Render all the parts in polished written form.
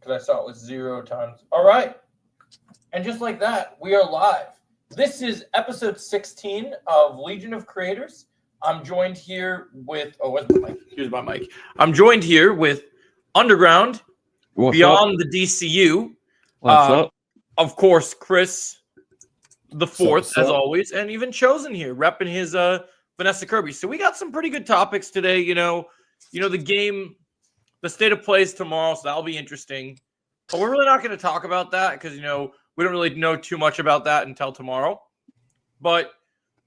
because I saw it was 0 times. All right. And just like that, we are live. This is episode 16 of Legion of Creators. I'm joined here with, where's my mic? Here's my mic. I'm joined here with Underground, What's Beyond up? the DCU. What's up? Of course, Chris the Fourth, What's as up? always, and even Chosen here, repping his Vanessa Kirby. So we got some pretty good topics today. You know, the game, the state of plays tomorrow, so that'll be interesting. But we're really not going to talk about that because, we don't really know too much about that until tomorrow. But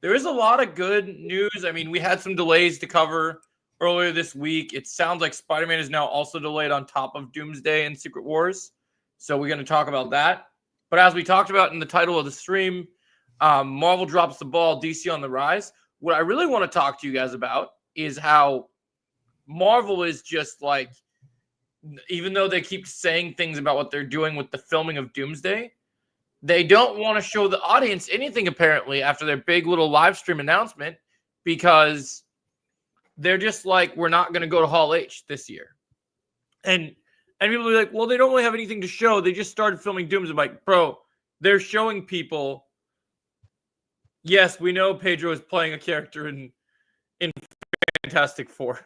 there is a lot of good news. I mean, we had some delays to cover earlier this week. It sounds like Spider-Man is now also delayed on top of Doomsday and Secret Wars. So we're going to talk about that. But as we talked about in the title of the stream, Marvel drops the ball, DC on the rise. What I really want to talk to you guys about is how Marvel is just like, even though they keep saying things about what they're doing with the filming of Doomsday, they don't want to show the audience anything apparently after their big little live stream announcement because they're just like, we're not going to go to Hall H this year. And people are like, well, they don't really have anything to show. They just started filming Doomsday. I'm like, bro, they're showing people. Yes, we know Pedro is playing a character in Fantastic Four.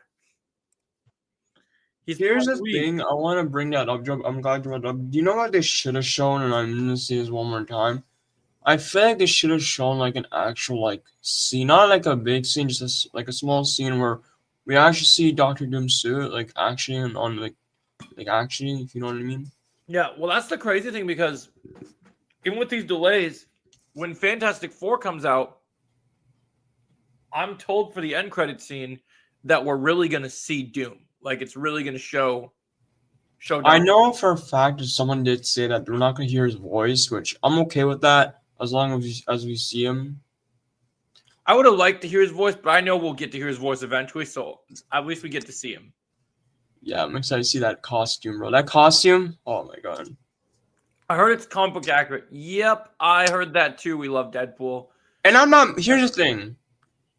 Here's the thing. I want to bring that up, Joe. I'm glad you brought it up. Do you know what they should have shown? And I'm going to say this one more time. I feel like they should have shown like an actual like scene, not like a big scene, just like a small scene where we actually see Doctor Doom's suit like actually on like actually, if you know what I mean. Yeah, well, that's the crazy thing because even with these delays, when Fantastic Four comes out, I'm told for the end credit scene that we're really going to see Doom. Like, it's really going to show Doom. I know for a fact that someone did say that we're not going to hear his voice, which I'm okay with that as long as we see him. I would have liked to hear his voice, but I know we'll get to hear his voice eventually, so at least we get to see him. Yeah, I'm excited to see that costume, bro. That costume, oh my god. I heard it's comic book accurate. Yep, I heard that too. We love Deadpool. And here's the thing.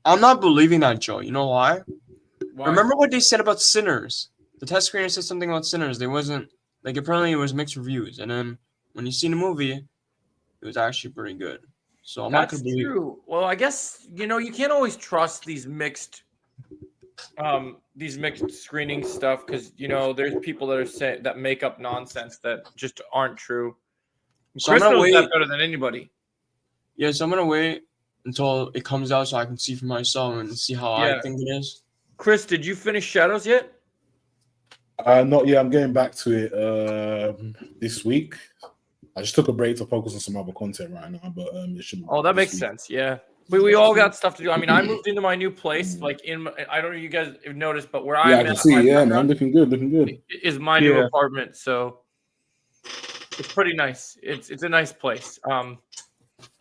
I'm not believing that, Joe. You know why? Remember what they said about Sinners? The test screener said something about Sinners. There wasn't, like, apparently it was mixed reviews. And then when you see the movie, it was actually pretty good. So I'm not going to believe. That's true. Well, I guess, you can't always trust these mixed screening stuff because, there's people that are saying that make up nonsense that just aren't true. So Chris I'm knows gonna that wait. better than anybody. Yeah, so I'm going to wait until it comes out so I can see for myself and see how I think it is. Chris, did you finish Shadows yet? Not yet. I'm getting back to it this week. I just took a break to focus on some other content right now, but it should. Oh, that makes sense. Yeah, we all got stuff to do. I mean, I moved into my new place. Like I don't know if you guys have noticed, but where I'm I can see. Yeah, man, looking good. Is my new apartment, so it's pretty nice. It's a nice place.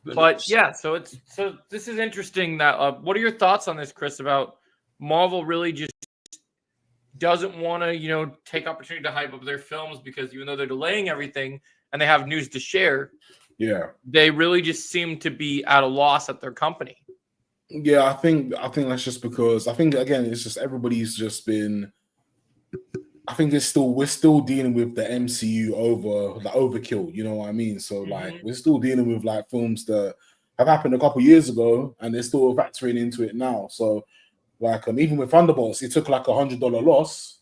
But yeah, so this is interesting. That what are your thoughts on this, Chris? About Marvel really just doesn't want to, take opportunity to hype up their films because even though they're delaying everything and they have news to share, they really just seem to be at a loss at their company. Yeah, I think that's just because again it's just everybody's just been. I think we're still dealing with the MCU over the overkill. You know what I mean? So like we're still dealing with like films that have happened a couple years ago and they're still factoring into it now. So. Like even with Thunderbolts, it took like $100 loss,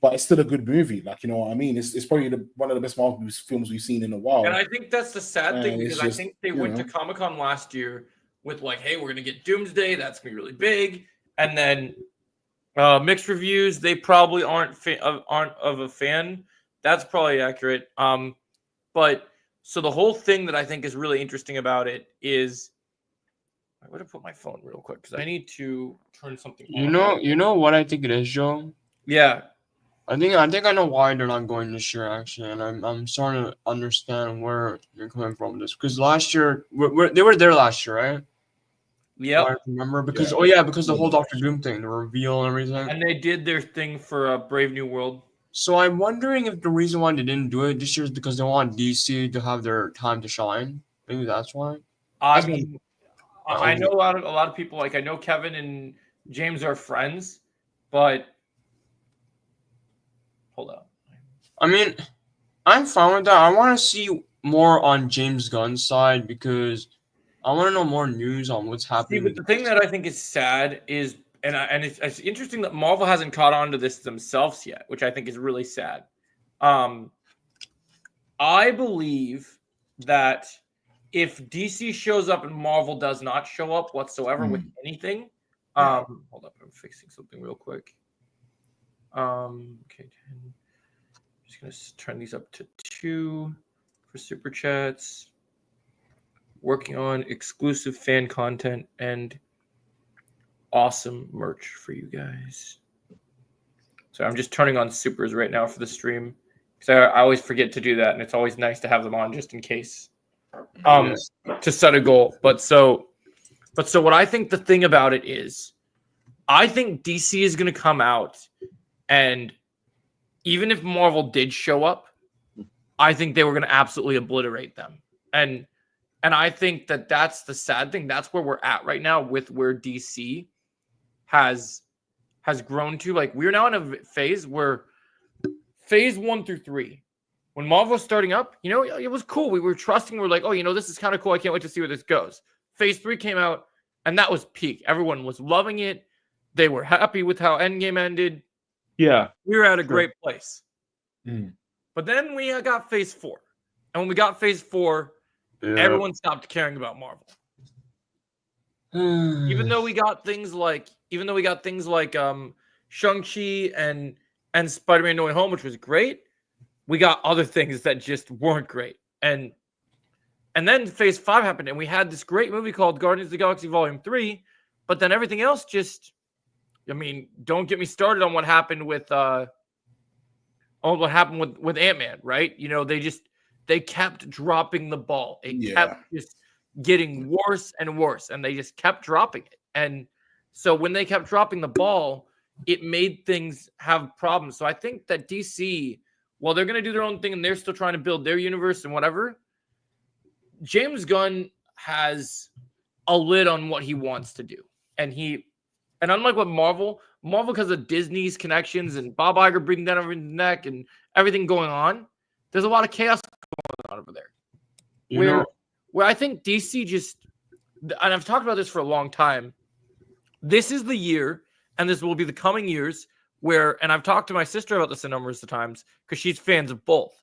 but it's still a good movie. Like, you know what I mean? It's probably one of the best Marvel films we've seen in a while. And I think that's the sad thing because I think they went to Comic-Con last year with like, hey, we're gonna get Doomsday. That's gonna be really big. And then mixed reviews. They probably aren't of a fan. That's probably accurate. But so the whole thing that I think is really interesting about it is. I would have put my phone real quick because I need to turn something on. You know what I think it is, Joe? Yeah. I think I know why they're not going this year actually, and I'm starting to understand where you're coming from with this. Because last year they were there last year, right? Yeah. I remember because because the whole Doctor Doom thing, the reveal and everything. And they did their thing for Brave New World. So I'm wondering if the reason why they didn't do it this year is because they want DC to have their time to shine. Maybe that's why. I know a lot of people, like I know Kevin and James are friends, but hold on. I mean, I'm fine with that. I want to see more on James Gunn's side because I want to know more news on what's See, happening. but the thing that I think is sad is, and it's interesting that Marvel hasn't caught on to this themselves yet, which I think is really sad. I believe that if DC shows up and Marvel does not show up whatsoever with anything, hold up, I'm fixing something real quick. Okay, just gonna turn these up to 2 for super chats. Working on exclusive fan content and awesome merch for you guys. So I'm just turning on supers right now for the stream because I always forget to do that, and it's always nice to have them on just in case. To set a goal. But so what I think the thing about it is, I think DC is going to come out, and even if Marvel did show up, I think they were going to absolutely obliterate them. And I think that that's the sad thing. That's where we're at right now with where DC has grown to. Like, we're now in a phase where phase 1 through 3, when Marvel was starting up, you know, it was cool. We were trusting. We're like, oh, you know, this is kind of cool. I can't wait to see where this goes. Phase 3 came out, and that was peak. Everyone was loving it. They were happy with how Endgame ended. Yeah. We were at a great place. But then we got phase 4. And when we got phase 4, everyone stopped caring about Marvel. Even though we got things like Shang-Chi and Spider-Man No Way Home, which was great, we got other things that just weren't great. And then phase 5 happened, and we had this great movie called Guardians of the Galaxy Volume 3, but then everything else just, I mean, don't get me started on what happened with Ant-Man, right? You know, they kept dropping the ball. It kept just getting worse and worse, and they just kept dropping it. And so when they kept dropping the ball, it made things have problems. So I think that DC, while they're going to do their own thing and they're still trying to build their universe and whatever, James Gunn has a lid on what he wants to do. And unlike what Marvel, because of Disney's connections and Bob Iger breathing down over his neck and everything going on, there's a lot of chaos going on over there. Where I think DC just, and I've talked about this for a long time, this is the year, and this will be the coming years, where, and I've talked to my sister about this a numerous of times, because she's fans of both.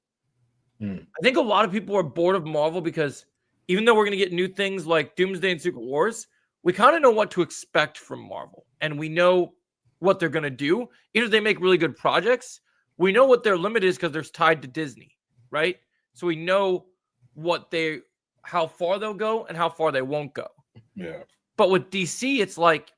I think a lot of people are bored of Marvel because even though we're going to get new things like Doomsday and Secret Wars, we kind of know what to expect from Marvel. And we know what they're going to do. Even if they make really good projects, we know what their limit is because they're tied to Disney, right? So we know how far they'll go and how far they won't go. Yeah. But with DC, it's like,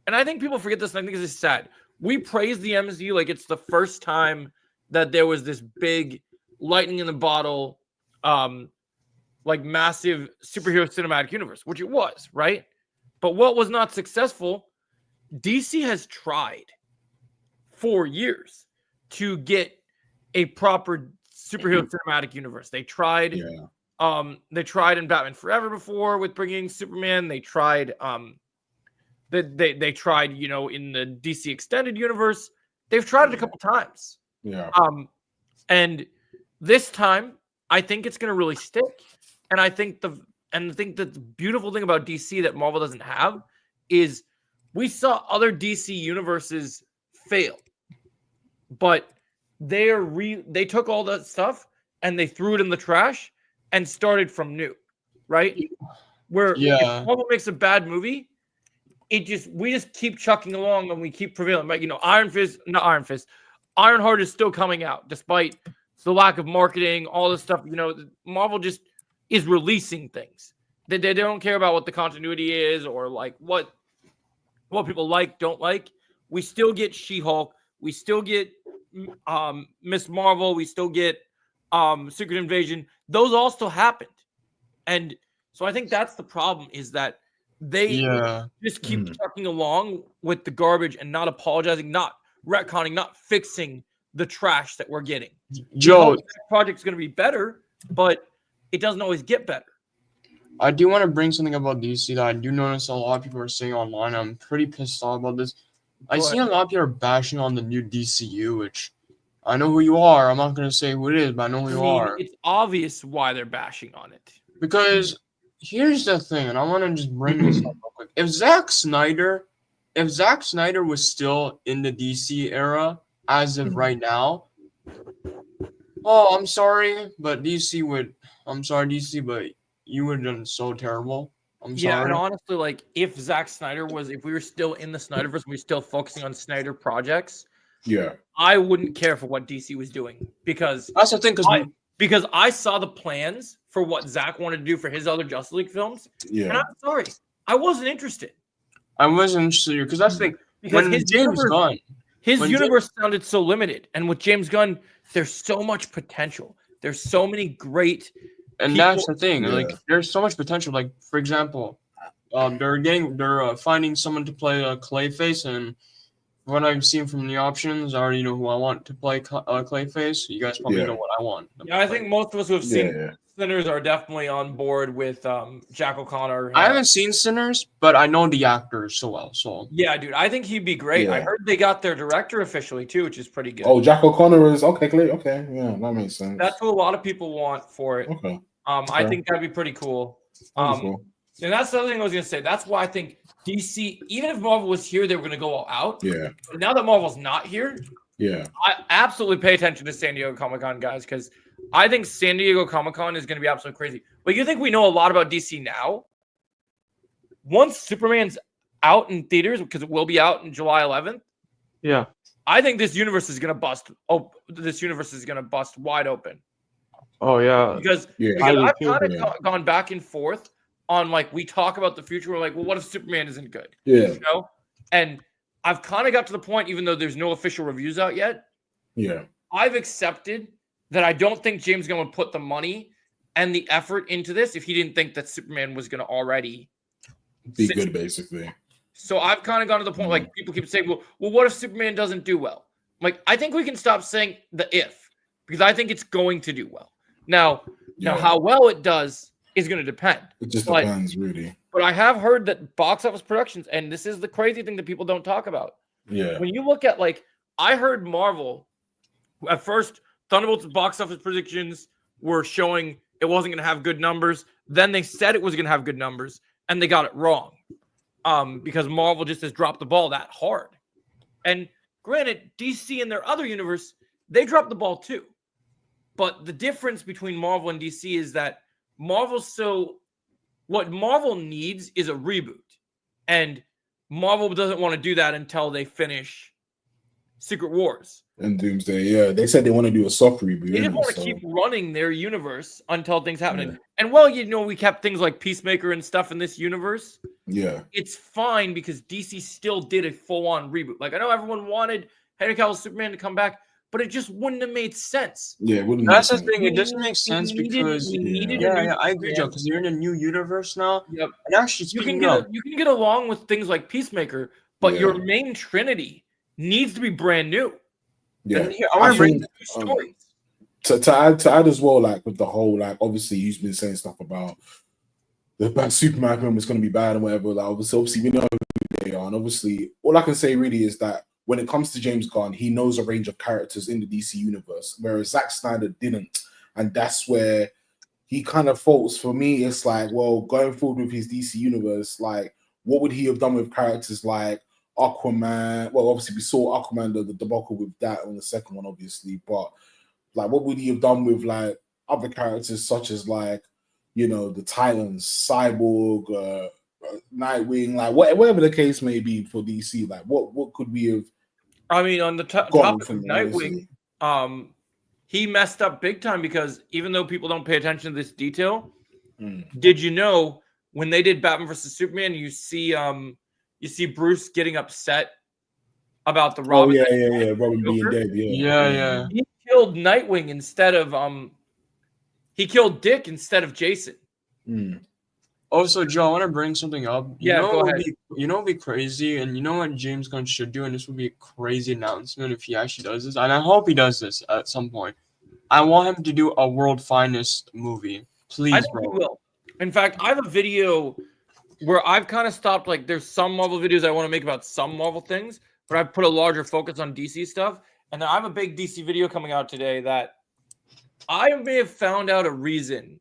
and I think people forget this, and I think this is sad. We praise the MCU like it's the first time that there was this big lightning in the bottle, like massive superhero cinematic universe, which it was, right? But what was not successful, DC has tried for years to get a proper superhero cinematic universe. They tried, in Batman Forever before with bringing Superman. They tried, they tried, you know, in the DC extended universe. They've tried it a couple times. Yeah. And this time, I think it's going to really stick. And I think the beautiful thing about DC that Marvel doesn't have is we saw other DC universes fail, but they took all that stuff and they threw it in the trash and started from new, right? Where if Marvel makes a bad movie, we just keep chucking along and we keep prevailing, right? You know, Ironheart is still coming out despite the lack of marketing, all this stuff. You know, Marvel just is releasing things. They don't care about what the continuity is or like what people like, don't like. We still get She-Hulk. We still get Miss Marvel. We still get Secret Invasion. Those all still happened. And so I think that's the problem, is that they just keep trucking along with the garbage and not apologizing, not retconning, not fixing the trash that we're getting. Joe, the project's going to be better, but it doesn't always get better. I do want to bring something about DC that I do notice a lot of people are saying online. I'm pretty pissed off about this. I see a lot of people are bashing on the new DCU, which I know who you are. I'm not gonna say who it is, but I know who I you mean, are. it's obvious why they're bashing on it. Because here's the thing, and I want to just bring this up real quick. If Zack Snyder was still in the DC era as of right now, oh, I'm sorry, but I'm sorry, DC, but you would have done so terrible. I'm Yeah, sorry. and honestly, like if we were still in the Snyderverse, we were still focusing on Snyder projects, Yeah. I wouldn't care for what DC was doing because That's the thing, because I saw the plans for what Zack wanted to do for his other Justice League films, and Yeah. I'm sorry, I wasn't interested I wasn't interested because that's the thing. because When his James Gunn, when universe sounded so limited, and with James Gunn, there's so much potential. There's so many great, and that's the thing. Yeah. Like, there's so much potential. Like, for example, they're finding someone to play Clayface, and what I've seen from the options, I already know who I want to play Clayface. You guys probably Yeah. know what I want. Yeah, I think most of us who have Yeah. seen Yeah. Sinners are definitely on board with Jack O'Connor. I haven't seen Sinners, but I know the actors so well. So Yeah, dude, I think he'd be great. I Yeah. heard they got their director officially too, which is pretty good. Oh, Jack O'Connor is okay. Clear. Okay. Yeah, that makes sense. That's what a lot of people want for it. Okay. I Okay. think that'd be pretty cool. That'd be cool. And that's the other thing I was gonna say. That's why I think DC, even if Marvel was here, they were gonna go all out. Yeah. But now that Marvel's not here, Yeah. I absolutely pay attention to San Diego Comic-Con, guys, because I think San Diego Comic-Con is gonna be absolutely crazy. But you think we know a lot about DC now? Once Superman's out in theaters, because it will be out in July 11th, Yeah. I think this universe is gonna bust. Oh, this universe is gonna bust wide open. Oh yeah. Because, Yeah. because do I've too, kind yeah. of gone back and forth on like we talk about the future. We're like, well, what if Superman isn't good? Yeah. You know? And I've kind of got to the point, even though there's no official reviews out yet, Yeah. I've accepted that I don't think James Gunn would put the money and the effort into this if he didn't think that Superman was going to already Be sit- good, basically. So I've kind of gone to the point like people keep saying, well, what if Superman doesn't do well? Like, I think we can stop saying the if because I think it's going to do well. Now Yeah. how well it does is going to depend. It just but- depends, really. But I have heard that box office productions, and this is the crazy thing that people don't talk about. Yeah. When you look at like, I heard Marvel at first, Thunderbolts box office predictions were showing it wasn't going to have good numbers. Then they said it was going to have good numbers, and they got it wrong. Because Marvel just has dropped the ball that hard. And granted, DC and their other universe, they dropped the ball too. But the difference between Marvel and DC is that what Marvel needs is a reboot. And Marvel doesn't want to do that until they finish Secret Wars. And Doomsday, yeah. They said they want to do a soft reboot. They just innit? want to So, keep running their universe until things happen. Yeah. And well, we kept things like Peacemaker and stuff in this universe. yeah. It's fine because DC still did a full-on reboot. Like, I know everyone wanted Henry Cavill's Superman to come back, but it just wouldn't have made sense. Yeah. It wouldn't that's the make sense. thing. It doesn't make sense We needed- because we needed a yeah, new I agree, Joe. Superman. Because you're in a new universe now. Yep. And actually, You can speaking of, you can get along with things like Peacemaker, but Yeah. your main trinity needs to be brand new. Yeah. and here, I want to bring think, New stories. to add as well, like with the whole, like obviously you've been saying stuff about the bad Superman film is going to be bad and whatever. Like obviously we know who they are, and obviously all I can say really is that when it comes to James Gunn, he knows a range of characters in the DC universe, whereas Zack Snyder didn't, and that's where he kind of faults. For me, it's like, well, going forward with his DC universe, like what would he have done with characters like Aquaman? Well, obviously we saw Aquaman the debacle with that on the second one, obviously, but like what would he have done with like other characters such as like, you know, the Titans, Cyborg, Nightwing, like whatever the case may be for DC? Like what could we have I mean, on the gotten topic of from Nightwing, he messed up big time because even though people don't pay attention to this detail, did you know when they did Batman versus Superman, you see Bruce getting upset about the Oh Robin? yeah, Robin being Joker? dead, yeah. He killed Nightwing instead of he killed Dick instead of Jason. Mm. Also, Joe, I want to bring something up. Yeah, go ahead. You know, it'd be crazy, and you know what James Gunn should do, and this would be a crazy announcement if he actually does this, and I hope he does this at some point. I want him to do a World Finest movie, please, I think bro. he will. In fact, I have a video where I've kind of stopped. Like, there's some Marvel videos I want to make about some Marvel things, but I've put a larger focus on DC stuff. and I have a big DC video coming out today that I may have found out a reason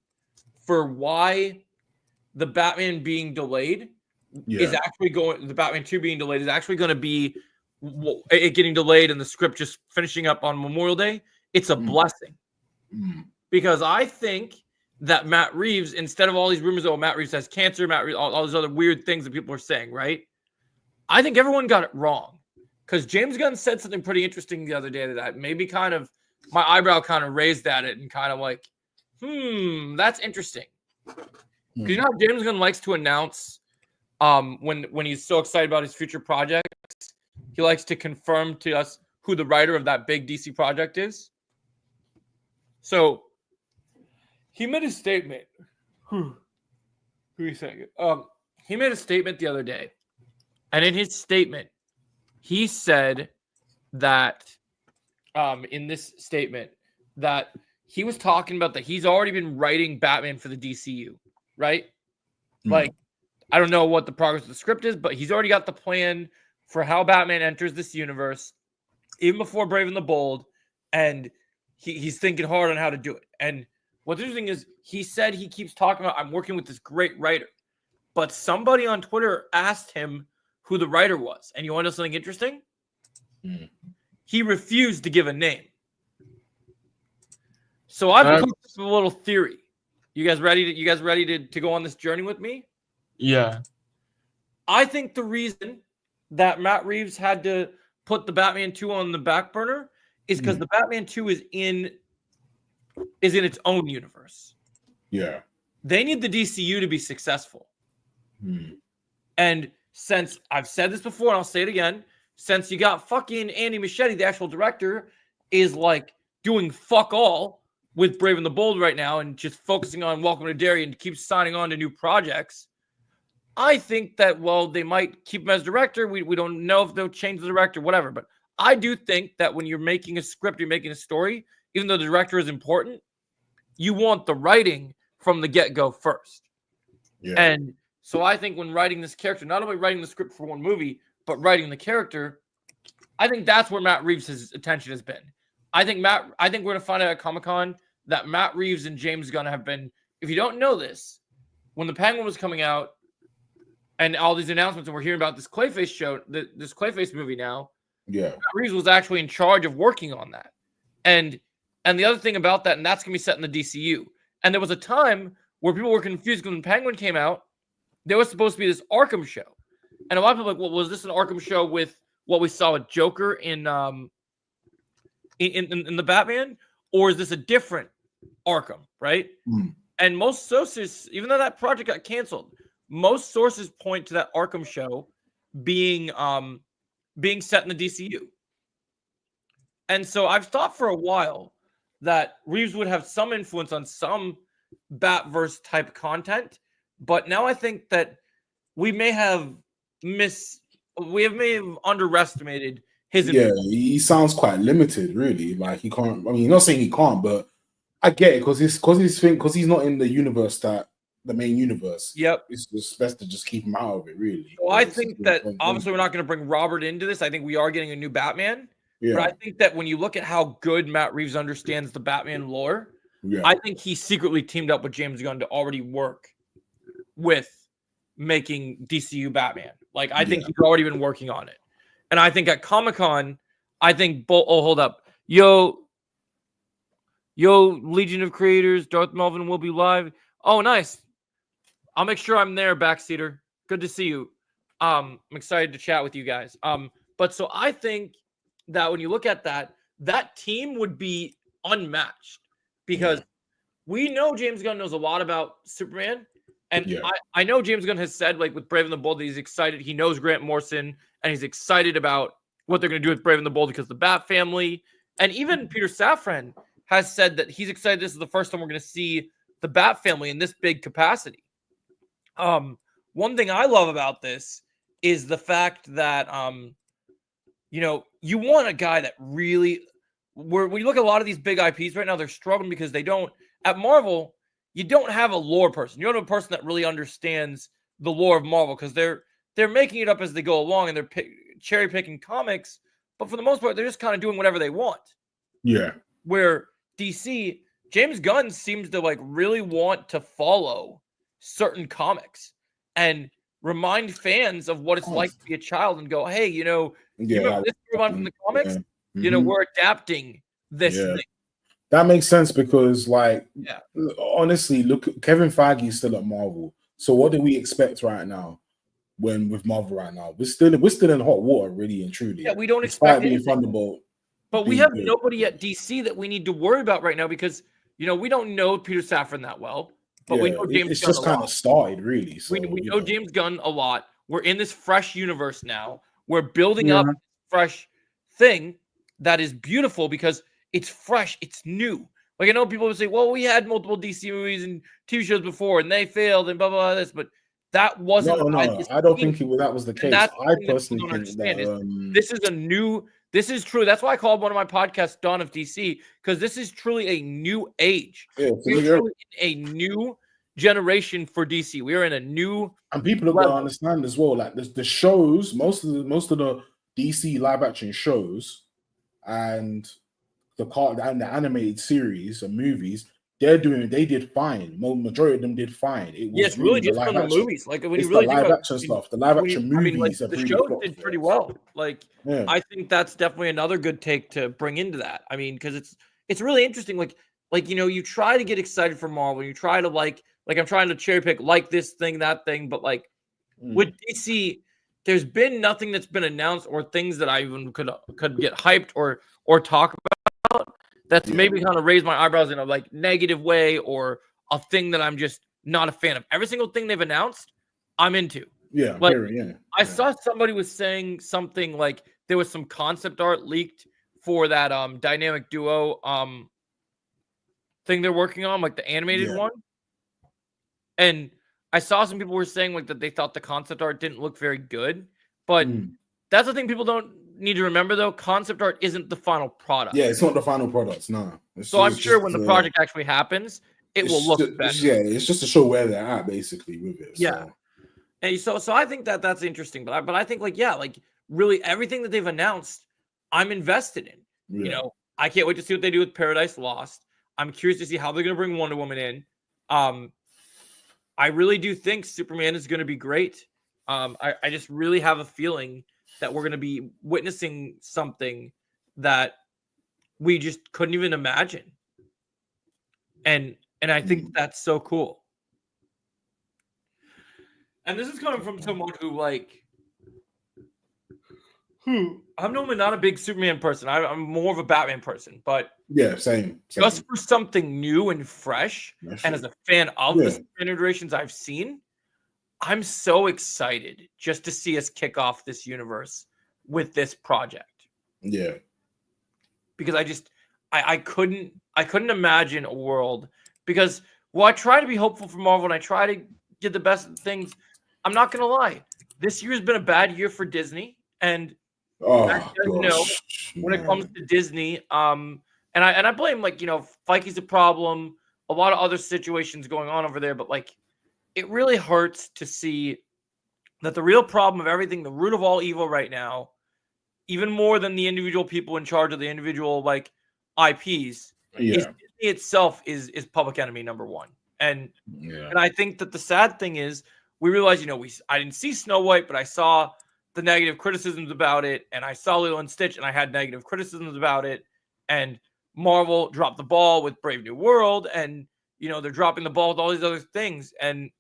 for why the Batman being delayed is actually going. The Batman 2 being delayed is actually going to be it getting delayed and the script just finishing up on Memorial Day. It's a blessing because I think that Matt Reeves, instead of all these rumors, oh, Matt Reeves has cancer, Matt Reeves, all those other weird things that people are saying, right? I think everyone got it wrong because James Gunn said something pretty interesting the other day that maybe kind of my eyebrow kind of raised at it and kind of like, that's interesting. Because you know how James Gunn likes to announce when he's so excited about his future projects, he likes to confirm to us who the writer of that big DC project is. So he made a statement. He made a statement the other day. And in his statement, he said that in this statement that he was talking about that he's already been writing Batman for the DCU, right? Like, I don't know what the progress of the script is, but he's already got the plan for how Batman enters this universe, even before Brave and the Bold, and he's thinking hard on how to do it. And what's interesting is he said he keeps talking about, I'm working with this great writer, but somebody on Twitter asked him who the writer was. And you want to know something interesting? He refused to give a name. So I've come up with a little theory. You guys ready to go on this journey with me? Yeah. I think the reason that Matt Reeves had to put the Batman 2 on the back burner is because the Batman 2 is in its own universe. Yeah. They need the DCU to be successful. And since I've said this before, and I'll say it again, since you got fucking Andy Muschietti, the actual director, is like doing fuck all with Brave and the Bold right now and just focusing on Welcome to Derry and keeps signing on to new projects, I think that, well, they might keep him as director. We don't know if they'll change the director, whatever. But I do think that when you're making a script, you're making a story, even though the director is important, you want the writing from the get-go first. Yeah. And so I think when writing this character, not only writing the script for one movie, but writing the character, I think that's where Matt Reeves' attention has been. I think we're going to find out at Comic-Con that Matt Reeves and James Gunn have been, if you don't know this, when the Penguin was coming out and all these announcements and we're hearing about this Clayface show, this Clayface movie now, Matt Reeves was actually in charge of working on that. And the other thing about that, and that's going to be set in the DCU. And there was a time where people were confused when the Penguin came out. There was supposed to be this Arkham show. And a lot of people were like, well, was this an Arkham show with what we saw with Joker in the Batman? Or is this a different Arkham, right? And most sources, even though that project got canceled, most sources point to that Arkham show being set in the DCU. And so I've thought for a while that Reeves would have some influence on some Batverse type content, but now I think that we may have underestimated his influence. Yeah, he sounds quite limited, really. Like he can't. I mean, not saying he can't, but I get it because he's not in the universe the main universe. Yep, it's just best to just keep him out of it, really. Well, I think that obviously we're not going to bring Robert into this. I think we are getting a new Batman. Yeah. But I think that when you look at how good Matt Reeves understands the Batman lore, I think he secretly teamed up with James Gunn to already work with making DCU Batman. Like, I think he's already been working on it. And I think at Comic-Con, hold up. Yo, Legion of Creators, Darth Melvin will be live. Oh, nice. I'll make sure I'm there, Backseater. Good to see you. I'm excited to chat with you guys. But so I think that when you look at that team would be unmatched because we know James Gunn knows a lot about Superman. And I know James Gunn has said, like with Brave and the Bold, that he's excited. He knows Grant Morrison, and he's excited about what they're going to do with Brave and the Bold because of the Bat family. And even Peter Safran has said that he's excited. This is the first time we're going to see the Bat family in this big capacity. One thing I love about this is the fact that, you want a guy that really, when you look at a lot of these big IPs right now, they're struggling because they don't, at Marvel, you don't have a lore person. You don't have a person that really understands the lore of Marvel because they're making it up as they go along and they're cherry picking comics. but for the most part, they're just kind of doing whatever they want. Yeah. Where DC, James Gunn seems to like really want to follow certain comics and remind fans of what it's like to be a child and go, hey, you know, you remember this storyline from the comics? Yeah. You know, we're adapting this thing. That makes sense because, like, Yeah. honestly, look, Kevin Feige is still at Marvel. So what do we expect right now? When with Marvel right now, we're still in hot water, really and truly. Yeah, we don't Despite expect being anything. Thunderbolt. But we have nobody at DC that we need to worry about right now because, you know, we don't know Peter Safran that well, but we know James It's Gunn just a kind lot. of started, really. So, We know James Gunn a lot. We're in this fresh universe now. We're building up a fresh thing that is beautiful because it's fresh. It's new. Like, I know people would say, well, we had multiple DC movies and TV shows before and they failed and blah, blah, blah, this, but that wasn't. No, I don't think that was the case. I personally think that this is a new, this is true. That's why I called one of my podcasts Dawn of DC, because this is truly a new age. Yeah, We're truly in a new generation for DC. We are in a new, and people are going to understand as well. Like the shows, most of the DC live action shows, and the animated series and movies, they did fine. Majority of them did fine. It was yes, really just from the movies. Like when you really live action stuff, the live action movies, like, the show did pretty well. Like I think that's definitely another good take to bring into that. I mean, because it's really interesting. Like you know, you try to get excited for Marvel, you try to like I'm trying to cherry pick like this thing, that thing, but like with DC, there's been nothing that's been announced or things that I even could get hyped or talk about that's maybe kind of raised my eyebrows in a like negative way or a thing that I'm just not a fan of. Every single thing they've announced, I'm into. Yeah, like I saw somebody was saying something like there was some concept art leaked for that dynamic duo thing they're working on, like the animated one. And I saw some people were saying like that they thought the concept art didn't look very good, but that's the thing people don't need to remember though. Concept art isn't the final product. Yeah, it's not the final product. No. So I'm sure when the project actually happens, it will look better. Yeah, it's just to show where they're at basically with it. Yeah. And so I think that's interesting, but I think like really everything that they've announced, I'm invested in. You know, I can't wait to see what they do with Paradise Lost. I'm curious to see how they're going to bring Wonder Woman in. I really do think Superman is going to be great. I just really have a feeling that we're going to be witnessing something that we just couldn't even imagine. And I think that's so cool. And this is coming from someone who I'm normally not a big Superman person. I'm more of a Batman person, but same. Just for something new and fresh, and as a fan of the Superman iterations I've seen, I'm so excited just to see us kick off this universe with this project. Yeah, because I couldn't imagine a world, because I try to be hopeful for Marvel and I try to get the best things. I'm not gonna lie, this year has been a bad year for Disney, and when it comes to Disney, and I blame Feige's a problem, a lot of other situations going on over there, but it really hurts to see that the real problem of everything, the root of all evil right now, even more than the individual people in charge of the individual IPs, is Disney itself is public enemy number one. And I think that the sad thing is we realize, I didn't see Snow White, but I saw the negative criticisms about it, and I saw Lilo and Stitch, and I had negative criticisms about it, and Marvel dropped the ball with Brave New World, and they're dropping the ball with all these other things, and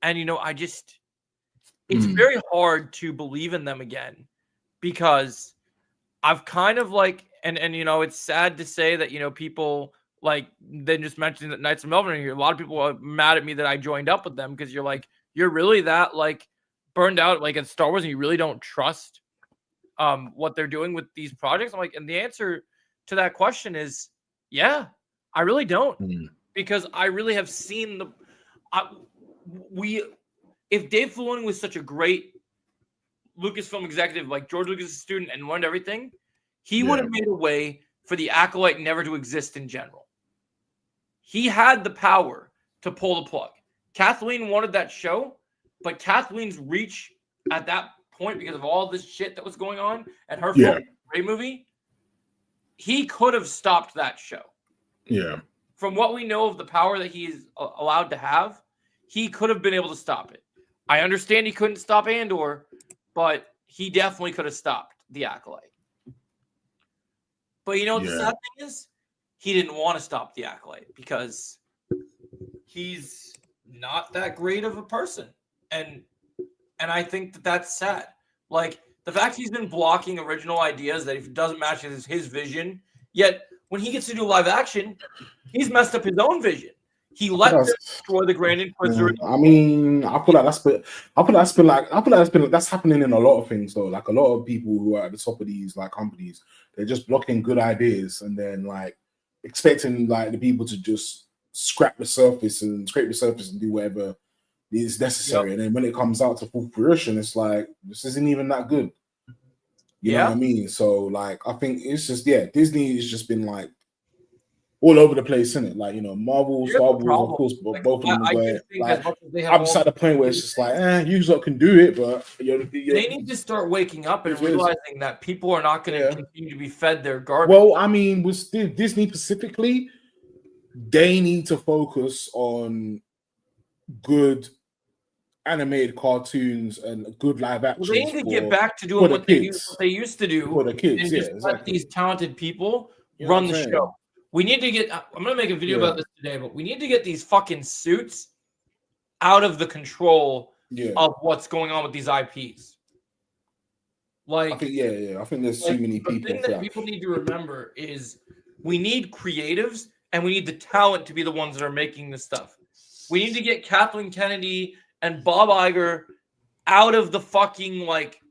it's very hard to believe in them again, because I've kind of and it's sad to say that people then just mentioning that Knights of Melvin are here. A lot of people are mad at me that I joined up with them, because you're really that burned out at Star Wars, and you really don't trust what they're doing with these projects. And the answer to that question is I really don't, because I really have seen if Dave Filoni was such a great Lucasfilm executive, like George Lucas' student, and learned everything, he would have made a way for the Acolyte never to exist in general. He had the power to pull the plug. Kathleen wanted that show, but Kathleen's reach at that point because of all this shit that was going on and her Yeah. Ray movie, he could have stopped that show. Yeah. From what we know of the power that he's allowed to have, he could have been able to stop it. I understand he couldn't stop Andor, but he definitely could have stopped the Acolyte. But you know what the sad thing is? He didn't want to stop the Acolyte because he's not that great of a person. And I think that that's sad. Like, the fact he's been blocking original ideas that if it doesn't match his vision, yet when he gets to do live action, he's messed up his own vision. He let them destroy the Grand Inquisitor. I mean, I feel like that's happening in a lot of things though. Like a lot of people who are at the top of these like companies, they're just blocking good ideas and then like expecting like the people to just scrape the surface and do whatever is necessary. And then when it comes out to full fruition, it's like this isn't even that good. You know what I mean? So like I think it's just Disney has just been like all over the place, isn't it? Like, you know, Marvel, Star Wars, of course, but like, both of them were like I'm just at the point where it's just like, you lot can do it, but they need to start waking up and realizing that people are not going to continue to be fed their garbage. Well, I mean, with Disney specifically, they need to focus on good animated cartoons and good live action. They need to get back to doing what they used to do for the kids. And just let these talented people run the show. We need to get. I'm gonna make a video about this today, but we need to get these fucking suits out of the control of what's going on with these IPs. Like, I think there's too many people. The thing that people need to remember is we need creatives and we need the talent to be the ones that are making this stuff. We need to get Kathleen Kennedy and Bob Iger out of the fucking like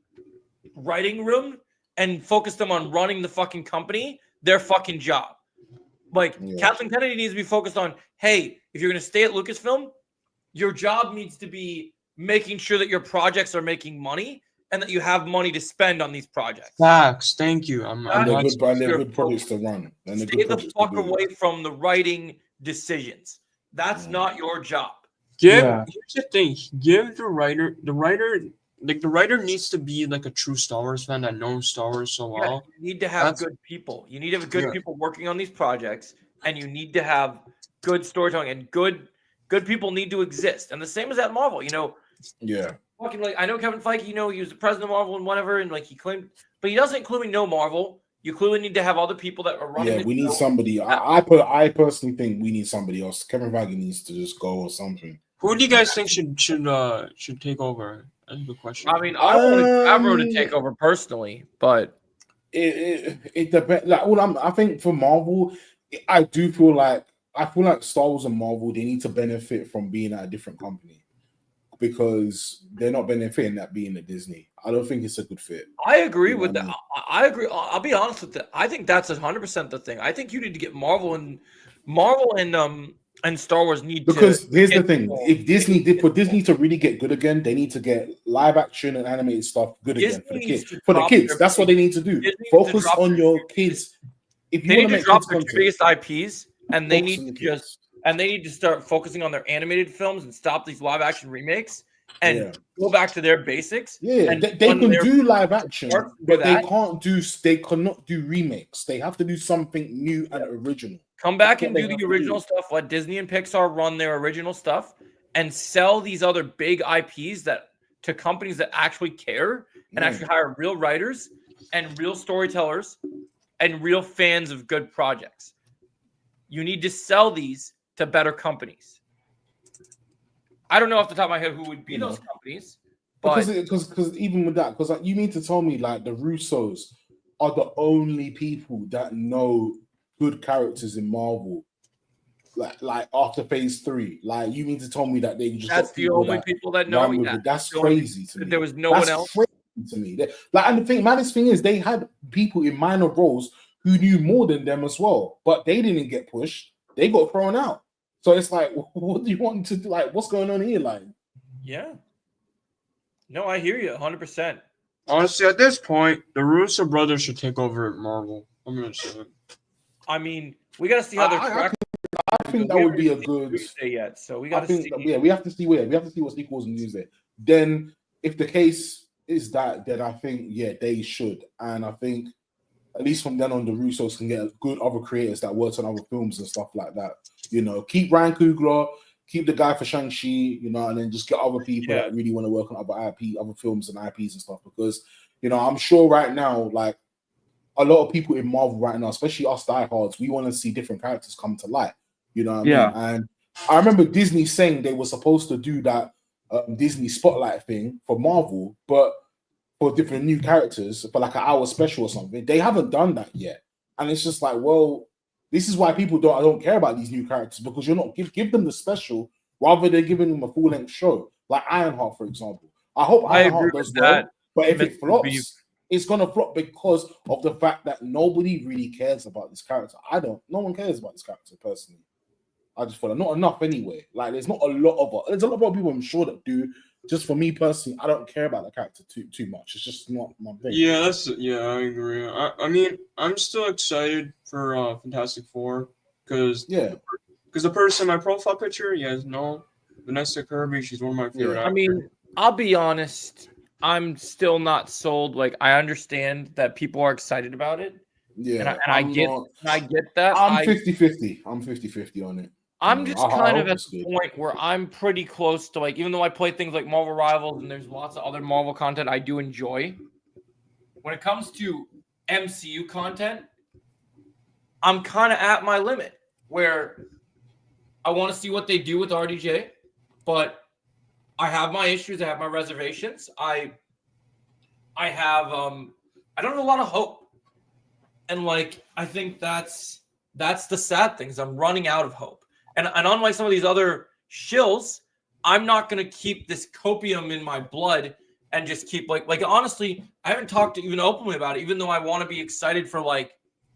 writing room and focus them on running the fucking company, their fucking job. Like Kathleen Kennedy needs to be focused on, hey, if you're going to stay at Lucasfilm, your job needs to be making sure that your projects are making money and that you have money to spend on these projects. Facts. Thank you. They're good projects to run. Stay the fuck away from the writing decisions. That's not your job. Here's the thing. Give the writer like the writer needs to be like a true Star Wars fan that knows Star Wars so well. You need to have good people. You need to have good people working on these projects, and you need to have good storytelling, and good people need to exist. And the same as at Marvel, you know. Yeah. Fucking like I know Kevin Feige, you know, he was the president of Marvel and whatever, and like he claimed, but he doesn't clearly know Marvel. You clearly need to have other people that are running. Yeah, we need somebody. I personally think we need somebody else. Kevin Feige needs to just go or something. Who do you guys think should take over? That's a good question. I mean, I want Favreau to take over personally, but it depends. Like, I think for Marvel, I feel like Star Wars and Marvel, they need to benefit from being at a different company because they're not benefiting that being at Disney. I don't think it's a good fit. I agree with that. I agree. I'll be honest with that. I think that's 100% the thing. I think you need to get Marvel and Star Wars need because here's the thing: if Disney for Disney to really get good again, they need to get live action and animated stuff good again for the kids. For the kids, that's what they need to do. Focus on your kids. If you want to drop their biggest IPs, and they need to start focusing on their animated films and stop these live action remakes and go back to their basics. Yeah, they can do live action, but they cannot do remakes. They have to do something new and original. Come back and do the original stuff. Let Disney and Pixar run their original stuff and sell these other big IPs to companies that actually care and actually hire real writers and real storytellers and real fans of good projects. You need to sell these to better companies. I don't know off the top of my head who would be those companies. But because even with that, because you mean to tell me like the Russos are the only people that know good characters in Marvel, like after Phase 3. Like you mean to tell me that they just that's the only people that know that. That's crazy to me. There was no one else crazy to me. And the thing is, they had people in minor roles who knew more than them as well, but they didn't get pushed. They got thrown out. So it's like, what do you want to do? Like, what's going on here? Like, yeah. No, I hear you 100%. Honestly, at this point, the Russo brothers should take over at Marvel. I'm gonna say it. I mean, we got to see how they're tracking. I think that would be a good yet. So we got to see. We have to see where. We have to see what sequels and news there. Then, if is that, then I think they should, and I think at least from then on, the Russos can get good other creators that worked on other films and stuff like that. Keep Ryan Coogler, keep the guy for Shang-Chi, and then just get other people that really want to work on other IP, other films and IPs and stuff. Because, I'm sure right now, like a lot of people in Marvel right now, especially us diehards, we want to see different characters come to light. You know what I mean? And I remember Disney saying they were supposed to do that Disney Spotlight thing for Marvel, but for different new characters for like an hour special or something. They haven't done that yet. And it's just like, well, this is why people don't care about these new characters, because you're not give them the special rather than giving them a full-length show. Like Ironheart, for example. I hope Ironheart does well, but if it flops, it's gonna flop because of the fact that nobody really cares about this character. No one cares about this character personally. I just feel like not enough anyway. Like there's a lot of people I'm sure that do. Just for me personally, I don't care about the character too much. It's just not my thing. I agree. I mean, I'm still excited for Fantastic Four because the person in my profile picture, Vanessa Kirby. She's one of my favorite. I mean, I'll be honest. I'm still not sold. Like, I understand that people are excited about it. Yeah, and I get that. I'm 50-50. I'm 50-50 on it. I'm just kind of at the point where I'm pretty close to, like, even though I play things like Marvel Rivals and there's lots of other Marvel content I do enjoy, when it comes to MCU content, I'm kind of at my limit where I want to see what they do with RDJ, but I have my issues. I have my reservations. I have I don't have a lot of hope, and like I think that's the sad thing is I'm running out of hope. And unlike some of these other shills, I'm not going to keep this copium in my blood and just keep like honestly, I haven't talked even openly about it, even though I want to be excited for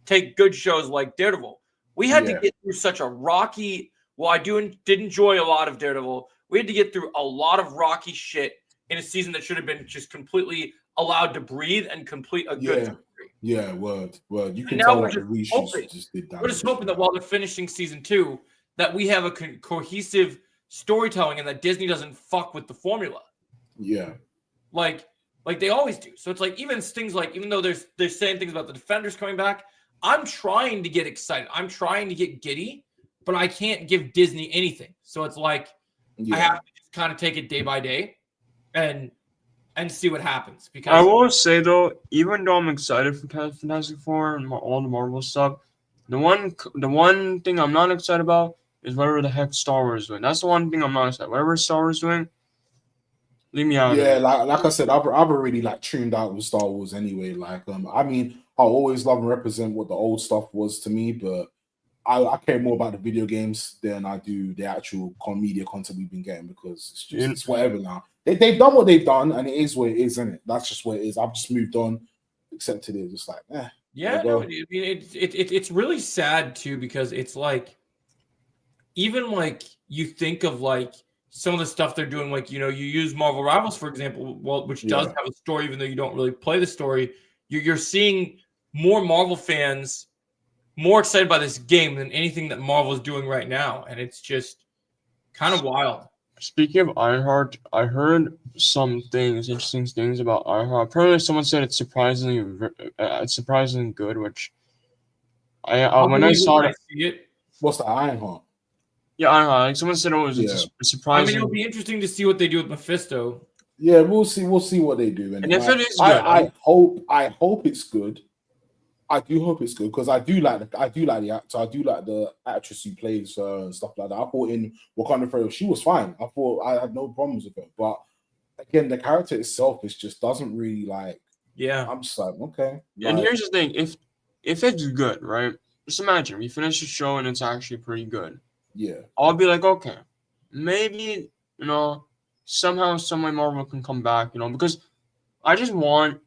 take good shows like Daredevil. We had to get through such a rocky. Well, I did enjoy a lot of Daredevil. We had to get through a lot of rocky shit in a season that should have been just completely allowed to breathe and complete a good story. Yeah, word. You can tell what the reshoots just did that. We're just hoping that while they're finishing season 2, that we have a cohesive storytelling and that Disney doesn't fuck with the formula. Yeah. Like they always do. So it's like even things like, even though they're saying things about the Defenders coming back, I'm trying to get excited. I'm trying to get giddy, but I can't give Disney anything. So it's like I have to just kind of take it day by day and see what happens. Because I will say though, even though I'm excited for Fantastic Four and all the Marvel stuff, the one thing I'm not excited about is whatever the heck Star Wars is doing. That's the one thing I'm not excited. Whatever Star Wars is doing, leave me out. Yeah, like I said, I've already tuned out with Star Wars anyway. I mean, I always love and represent what the old stuff was to me, but I care more about the video games than I do the actual media content we've been getting, because it's whatever now. They've done what they've done, and it is what it is, isn't it? That's just what it is. I've just moved on, accepted it, just like, Yeah, no, I mean, it's really sad too, because it's like, even like you think of like some of the stuff they're doing, like, you use Marvel Rivals, for example, which does have a story, even though you don't really play the story. You're seeing more Marvel fans more excited by this game than anything that Marvel is doing right now, and it's just kind of wild. Speaking of Ironheart, I heard some interesting things about Ironheart. Apparently, someone said it's surprisingly good, which when I saw it. What's the Ironheart? Yeah, Ironheart. Like someone said it was surprising. I mean, it'll be interesting to see what they do with Mephisto. Yeah, we'll see what they do. And if it is good, I hope it's good. I do hope it's good, because I do like the actor. I do like the actress who plays and stuff like that. I thought in Wakanda Forever she was fine. I thought I had no problems with it, but again, the character itself just doesn't really like. Yeah, I'm just like, okay. And here's the thing: if it's good, right? Just imagine we finish the show and it's actually pretty good. Yeah, I'll be like, okay, maybe somehow, some way Marvel can come back, because I just want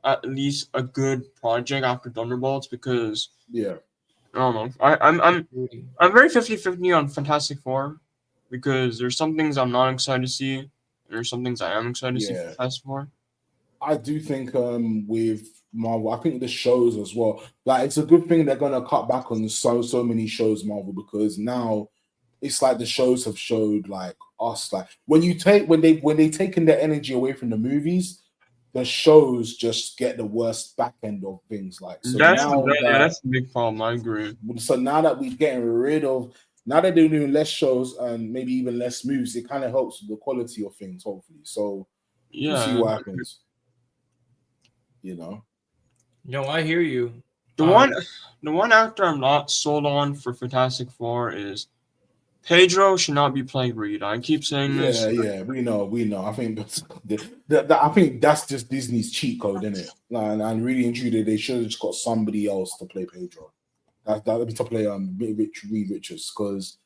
at least a good project after Thunderbolts, because I don't know. I'm very 50-50 on Fantastic Four, because there's some things I'm not excited to see, and there's some things I am excited to see for Fantastic Four. I do think with Marvel, I think the shows as well. Like, it's a good thing they're gonna cut back on so many shows, Marvel, because now it's like the shows have showed like us, like when they've taken their energy away from the movies, the shows just get the worst back end of things. Like so That's now that's a big problem. I agree. so now that we're getting rid of, now that they're doing less shows and maybe even less movies, it kind of helps with the quality of things, hopefully. So we'll see Yeah. what happens. You know, No, I hear you. The one actor I'm not sold on for Fantastic Four is Pedro should not be playing Reed. I keep saying this. yeah, we know. I think I think that's just Disney's cheat code, isn't it? And really and truly, they should have just got somebody else to play Pedro. That to play Reed Richards, because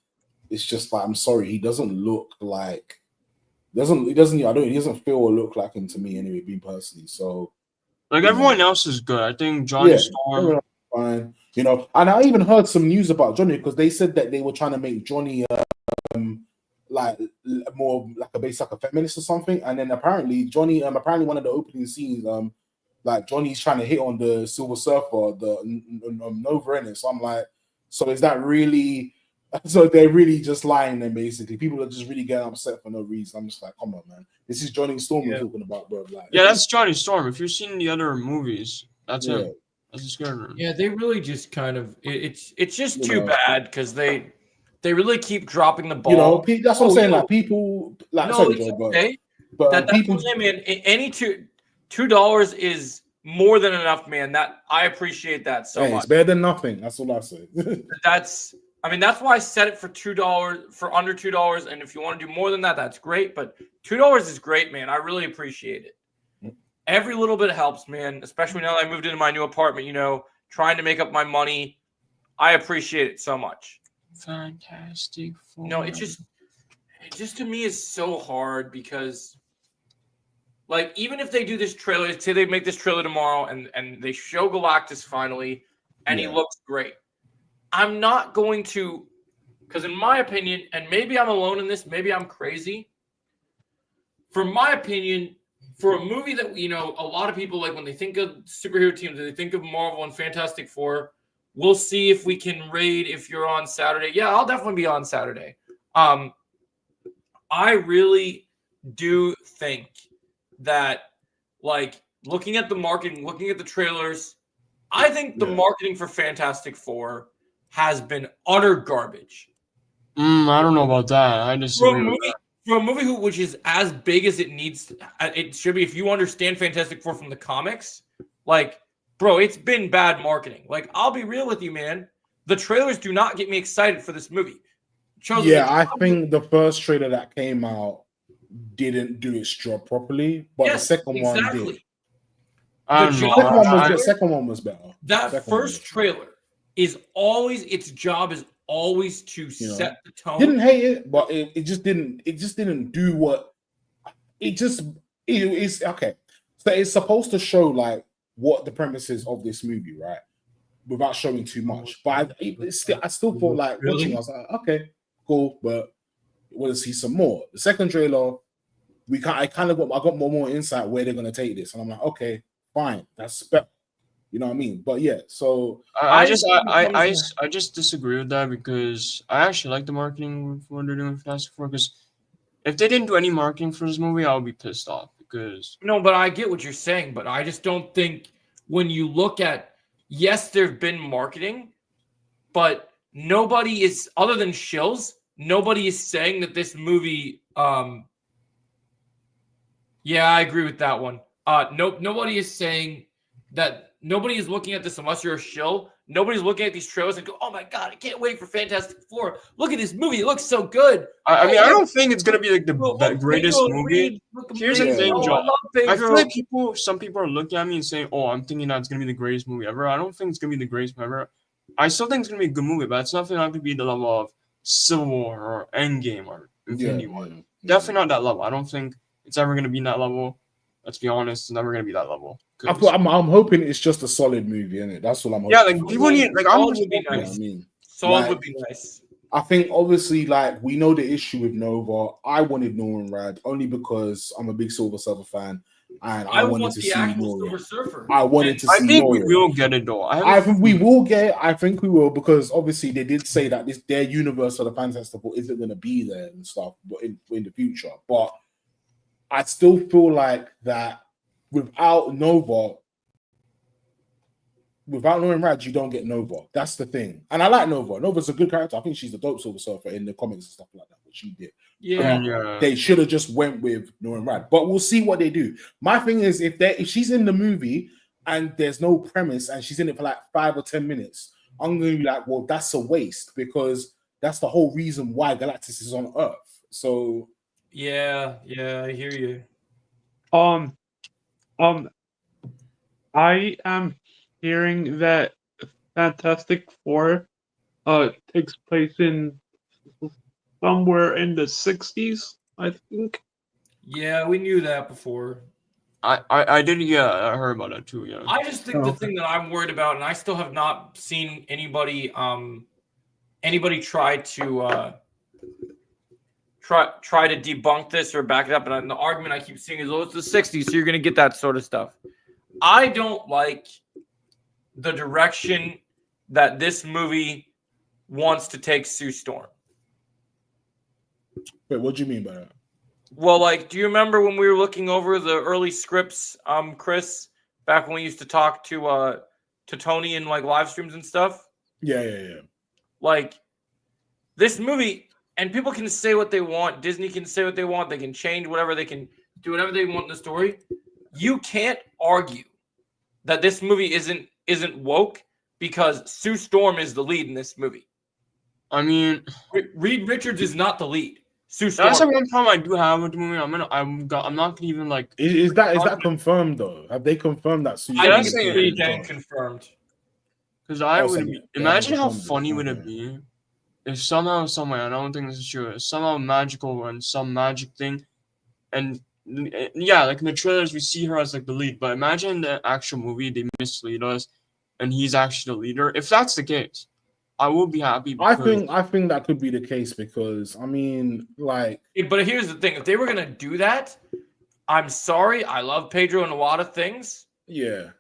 it's just like, I'm sorry, he doesn't look like he doesn't feel or look like him to me anyway, being personally. So Like Yeah. everyone else is good. I think Johnny Yeah, Storm. everyone else is fine. You know, and I even heard some news about Johnny, because they said that they were trying to make Johnny like more like a feminist or something. And then apparently Johnny apparently one of the opening scenes like Johnny's trying to hit on the Silver Surfer, the Nova in it. So I'm like, so is that really? So they're really just lying then, basically. People are just really getting upset for no reason. I'm just like, come on, man. This is Johnny Storm we're talking about, bro. Like, Yeah, that's Johnny Storm. If you've seen the other movies, that's Yeah. him. That's the scary. Yeah, they really just kind of it's just You too know. bad because they really keep dropping the ball. you know, that's what I'm saying. no. Like people, like No, sorry, it's Joe, okay. but That's people, what I'm saying, man. Any $2 is more than enough, man. That I appreciate that so hey, much. it's better than nothing. That's all I say. That's why I set it for $2 for under $2. And if you want to do more than that, that's great. But $2 is great, man. I really appreciate it. Every little bit helps, man. Especially now that I moved into my new apartment, you know, trying to make up my money. I appreciate it so much. Fantastic Four. No, it just to me is so hard because, like, even if they do this trailer, say they make this trailer tomorrow and they show Galactus finally, and he Yeah. looks great. I'm not going to, because in my opinion, and maybe I'm alone in this, maybe I'm crazy. For my opinion, for a movie that, you know, a lot of people, like when they think of superhero teams, they think of Marvel and Fantastic Four. We'll see if we can raid if you're on Saturday. Yeah, I'll definitely be on Saturday. I really do think that, like, looking at the marketing, looking at the trailers, I think the Yeah. marketing for Fantastic Four has been utter garbage. I don't know about that. I For disagree a with movie, which is as big as it needs to, it should be. If you understand Fantastic Four from the comics, like, bro, it's been bad marketing. Like, I'll be real with you, man. The trailers do not get me excited for this movie. Yeah, I think the first trailer that came out didn't do its job properly, but Yes, the second one did. exactly. I don't The know. job- The second one was better. That Second one first was- trailer is always, its job is always to know, set the tone. Didn't hate it, but it just didn't do what it's okay. So it's supposed to show like what the premises of this movie, right? Without showing too much. But I still felt like watching. I was like, okay, cool, but I want to see some more. The second trailer, I got more insight where they're gonna take this, and I'm like, okay, fine, that's better. You know what I mean? But yeah, so I just disagree with that because I actually like the marketing for what they're doing for Fantastic Four. Because if they didn't do any marketing for this movie, I would be pissed off. Because No, but I get what you're saying, but I just don't think when you look at, yes, there've been marketing, but nobody is, other than shills, nobody is saying that this movie, yeah, I agree with that one. Nobody is saying that, nobody is looking at this unless you're a shill. Nobody's looking at these trailers and go, oh my God, I can't wait for Fantastic Four. Look at this movie. It looks so good. I mean, I don't think it's gonna be like the Look, greatest Pedro movie. Reed. Look at Here's the Pedro. thing, Oh, Joe. I love I feel Pedro. like some people are looking at me and saying, "Oh, I'm thinking that it's gonna be the greatest movie ever." I don't think it's gonna be the greatest movie ever. I still think it's gonna be a good movie, but it's nothing not gonna be the level of Civil War or Endgame or Infinity War. Definitely not that level. I don't think it's ever gonna be in that level. Let's be honest, it's never gonna be that level. 'Cause- I'm hoping it's just a solid movie, isn't it? That's all I'm hoping. yeah, like people need like I'm Solid just would be You know what nice. I mean. Solid Like- would be nice. I think obviously, like, we know the issue with Nova. I wanted Norman Rad only because I'm a big Silver Surfer fan, and I wanted want to the see actual Nora. Silver Surfer. I wanted to I see think we Nora. will get it though. I think we will get it. I think we will, because obviously they did say that their universe for the Fantastic Four isn't going to be there and stuff, but in the future. But I still feel like that without Nova, without knowing Raj, you don't get Nova. That's the thing. And I like Nova. Nova's a good character. I think she's a dope Silver Surfer in the comics and stuff like that, what she did. Yeah. They should have just went with Norman Rad. But we'll see what they do. My thing is, if she's in the movie and there's no premise and she's in it for like 5 or 10 minutes, I'm going to be like, well, that's a waste because that's the whole reason why Galactus is on Earth. So Yeah, I hear you. I am hearing that Fantastic Four takes place in somewhere in the 60s, I think. Yeah, we knew that before. I did, yeah, I heard about that too, yeah. I just think the thing that I'm worried about, and I still have not seen anybody try to try to debunk this or back it up. And the argument I keep seeing is, oh, it's the 60s, so you're gonna get that sort of stuff. I don't like the direction that this movie wants to take Sue Storm. wait, what do you mean by that? Well, like, do you remember when we were looking over the early scripts, Chris, back when we used to talk to Tony in like live streams and stuff? Yeah. Like, this movie, and people can say what they want. Disney can say what they want. They can change whatever. They can do whatever they want in the story. You can't argue that this movie isn't woke because Sue Storm is the lead in this movie. I mean, Reed Richards is not the lead. Sue Storm. that's the one problem I do have with the movie. I'm not gonna even like. Is that confirmed though? Have they confirmed that? I think it's say pretty dang confirmed. Because I Oh, would so- be, yeah, imagine how confirmed, funny would it confirmed, be if somehow, some way, I don't think this is true, if somehow magical and some magic thing, and yeah, like in the trailers we see her as like the lead, but imagine in the actual movie they mislead us, and he's actually the leader. If that's the case, I will be happy. I Because think that could be the case because I mean, like, But here's the thing: if they were gonna do that, I'm sorry. I love Pedro in a lot of things. yeah,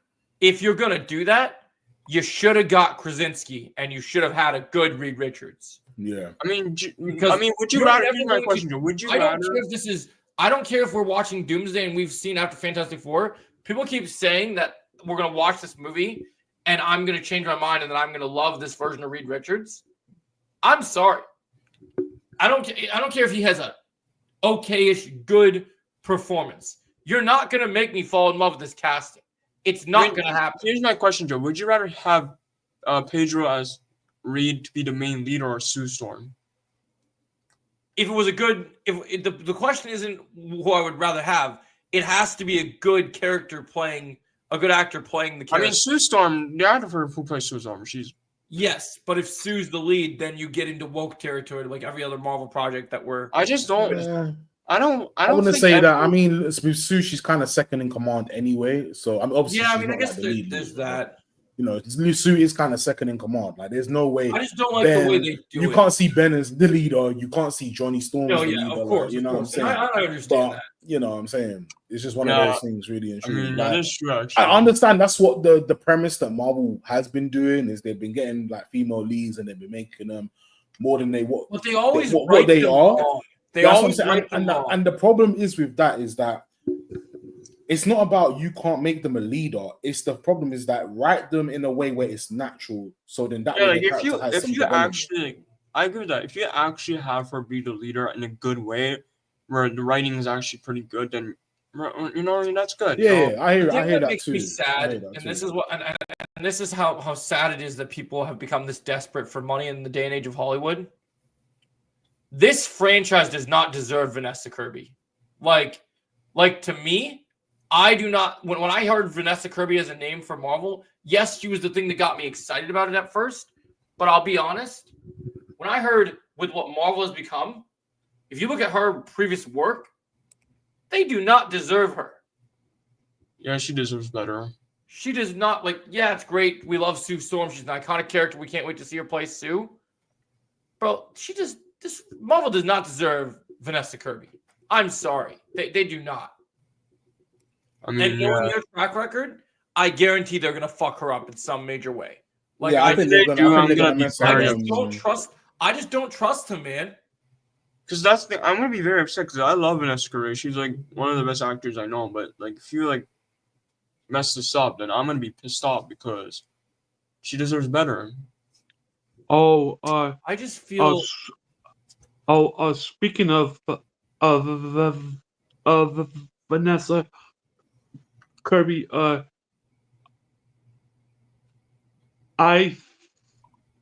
If you're gonna do that, you should have got Krasinski, and you should have had a good Reed Richards. yeah. I mean, Because would you you're rather? never Here's my going to- question, Joe. Would you I don't rather? care if this is. I don't care if we're watching Doomsday and we've seen after Fantastic Four. People keep saying that we're gonna watch this movie, and I'm gonna change my mind, and then I'm gonna love this version of Reed Richards. I'm sorry. I don't care if he has a okay-ish good performance. You're not gonna make me fall in love with this casting. It's not gonna happen. Here's my question, Joe. Would you rather have Pedro as Reed to be the main leader or Sue Storm? If it was a good, if the question isn't who I would rather have, it has to be a good character playing, a good actor playing the I character. mean, Sue Storm, the actor who plays Sue Storm, she's. Yes, but if Sue's the lead, then you get into woke territory like every other Marvel project that we're. I just don't. Yeah. I don't wouldn't think say that. I everyone- mean, with Sue, she's kind of second in command anyway. So I'm obviously. Yeah, I she's mean, I not, guess like, the lead there's leader, but, that. You know, Sue is kind of second in command. Like, there's no way. I just don't like the way they do You it. can't see Ben as the leader. You can't see Johnny Storm as No, the yeah, leader. of course, like, you know of what I'm course. saying? And I understand But that. you know what I'm saying? It's just one Yeah. of those things, really and I truly. mean, Like, that is true, actually. I understand that's what the premise that Marvel has been doing is they've been getting like female leads and they've been making them more than they what. But they always what write they them are. wrong. They That's what I'm always saying. write them wrong. And the problem is with that is that it's not about you can't make them a leader. It's the problem is that write them in a way where it's natural. So then that Yeah, way like the if character you has if some you development. actually, I agree with that. If you actually have her be the leader in a good way, where the writing is actually pretty good, then you know, I mean, that's good. Yeah, I hear The thing that makes too. me I sad, hear that and too. this is what, and this is how sad it is that people have become this desperate for money in the day and age of Hollywood. This franchise does not deserve Vanessa Kirby. Like to me, I do not. When I heard Vanessa Kirby as a name for Marvel, yes, she was the thing that got me excited about it at first. But I'll be honest, when I heard with what Marvel has become, if you look at her previous work, they do not deserve her. Yeah, she deserves better. She does not yeah, it's great. We love Sue Storm. She's an iconic character. We can't wait to see her play Sue. Bro, this Marvel does not deserve Vanessa Kirby. I'm sorry. They do not. I mean, And knowing their track record, I guarantee they're gonna fuck her up in some major way. Yeah, I think they're gonna mess I her just up. don't trust him, man. because that's the I'm gonna be very upset because I love Vanessa Kirby. She's like one of the best actors I know. But like, if you like mess this up, then I'm gonna be pissed off because she deserves better. Oh, I just feel speaking of Vanessa Kirby, I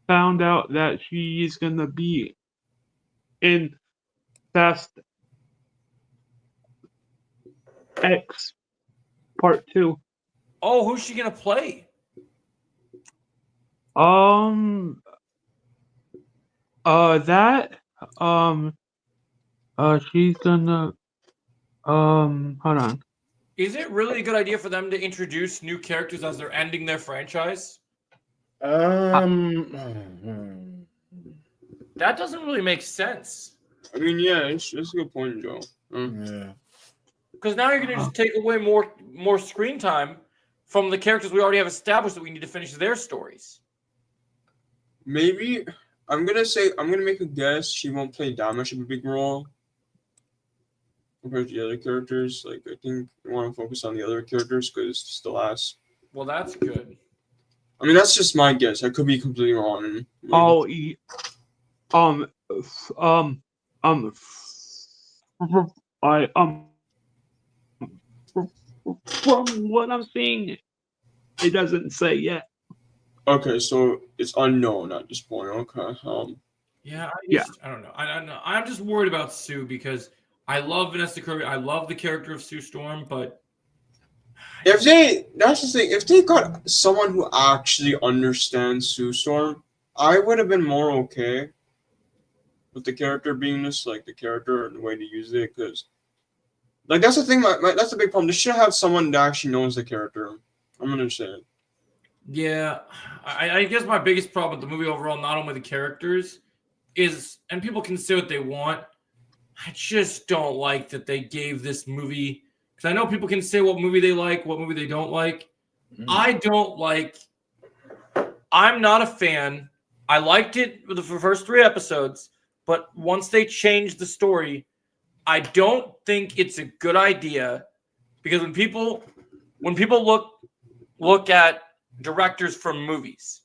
found out that she's gonna be in Fast X Part 2. oh, who's she gonna play? She's gonna, hold on. Is it really a good idea for them to introduce new characters as they're ending their franchise? That doesn't really make sense. I mean, yeah, it's a good point, Joe. Yeah. Because now you're going to just take away more screen time from the characters we already have established that we need to finish their stories. Maybe I'm gonna make a guess. She won't play that much of a big role compared to the other characters. Like, I think I want to focus on the other characters because it's the last. Well, that's good. I mean, that's just my guess. I could be completely wrong. Oh, from what I'm seeing, it doesn't say yet. Okay, so it's unknown at this point. Okay. Yeah, I don't know. I don't know. I'm just worried about Sue because I love Vanessa Kirby. I love the character of Sue Storm, but that's the thing. If they got someone who actually understands Sue Storm, I would have been more okay with the character being this, like the character and the way to use it, because like that's the thing. That's the big problem. They should have someone that actually knows the character. I'm gonna say it. yeah, I guess my biggest problem with the movie overall, not only the characters, is, and people can say what they want, I just don't like that they gave this movie, because I know people can say what movie they like, what movie they don't like. I don't like, I'm not a fan. I liked it for the first 3 episodes, but once they changed the story, I don't think it's a good idea, because when people look at directors from movies,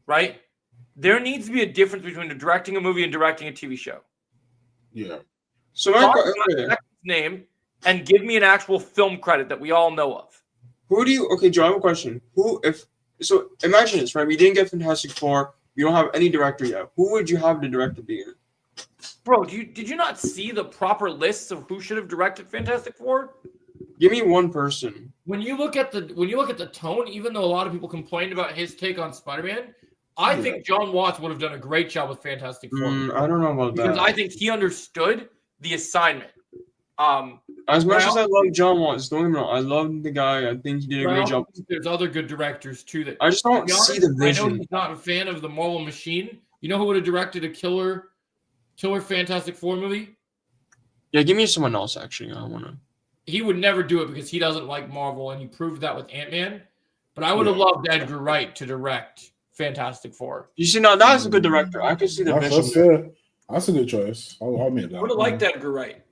right? There needs to be a difference between directing a movie and directing a TV show. Yeah. So Name and give me an actual film credit that we all know of. Okay, Joe, I have a question. So imagine this, right? We didn't get Fantastic Four. We don't have any director yet. Who would you have the director be in? Bro, did you not see the proper lists of who should have directed Fantastic Four? Give me one person. When you look at the tone, even though a lot of people complained about his take on Spider-Man, I think John Watts would have done a great job with Fantastic Four. I don't know about because that. I think he understood the assignment. As much as I love John Watts, don't get me wrong, I love the guy. I think he did a great job. There's other good directors too. That I just don't see the vision. I know he's not a fan of the Marvel machine. You know who would have directed a killer Fantastic Four movie? Yeah, give me someone else. Actually, I wanna. He would never do it because he doesn't like Marvel, and he proved that with Ant-Man. But I would have loved Edgar Wright to direct Fantastic Four. You see, now that's a good director. I can see the vision. That's a good choice. I'll admit that. I would have liked Edgar Wright.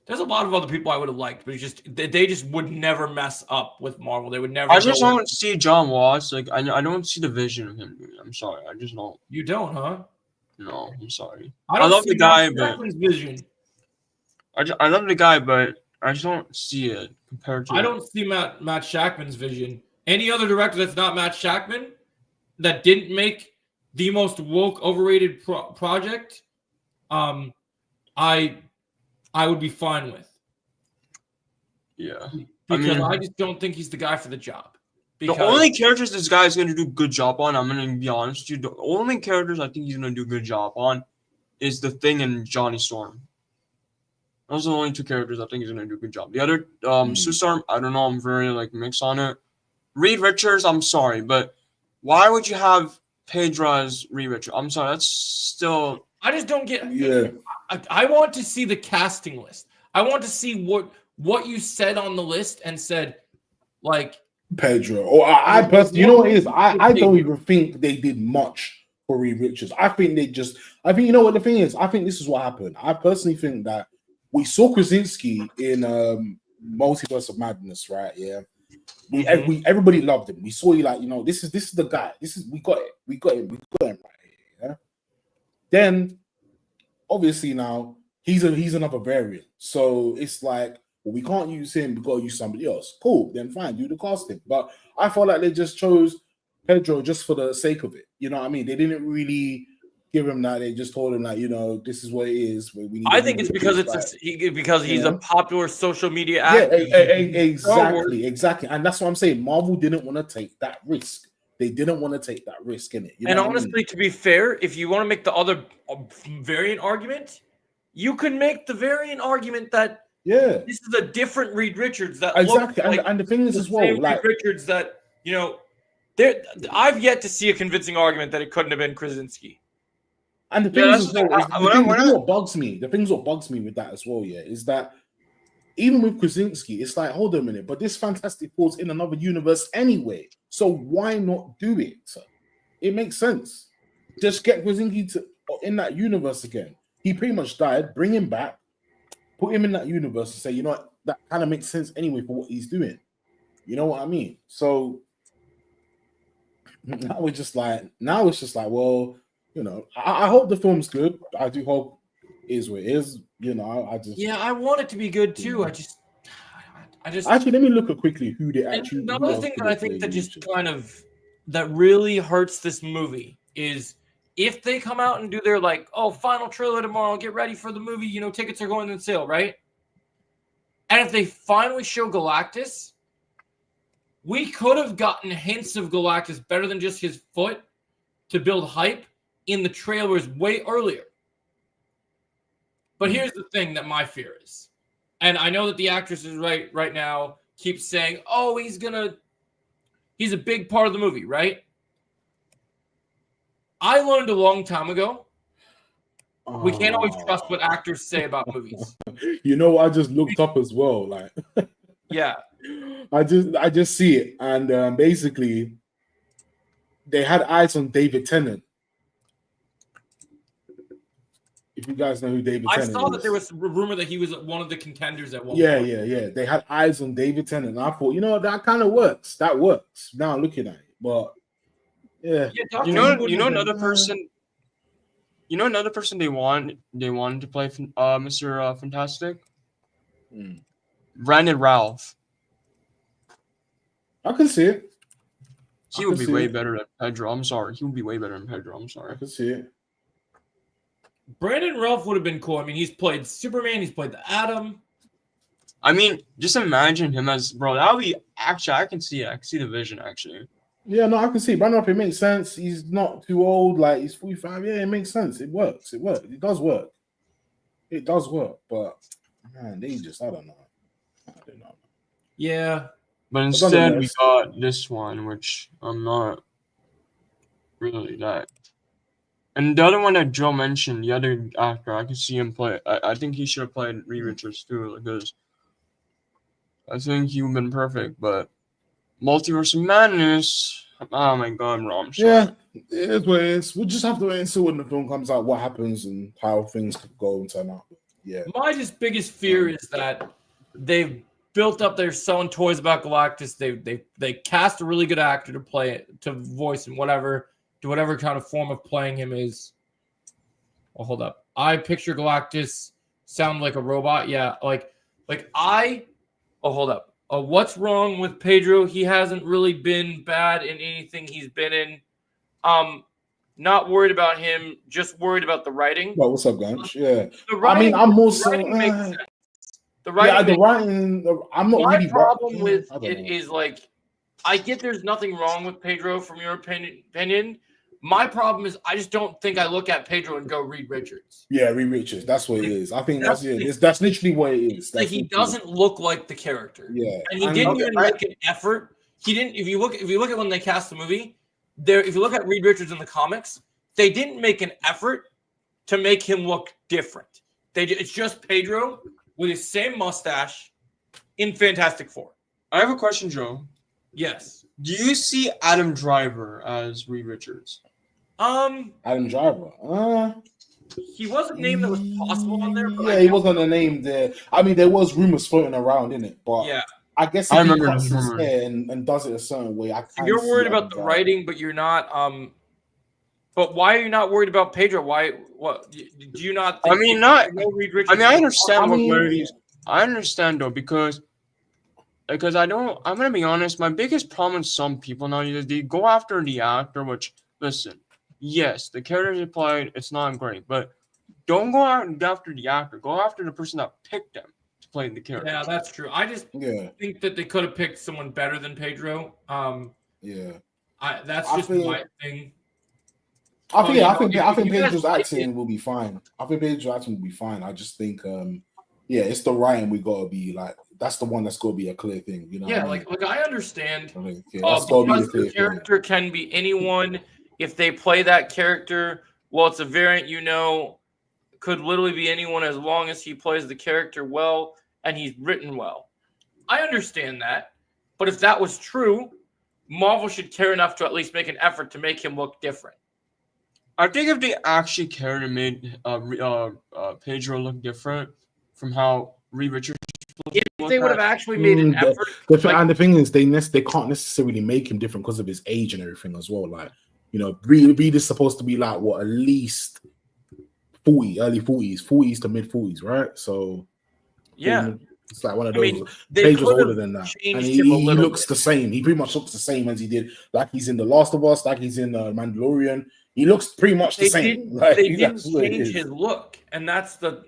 There's a lot of other people I would have liked, but they just would never mess up with Marvel. They would never. I just don't see John Watts. Like I don't see the vision of him. I'm sorry. I just don't. You don't, huh? No, I'm sorry. I love the guy, but vision. I love the guy, but I just don't see it compared to. I don't see Matt Shakman's vision. Any other director that's not Matt Shakman that didn't make the most woke, overrated project, I would be fine with. Yeah, because I just don't think he's the guy for the job. The only characters this guy is going to do a good job on, I'm going to be honest with you, the only characters I think he's going to do a good job on is The Thing and Johnny Storm. Those are the only 2 characters I think he's going to do a good job. The other, Sue Storm, I don't know, I'm very mixed on it. Reed Richards, I'm sorry, but why would you have Pedro as Reed Richards? I'm sorry, that's still... I just don't get... Yeah. I want to see the casting list. I want to see what you said on the list and said, like... Pedro. Or I personally, you know what it is? I don't even think they did much for Reed Richards. I think you know what the thing is? I think this is what happened. I personally think that we saw Krasinski in Multiverse of Madness, right? Yeah. Everybody loved him. We saw you like, this is the guy. We got him right here. Yeah. Then obviously now he's another variant. So it's like, well, we can't use him, we gotta use somebody else. Cool, then fine, do the casting. But I felt like they just chose Pedro just for the sake of it. You know what I mean? They didn't really give him that. They just told him that, this is what it is. I think it's because because he's a popular social media actor. Exactly. And that's what I'm saying. Marvel didn't want to take that risk. They didn't want to take that risk in it. You know and honestly, to be fair, if you want to make the other variant argument, you can make the variant argument that this is a different Reed Richards that exactly. Like and the thing is as well, like Reed Richards that I've yet to see a convincing argument that it couldn't have been Krasinski. And the thing is, what bugs me with that as well, is that even with Krasinski, it's like, hold on a minute, but this Fantastic Four's in another universe anyway, so why not do it? It makes sense. Just get Krasinski in that universe again. He pretty much died. Bring him back, put him in that universe, and say, you know what, that kind of makes sense anyway for what he's doing. You know what I mean? So now it's just like, well. I hope the film's good. I do hope it is what it is. I want it to be good too. I just actually let me look at quickly who they actually. Another thing that I think that just that really hurts this movie is if they come out and do their final trailer tomorrow, get ready for the movie. Tickets are going on sale, right? And if they finally show Galactus, we could have gotten hints of Galactus better than just his foot to build hype in the trailers way earlier. But here's the thing that my fear is. And I know that the actress is right now keeps saying, oh, he's a big part of the movie, right? I learned a long time ago, we can't always trust what actors say about movies. I just looked up as well. Yeah. I just see it. And basically, they had eyes on David Tennant. If you guys know who David Tennant is. I saw that there was a rumor that he was one of the contenders at one point. Yeah. They had eyes on David Tennant. And I thought, that kind of works. That works. Now looking at it. But yeah. Another person they wanted to play Mr. Fantastic? Brandon Ralph. I can see it. He would be way better than Pedro. I'm sorry. He would be way better than Pedro. I'm sorry. I can see it. Brandon Ralph would have been cool. I mean, he's played Superman. He's played the Atom. I mean, just imagine him as bro. That would be actually. I can see it. I can see the vision actually. Yeah, no, I can see Brandon Ralph. It makes sense. He's not too old. Like he's 45. Yeah, it makes sense. It works. It does work. But man, they just I don't know. Yeah. But instead, we got this one, which I'm not really that. And the other one that Joe mentioned, the other actor, I could see him play. I think he should have played Reed Richards too, because I think he would have been perfect. But Multiverse of Madness, oh my God, Rom. Yeah, it is what it is. We'll just have to wait and see when the film comes out, what happens, and how things could go and turn out. Yeah. My biggest fear is that they've built up. They're selling toys about Galactus. They cast a really good actor to play it, to voice him, to whatever kind of form of playing him is. Oh, hold up. I picture Galactus sound like a robot. Yeah, hold up. What's wrong with Pedro? He hasn't really been bad in anything he's been in. Not worried about him, just worried about the writing. Well, what's up, Ganch? Yeah. The writing, I'm more so. The writing. I'm not my really. My problem with it is I get there's nothing wrong with Pedro from your opinion. My problem is I just don't think I look at Pedro and go Reed Richards. Yeah, Reed Richards. That's what it is. I think that's it. That's literally what it is. He doesn't look like the character. Yeah, and he didn't even make an effort. He didn't. If you look at when they cast the movie, if you look at Reed Richards in the comics, they didn't make an effort to make him look different. It's just Pedro with his same mustache in Fantastic Four. I have a question, Joe. Yes. Do you see Adam Driver as Reed Richards? Adam Driver. He was a name that was possible on there. But he wasn't a name there. I mean, there was rumors floating around in it, but yeah, I guess I if he remember cuts this, his remember. hair and does it a certain way, I So can you're see worried it about the as, writing, but you're not. But why are you not worried about Pedro? Why? What do you not I think? mean, you not. know Reed I Richards mean, I is a- understand I mean, where he's. I understand though because I don't. I'm gonna be honest. My biggest problem with some people now is they go after the actor. Which listen, yes, the character they played, it's not great, but don't go out after the actor. Go after the person that picked them to play the character. Yeah, that's true. I just yeah, think that they could have picked someone better than Pedro. yeah. That's I just think, my thing. I So, think, you yeah, know, I if think you guys Pedro's like acting it, will be fine. I think Pedro's acting will be fine. I just think, yeah, it's the writing we gotta be like. That's the one that's gotta be a clear thing. You know? yeah, what I mean? like I understand. I think, yeah, that's gotta be Because the clear the thing. character can be anyone. If they play that character, well, it's a variant. Could literally be anyone as long as he plays the character well and he's written well. I understand that, but if that was true, Marvel should care enough to at least make an effort to make him look different. I think if they actually cared and made Pedro look different from how Reed Richards If looked they would have at, actually made an Mm, the- effort, The and the thing is, they can't necessarily make him different because of his age and everything as well. Like, you know, Reed is supposed to be like what, at least 40, early 40s to mid 40s, right? So yeah. it's like one of I those. mean, they Pedro's could older have than that, and changed him a he little looks bit. the same. He pretty much looks the same as he did, like he's in The Last of Us, like he's in Mandalorian. He looks pretty much the They same. didn't. Like, They didn't that's what it change is. his look, and that's the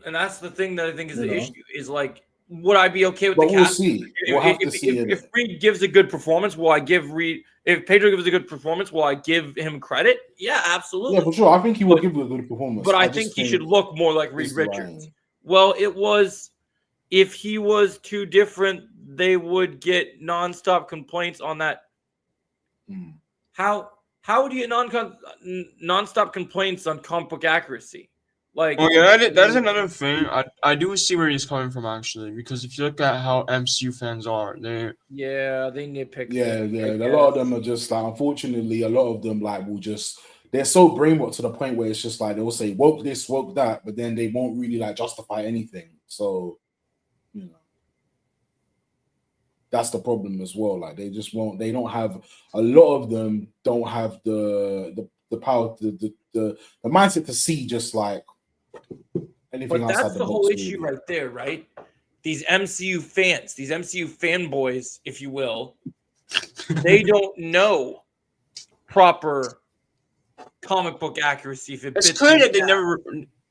thing that I think is You the know. issue. Is like, would I be okay with But the we'll cast? see. We'll have to see it. If Reed gives a good performance, will I give Reed? If Pedro gives a good performance, will I give him credit? Yeah, absolutely. Yeah, for sure. I think he will give you a good performance. But I just think he should look more like Reed it's Richards. lying. Well, it was. If he was too different, they would get nonstop complaints on that. Mm. How would you get nonstop complaints on comic book accuracy? Like, oh yeah, that is another thing. I do see where he's coming from actually, because if you look at how MCU fans are, they nitpick. Yeah, things, yeah. I A lot of guess. them are just like, unfortunately, a lot of them like will just they're so brainwashed to the point where it's just like they'll say woke this, woke that, but then they won't really like justify anything. So, you know, that's the problem as well. Like they just won't. They don't have a lot of them. Don't have the power, the mindset to see just like anything But outside that's the the box. whole issue really. right there, right? These MCU fans, these MCU fanboys, if you will, they don't know proper comic book accuracy. If it it's fits clear in that they now. never.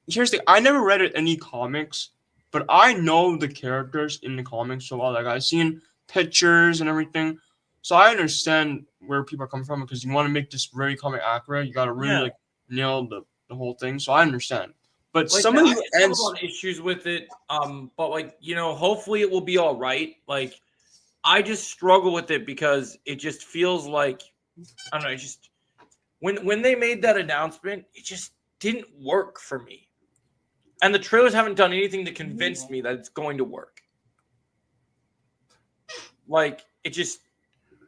Here's the thing: I never read any comics, but I know the characters in the comics so well. Like I've seen pictures and everything, so I understand where people are coming from because you want to make this very comic accurate. You got to really Yeah. like nail the whole thing. So I understand. But Like, somebody I who just have a ends. lot of issues with it. But like, hopefully it will be all right. Like, I just struggle with it because it just feels like I don't know. It just when they made that announcement, it just didn't work for me. And the trailers haven't done anything to convince me that it's going to work. Like, it just,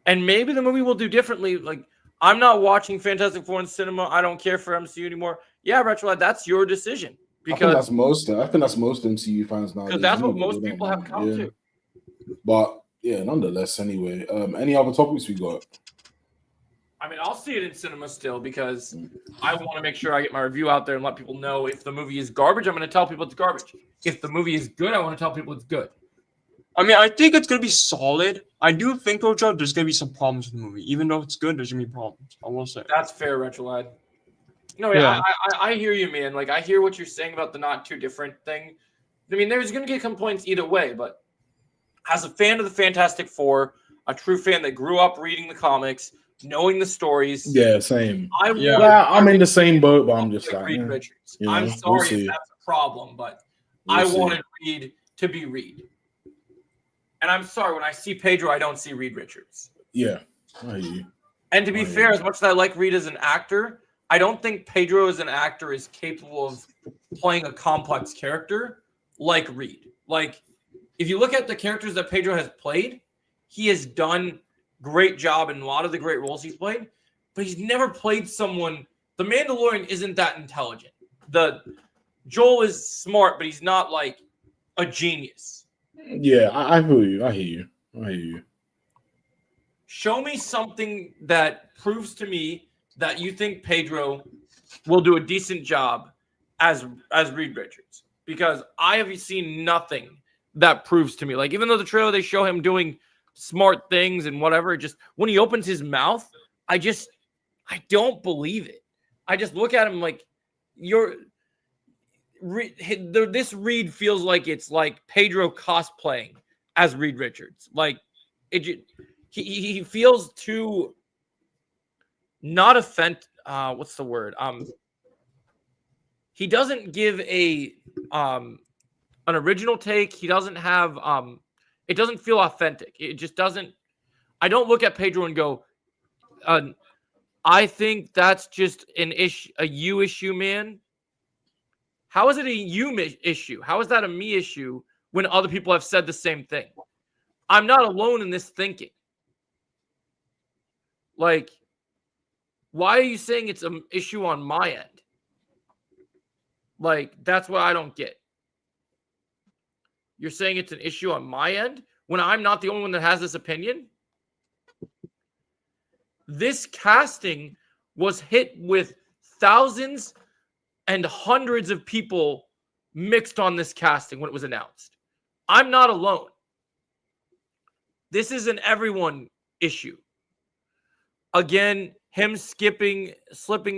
and maybe the movie will do differently. Like, I'm not watching Fantastic Four in cinema. I don't care for MCU anymore. Yeah, Retrolad, that's your decision. I think Because that's most MCU fans nowadays. that's what anyway. most They people don't have mind. come Yeah. to. But yeah, nonetheless, anyway. Any other topics we got? I mean, I'll see it in cinema still because I want to make sure I get my review out there and let people know if the movie is garbage, I'm going to tell people it's garbage. If the movie is good, I want to tell people it's good. I mean, I think it's gonna be solid. I do think though, Joe, there's gonna be some problems with the movie. Even though it's good, there's gonna be problems. I will say. That's fair, Retrolad. No, Yeah. I hear you, man. Like, I hear what you're saying about the not too different thing. I mean, there's going to get complaints either way, but as a fan of the Fantastic Four, a true fan that grew up reading the comics, knowing the stories, Yeah, same. I Yeah. wanted I'm in the same boat, but I'm just like, Reed eh, Richards. you know, I'm we'll sorry see. if that's a problem, but we'll I see. wanted Reed to be Reed. And I'm sorry, when I see Pedro, I don't see Reed Richards. Yeah, I hear you. And to be Oh, fair, yeah. as much as I like Reed as an actor, I don't think Pedro as an actor is capable of playing a complex character like Reed. Like, if you look at the characters that Pedro has played, he has done great job in a lot of the great roles he's played, but he's never played someone. The Mandalorian isn't that intelligent. Joel is smart, but he's not like a genius. Yeah, I hear you. I hear you. I hear you. Show me something that proves to me that you think Pedro will do a decent job as Reed Richards, because I have seen nothing that proves to me. Like, even though the trailer they show him doing smart things and whatever, just when he opens his mouth, I don't believe it. I just look at him like this Reed feels like it's like Pedro cosplaying as Reed Richards. Like he feels too not what's the word? He doesn't give an original take. He doesn't have it doesn't feel authentic. It just doesn't. I don't look at Pedro and go, I think that's just a you issue, man. How is it a you issue? How is that a me issue when other people have said the same thing? I'm not alone in this thinking. Like, why are you saying it's an issue on my end? Like, that's what I don't get. You're saying it's an issue on my end when I'm not the only one that has this opinion? This casting was hit with thousands and hundreds of people mixed on this casting when it was announced. I'm not alone. This is an everyone issue. Again, him slipping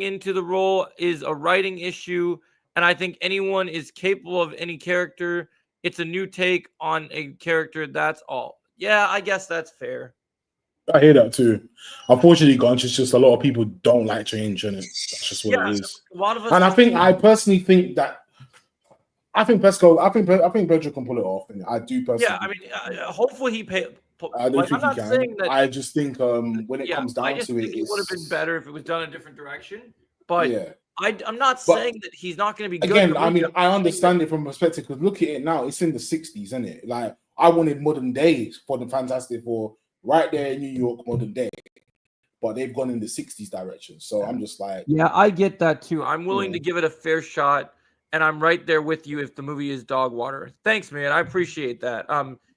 into the role is a writing issue, and I think anyone is capable of any character. It's a new take on a character, that's all. Yeah, I guess that's fair. I hear that too. Unfortunately, Gunch, it's just a lot of people don't like change, and that's just what it is. A lot of us, and I personally think that I think Pedro can pull it off, and I do personally. Yeah, I mean, hopefully he I don't think he can. That, I just think when it comes down to it, it would have been better if it was done a different direction. But yeah. I'm not saying that he's not going to be good. Again, I mean, I understand it from perspective because look at it now; it's in the 60s, isn't it? Like, I wanted modern days for the Fantastic Four right there in New York, modern day, but they've gone in the 60s direction. So I'm just like, yeah, I get that too. I'm willing to give it a fair shot, and I'm right there with you if the movie is dog water. Thanks, man. I appreciate that.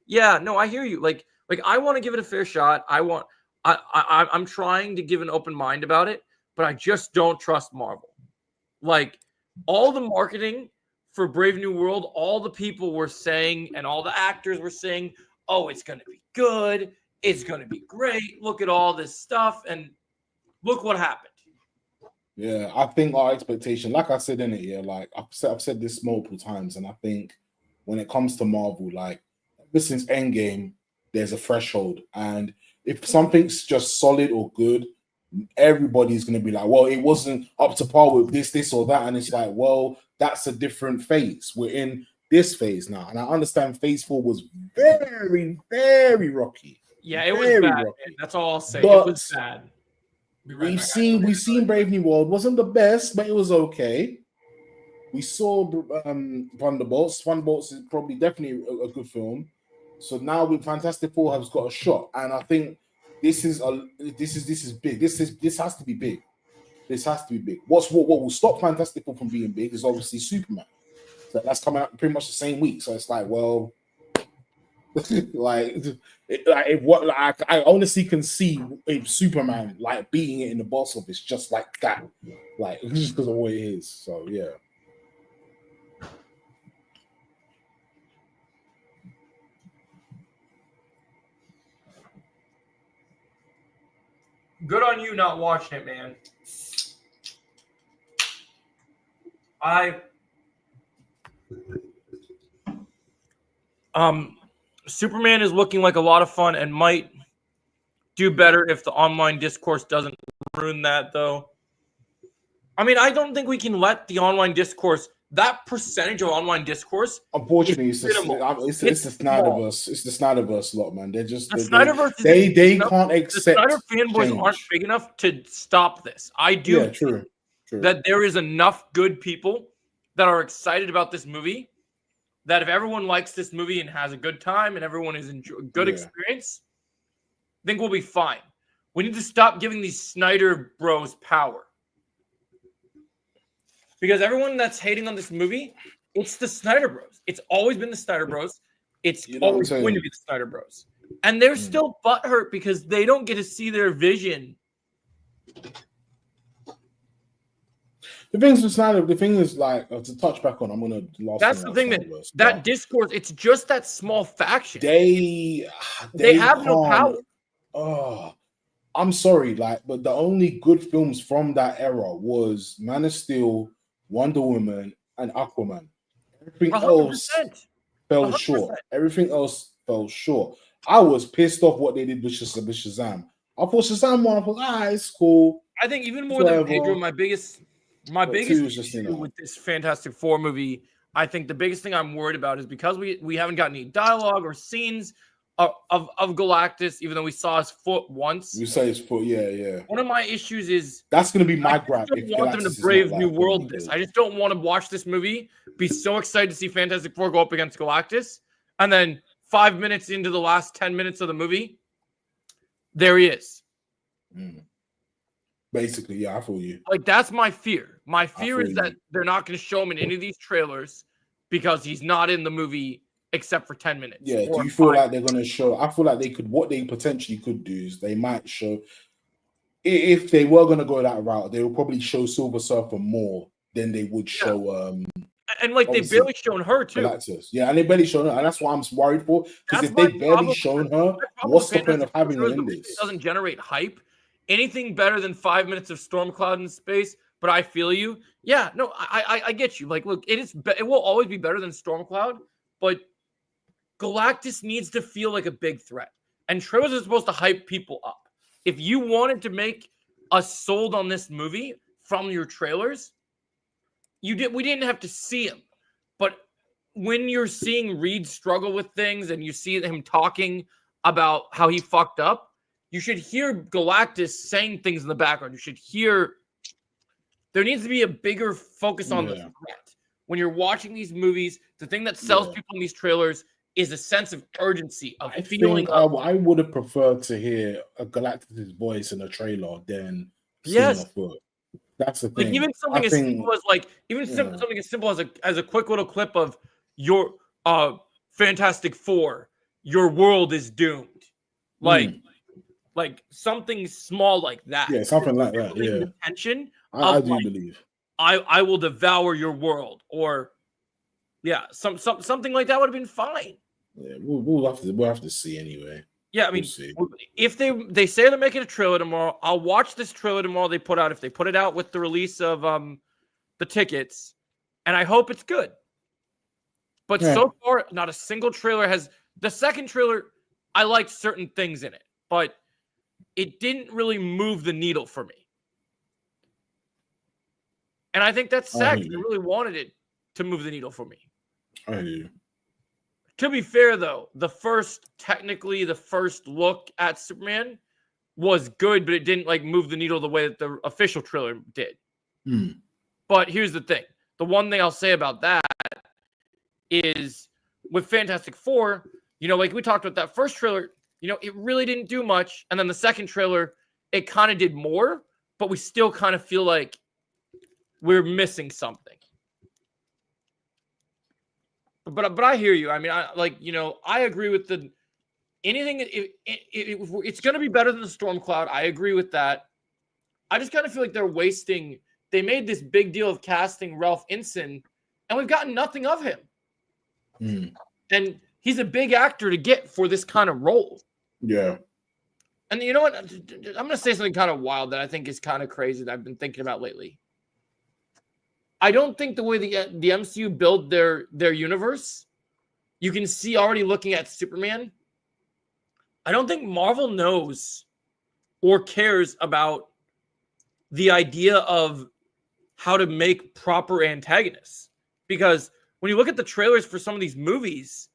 Yeah, no, I hear you. Like I want to give it a fair shot. I'm trying to give an open mind about it, but I just don't trust Marvel. Like, all the marketing for Brave New World, all the people were saying, and all the actors were saying, oh, it's going to be good. It's going to be great. Look at all this stuff. And look what happened. Yeah, I think our expectation, like I said in it, yeah, like I've said this multiple times, and I think when it comes to Marvel, like ever since Endgame, there's a threshold. And if something's just solid or good, everybody's going to be like, well, it wasn't up to par with this or that. And it's like, well, that's a different phase. We're in this phase now. And I understand phase 4 was very, very rocky. Yeah, it was bad. That's all I'll say. But it was bad. We've seen Brave New World. Wasn't the best, but it was okay. We saw Thunderbolts. Thunderbolts is probably definitely a good film. So now with Fantastic Four has got a shot. And I think this is big. This has to be big. This has to be big. What will stop Fantastic Four from being big is obviously Superman. So that's coming out pretty much the same week. So it's like, well, I honestly can see if Superman like beating it in the box office just like that, like just because of what it is. So yeah. Good on you not watching it, man. Superman is looking like a lot of fun and might do better if the online discourse doesn't ruin that, though. I mean, I don't think we can let the online discourse, that percentage of online discourse. Unfortunately, it's the Snyderverse. It's the Snyderverse lot, man. They're just Snyderverse. They can't accept. The Snyder fanboys aren't big enough to stop this. I do. Yeah, true. That there is enough good people that are excited about this movie, that if everyone likes this movie and has a good time and everyone is enjoying good experience, I think we'll be fine. We need to stop giving these Snyder bros power. Because everyone that's hating on this movie, it's the Snyder bros. It's always been the Snyder bros. It's always going to be the Snyder bros. and they're still butthurt because they don't get to see their vision. The thing is like to touch back on. I'm gonna last. That's the thing that discourse. It's just that small faction. They have no power. Oh, I'm sorry, but the only good films from that era was Man of Steel, Wonder Woman, and Aquaman. Everything 100%. else fell 100%. short. Everything else fell short. I was pissed off what they did with Shazam. I thought Shazam one. I thought, it's cool. I think even more than Pedro, my biggest issue with this Fantastic Four movie, I think the biggest thing I'm worried about is because we haven't gotten any dialogue or scenes of Galactus, even though we saw his foot once. We saw his foot, yeah. One of my issues is that's going to be my gripe. I don't want them to Brave New World this. I just don't want to watch this movie, be so excited to see Fantastic Four go up against Galactus, and then 5 minutes into the last 10 minutes of the movie, there he is. Basically, yeah, I feel you. Like, that's my fear. My fear is that they're not going to show him in any of these trailers because he's not in the movie except for 10 minutes. Yeah, do you feel like they're going to show? I feel like what they potentially could do is they might show, if they were going to go that route, they will probably show Silver Surfer more than they would show. And like they've barely shown her too. Galactus. Yeah, and they barely shown her, and that's what I'm worried for. Because if they barely shown her, what's the point of having her in this? It doesn't generate hype. Anything better than 5 minutes of Stormcloud in space, but I feel you. Yeah, no, I get you. Like, look, it will always be better than Stormcloud, but Galactus needs to feel like a big threat. And trailers are supposed to hype people up. If you wanted to make us sold on this movie from your trailers, we didn't have to see him. But when you're seeing Reed struggle with things and you see him talking about how he fucked up, you should hear Galactus saying things in the background. You should hear there needs to be a bigger focus on the threat. When you're watching these movies, the thing that sells people in these trailers is a sense of urgency, of feeling. I would have preferred to hear a Galactus' voice in a trailer than seeing a foot. That's the thing. Like even something as simple as something as simple as a quick little clip of your Fantastic Four, your world is doomed. Like something small like that. Yeah, something like that. Yeah. The tension. I do believe. I will devour your world, or something like that would have been fine. Yeah, we'll have to see anyway. Yeah, I mean, if they say they're making a trailer tomorrow, I'll watch this trailer tomorrow they put out. If they put it out with the release of the tickets, and I hope it's good. But so far, not a single trailer has. The second trailer, I liked certain things in it, but it didn't really move the needle for me. And I think that's sad. I really wanted it to move the needle for me. I do. To be fair, though, the first look at Superman was good, but it didn't move the needle the way that the official trailer did. But here's the thing. The one thing I'll say about that is with Fantastic Four, like we talked about that first trailer, it really didn't do much. And then the second trailer, it kind of did more, but we still kind of feel like we're missing something. But I hear you. I mean, I agree with anything. It's going to be better than the Stormcloud. I agree with that. I just kind of feel like they're wasting. They made this big deal of casting Ralph Ineson, and we've gotten nothing of him. And he's a big actor to get for this kind of role. Yeah. And you know what? I'm going to say something kind of wild that I think is kind of crazy that I've been thinking about lately. I don't think the way the MCU built their universe, you can see already looking at Superman. I don't think Marvel knows or cares about the idea of how to make proper antagonists. Because when you look at the trailers for some of these movies,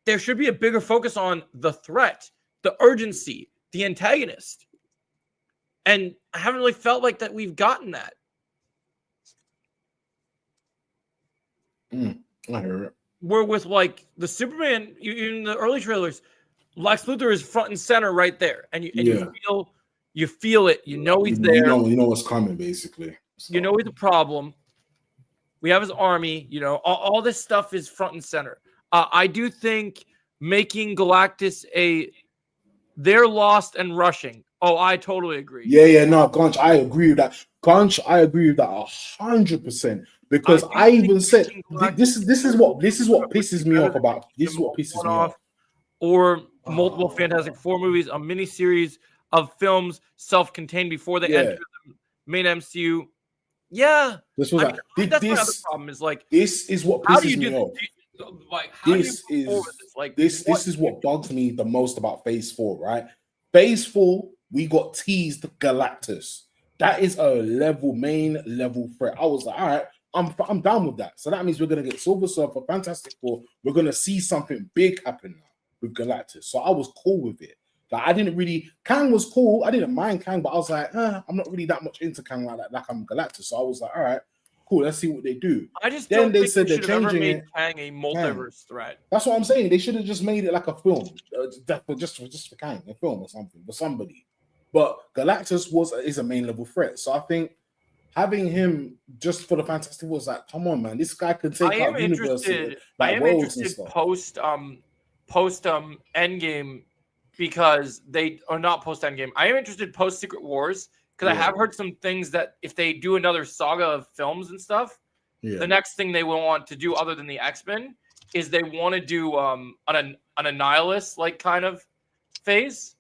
there should be a bigger focus on the threat, the urgency, the antagonist. And I haven't really felt like that we've gotten that. I hear it. Where with the Superman in the early trailers, Lex Luthor is front and center right there, and you feel it. You know he's there. You know what's coming, basically. So. You know he's a problem. We have his army. All this stuff is front and center. I do think making Galactus they're lost and rushing. Oh, I totally agree. Yeah, no, Gunch, I agree with that. Gunch, I agree with that 100%. Because I even said this is what pisses me off about this is what pisses me off. Or multiple Fantastic Four movies, a miniseries of films self-contained before they enter the main MCU. Yeah, that's my other problem is like this is what pisses me off. This is what bugs me the most about Phase 4, right? Phase 4, we got teased Galactus. That is a main level threat. I was like, all right, I'm down with that. So that means we're gonna get Silver Surfer, Fantastic Four. We're gonna see something big happen now with Galactus. So I was cool with it. Like I didn't really. Kang was cool. I didn't mind Kang, but I was like, I'm not really that much into Kang like that. Like I'm Galactus. So I was like, all right, cool. Let's see what they do. I just then don't they think said they they're should have ever changing made it. Kang a multiverse threat. That's what I'm saying. They should have just made it like a film, just for Kang, a film or something for somebody. But Galactus is a main level threat. So I think having him just for the Fantastic Four was like, come on, man, this guy can take out universes like worlds and stuff. Post Endgame because they are not post Endgame. I am interested post Secret Wars because I have heard some things that if they do another saga of films and stuff, the next thing they will want to do other than the X-Men is they want to do an Annihilus like kind of phase.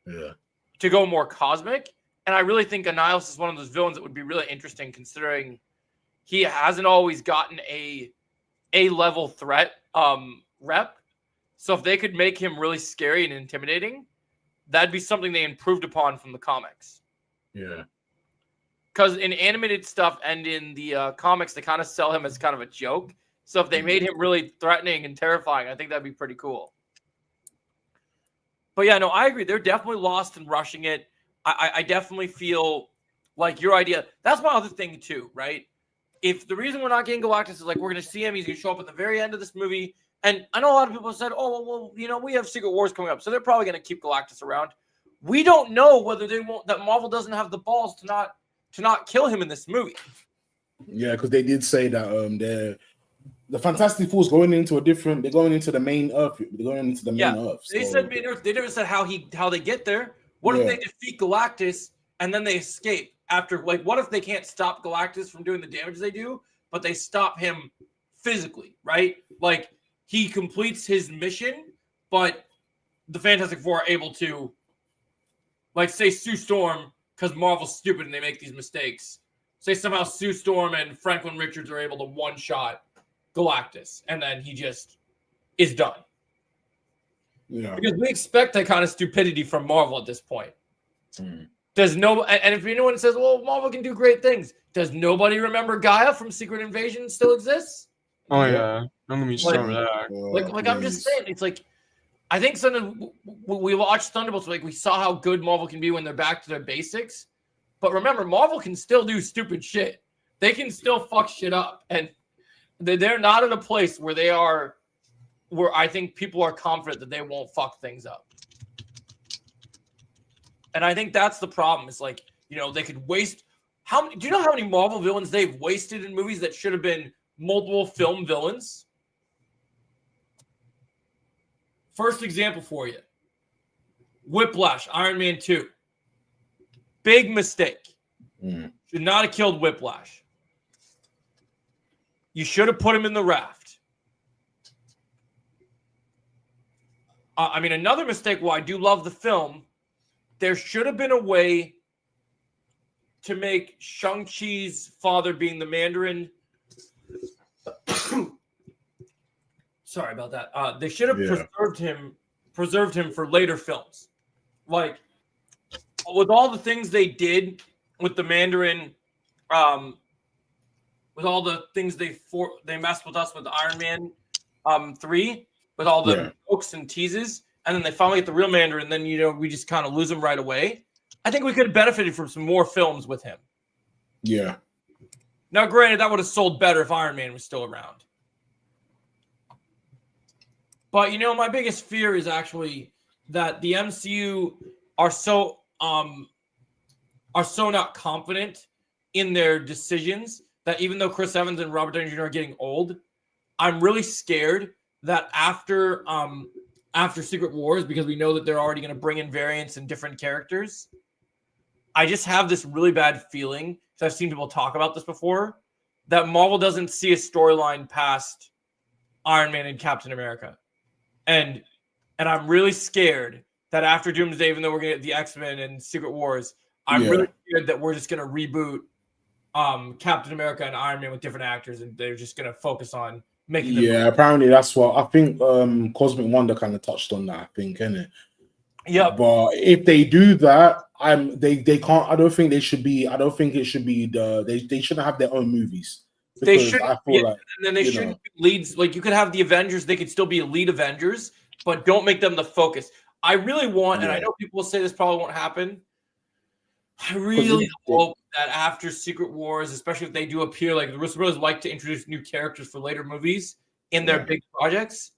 Yeah. To go more cosmic. And I really think Annihilus is one of those villains that would be really interesting considering he hasn't always gotten a level threat rep. So if they could make him really scary and intimidating, that'd be something they improved upon from the comics. Yeah. Because in animated stuff and in the comics, they kind of sell him as kind of a joke. So if they made him really threatening and terrifying, I think that'd be pretty cool. But yeah, no, I agree. They're definitely lost and rushing it. I definitely feel like your idea. That's my other thing too, right? If the reason we're not getting Galactus is like we're going to see him, he's going to show up at the very end of this movie. And I know a lot of people said, oh, well, you know, we have Secret Wars coming up, so they're probably going to keep Galactus around. We don't know whether they won't. That Marvel doesn't have the balls to not kill him in this movie. Yeah, because they did say that the Fantastic Four is going into they're going into the main Earth. They're going into the main Earth. They said main Earth. They never said how they get there. What if they defeat Galactus and then they escape after? Like, what if they can't stop Galactus from doing the damage they do, but they stop him physically, right? Like he completes his mission, but the Fantastic Four are able to, like, say Sue Storm, because Marvel's stupid and they make these mistakes. Say somehow Sue Storm and Franklin Richards are able to one-shot Galactus, and then he just is done. Yeah. Because we expect that kind of stupidity from Marvel at this point. Does no, and if anyone says, well, Marvel can do great things, does nobody remember Gaia from Secret Invasion still exists? Oh yeah. Don't get me started with that. Like I'm just saying, it's like I think something we watched Thunderbolts, like we saw how good Marvel can be when they're back to their basics. But remember, Marvel can still do stupid shit. They can still fuck shit up. And they're not in a place where they are, where I think people are confident that they won't fuck things up. And I think that's the problem. It's like, you know, they could waste do you know how many Marvel villains they've wasted in movies that should have been multiple film villains? First example for you. Whiplash, Iron Man 2. Big mistake. Should not have killed Whiplash. You should have put him in the raft. I mean, another mistake, while I do love the film, there should have been a way to make Shang-Chi's father being the Mandarin. Sorry about that. They should have preserved him for later films. Like, with all the things they did with the Mandarin, with all the things they messed with us with Iron Man 3, with all the jokes and teases, and then they finally get the real Mandarin, and then, you know, we just kind of lose him right away. I think we could have benefited from some more films with him. Yeah. Now, granted, that would have sold better if Iron Man was still around. But, you know, my biggest fear is actually that the MCU are so not confident in their decisions that even though Chris Evans and Robert Downey Jr. are getting old, I'm really scared that after after Secret Wars because we know that they're already going to bring in variants and different characters. I just have this really bad feeling, because I've seen people talk about this before, that Marvel doesn't see a storyline past Iron Man and Captain America. And I'm really scared that after Doomsday, even though we're going to get the X-Men and Secret Wars, I'm really scared that we're just going to reboot Captain America and Iron Man with different actors, and they're just going to focus on making them. Yeah, apparently that's what I think. Cosmic Wonder kind of touched on that, I think, innit? Yeah, but if they do that, they can't. I don't think they should be. I don't think it should be they shouldn't have their own movies. They should. I feel like, and then they shouldn't be leads. Like, you could have the Avengers; they could still be elite Avengers, but don't make them the focus. I really want, and I know people will say this probably won't happen. I really hope that after Secret Wars, especially if they do appear, like the Russo brothers like to introduce new characters for later movies in their big projects.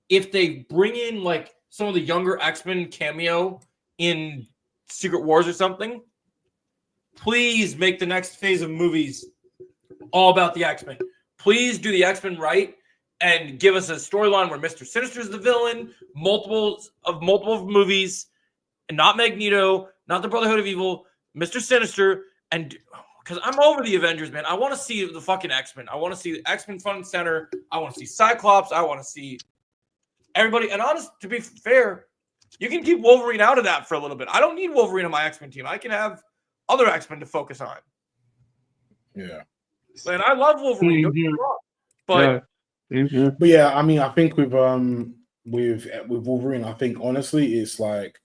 If they bring in like some of the younger X-Men cameo in Secret Wars or something, please make the next phase of movies all about the X-Men. Please do the X-Men right and give us a storyline where Mr. Sinister is the villain, multiple movies, and not Magneto, not the Brotherhood of Evil, Mr. Sinister, and because I'm over the Avengers, man. I want to see the fucking X-Men. I want to see the X-Men front and center. I want to see Cyclops. I want to see everybody. And honest, to be fair, you can keep Wolverine out of that for a little bit. I don't need Wolverine on my X-Men team. I can have other X-Men to focus on. Yeah. And I love Wolverine. Don't get me wrong. But yeah, I mean, I think with Wolverine, I think honestly, it's like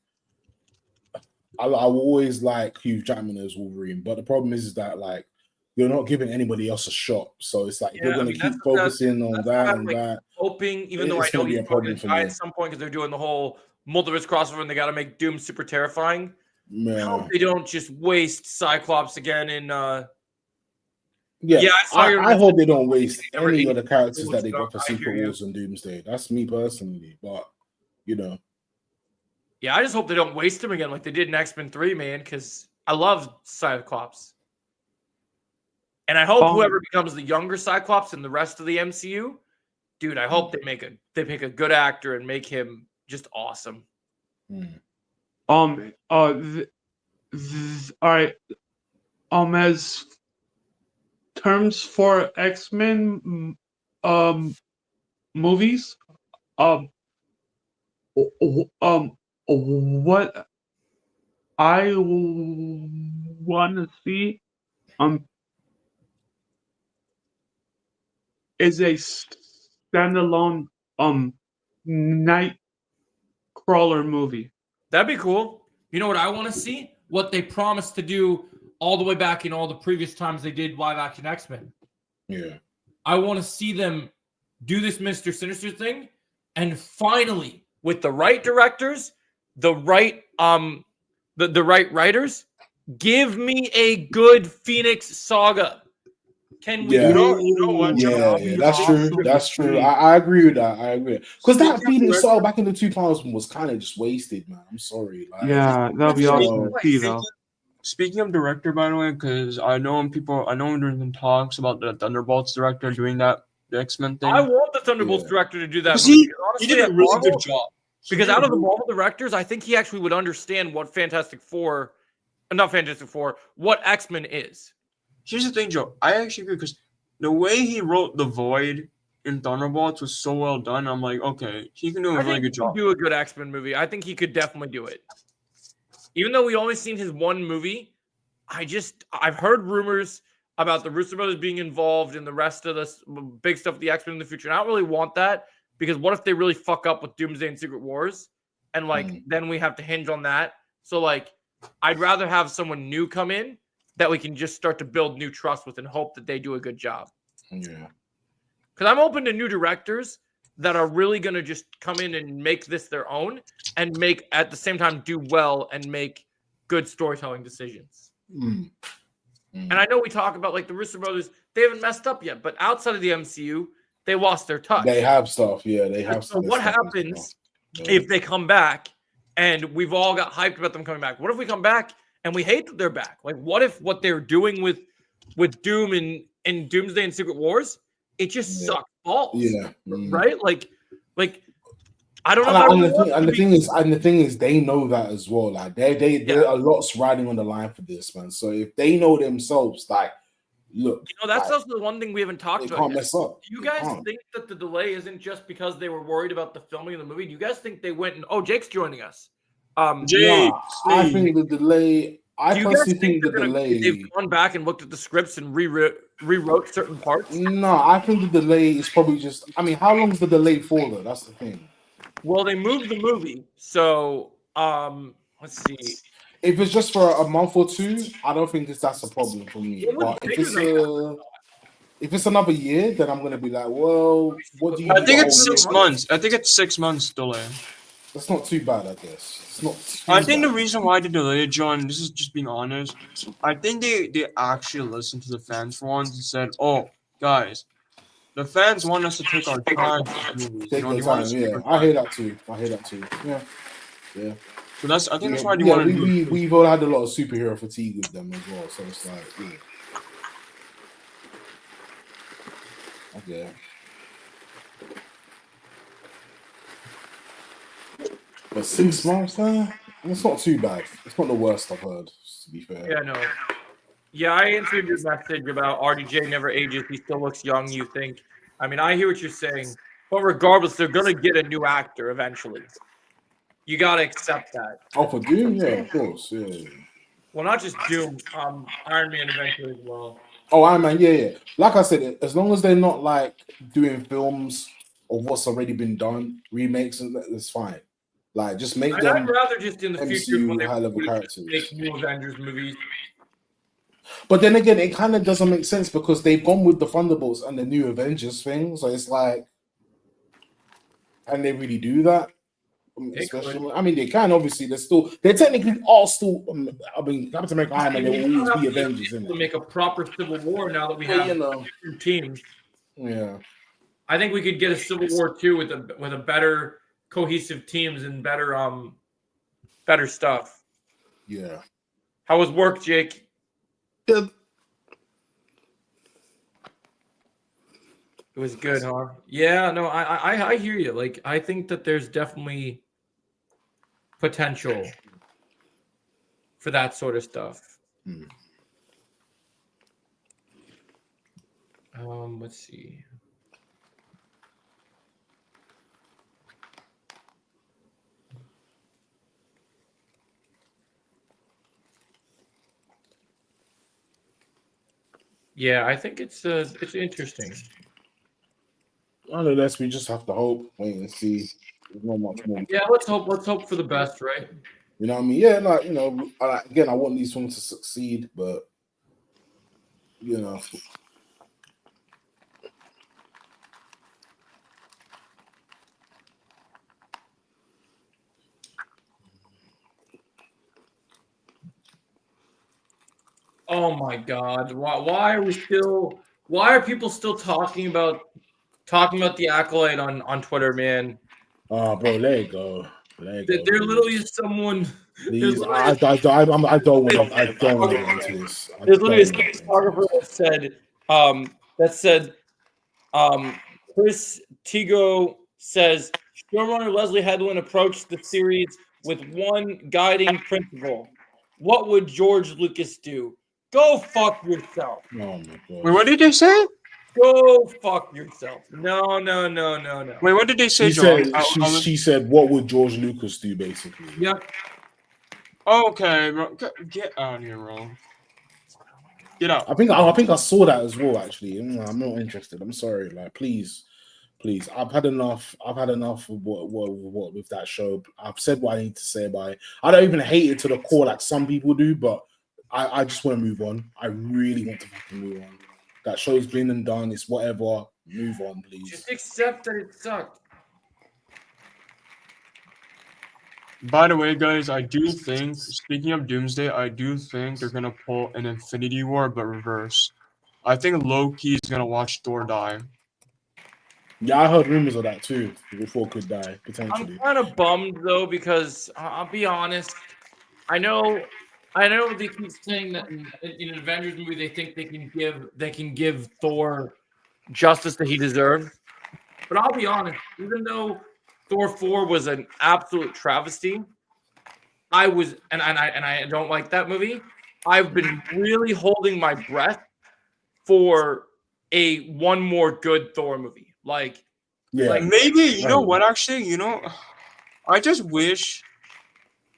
I will always like Hugh Jackman as Wolverine, but the problem is that like you're not giving anybody else a shot. So it's like you're going to keep focusing on that and that. Hoping, even though I know he's going to die at some point because they're doing the whole multiverse crossover and they got to make Doom super terrifying. I hope they don't just waste Cyclops again in. I hope they don't waste any of the characters that they got for Secret Wars and Doomsday. That's me personally, but yeah, I just hope they don't waste him again like they did in X-Men 3, man, because I love Cyclops. And I hope whoever becomes the younger Cyclops in the rest of the MCU, dude, I hope they pick a good actor and make him just awesome. All right. As terms for X-Men movies, what I want to see is a standalone Nightcrawler movie. That'd be cool. You know what I want to see? What they promised to do all the way back in all the previous times they did live action X-Men. Yeah. I want to see them do this Mr. Sinister thing, and finally, with the right directors, the right the right writers, give me a good Phoenix Saga. Can we? Yeah. You know what? Yeah, that's true. That's true. I agree with that. I agree. Because that Phoenix Saga back in the 2000s was kind of just wasted, man. I'm sorry. Like, that'll be awesome to see, though. Speaking of director, by the way, because I know there's been talks about the Thunderbolts director doing the X-Men thing. I want the Thunderbolts director to do that. He did a really good job. Because out of the Marvel directors, I think he actually would understand what what X-Men is. Here's the thing, Joe. I actually agree because the way he wrote the Void in Thunderbolts was so well done. I'm like, okay, he can do a really good job. Do a good X-Men movie. I think he could definitely do it. Even though we only seen his one movie, I've heard rumors about the Russo brothers being involved in the rest of this big stuff with the X-Men in the future. And I don't really want that because what if they really fuck up with Doomsday and Secret Wars? And then we have to hinge on that. So I'd rather have someone new come in that we can just start to build new trust with and hope that they do a good job. Yeah. Because I'm open to new directors that are really going to just come in and make this their own and make, at the same time, do well and make good storytelling decisions. And I know we talk about the Russo brothers, they haven't messed up yet, but outside of the MCU, they lost their touch. They have stuff. Yeah, they have stuff. So what happens if they come back and we've all got hyped about them coming back? What if we come back and we hate that they're back? What if what they're doing with Doom and Doomsday and Secret Wars, it just sucks balls? Yeah. Right? I don't know if I And would the want thing, to and the be- thing is, they know that as well. Like there are lots riding on the line for this, man. So if they know themselves, like, look, that's like, also the one thing we haven't talked they about can't yet. mess up. Do you They guys can't. think that the delay isn't just because they were worried about the filming of the movie? Do you guys think they went and Jake's joining us? Jake, I Sneak. think the delay. I Do you guys personally think the delay. they've gone back and looked at the scripts and rewrote certain parts? No, I think the delay is probably just. I mean, how long is the delay for though? That's the thing. Well, they moved the movie, so let's see. If it's just for a month or two, I don't think that's a problem for me. It was But if bigger it's than if it's another year, then I'm gonna be like, well, what do you? I do think the it's whole 6 year? months. I think it's 6 months delay. That's not too bad, I guess. It's not. Too I think the bad. reason why they delayed, John, this is just being honest. I think they actually listened to the fans for once and said, "Oh, guys, the fans want us to take our time with movies. Take You know, your they want us time. to take Yeah, our I hear time." that too. I hear that too. Yeah, yeah. So that's I think that's why they Yeah, want to do it. we've all had a lot of superhero fatigue with them as well. So it's like, yeah. Okay. But 6 months, it's not too bad. It's not the worst I've heard, to be fair. Yeah, no. Yeah, I answered your message about RDJ never ages. He still looks young, you think. I mean, I hear what you're saying. But regardless, they're going to get a new actor eventually. You got to accept that. Oh, for Doom? Yeah, of course. Yeah. Well, not just Doom, Iron Man eventually as well. Oh, Iron Man, yeah. Like I said, as long as they're not like doing films of what's already been done, remakes, and it's fine. Like, just make I'd them rather just in the future when MCU they high-level characters. make new Avengers movies. But then again, it kind of doesn't make sense because they've gone with the Thunderbolts and the new Avengers thing. So it's like, can they really do that? Especially, I mean, they can. Obviously, they technically are still. I mean, Captain America, Iron Man, they will always be Avengers, To isn't it? make a proper Civil War now that we But, have you know, different teams. yeah. I think we could get a Civil War too with a better cohesive teams and better stuff. Yeah. How was work, Jake? Good. It was good, huh? Yeah, no, I hear you. Like, I think that there's definitely potential for that sort of stuff. Let's see. Yeah, I think it's interesting. Nonetheless, we just have to hope, wait and see. There's not much more. Yeah, let's hope for the best, right? You know what I mean? Yeah, like, you know, again, I want these films to succeed, but you know. Oh my God! Why are people still talking about the Acolyte on Twitter, man? Oh, bro, let it go. There literally is someone. Please, I don't want to get into this. There's literally a cinematographer that said, Chris Tigo says showrunner Leslie Headland approached the series with one guiding principle. What would George Lucas do? Go fuck yourself. Oh my God. Wait, what did they say? Go fuck yourself. No. Wait, what did they say, She John? said, she said, what would George Lucas do, basically? Yep. Okay, bro. Get out of here, bro. Get out. I think I saw that as well, actually. I'm not interested. I'm sorry. Like, please. I've had enough of what with that show. I've said what I need to say about it. I don't even hate it to the core like some people do, but I just want to move on. I really want to fucking move on. That show's been and done. It's whatever. Move on, please. Just accept that it sucked. By the way, guys, I do think, speaking of Doomsday, I do think they're gonna pull an Infinity War, but reverse. I think Loki is gonna watch Thor die. Yeah, I heard rumors of that too. Before could die I'm potentially. kind of bummed though because I'll be honest. I know they keep saying that in an Avengers movie they think they can give Thor justice that he deserves. But I'll be honest, even though Thor 4 was an absolute travesty. I don't like that movie. I've been really holding my breath for one more good Thor movie. Like Yeah, Maybe, you know Right. what, actually, I just wish,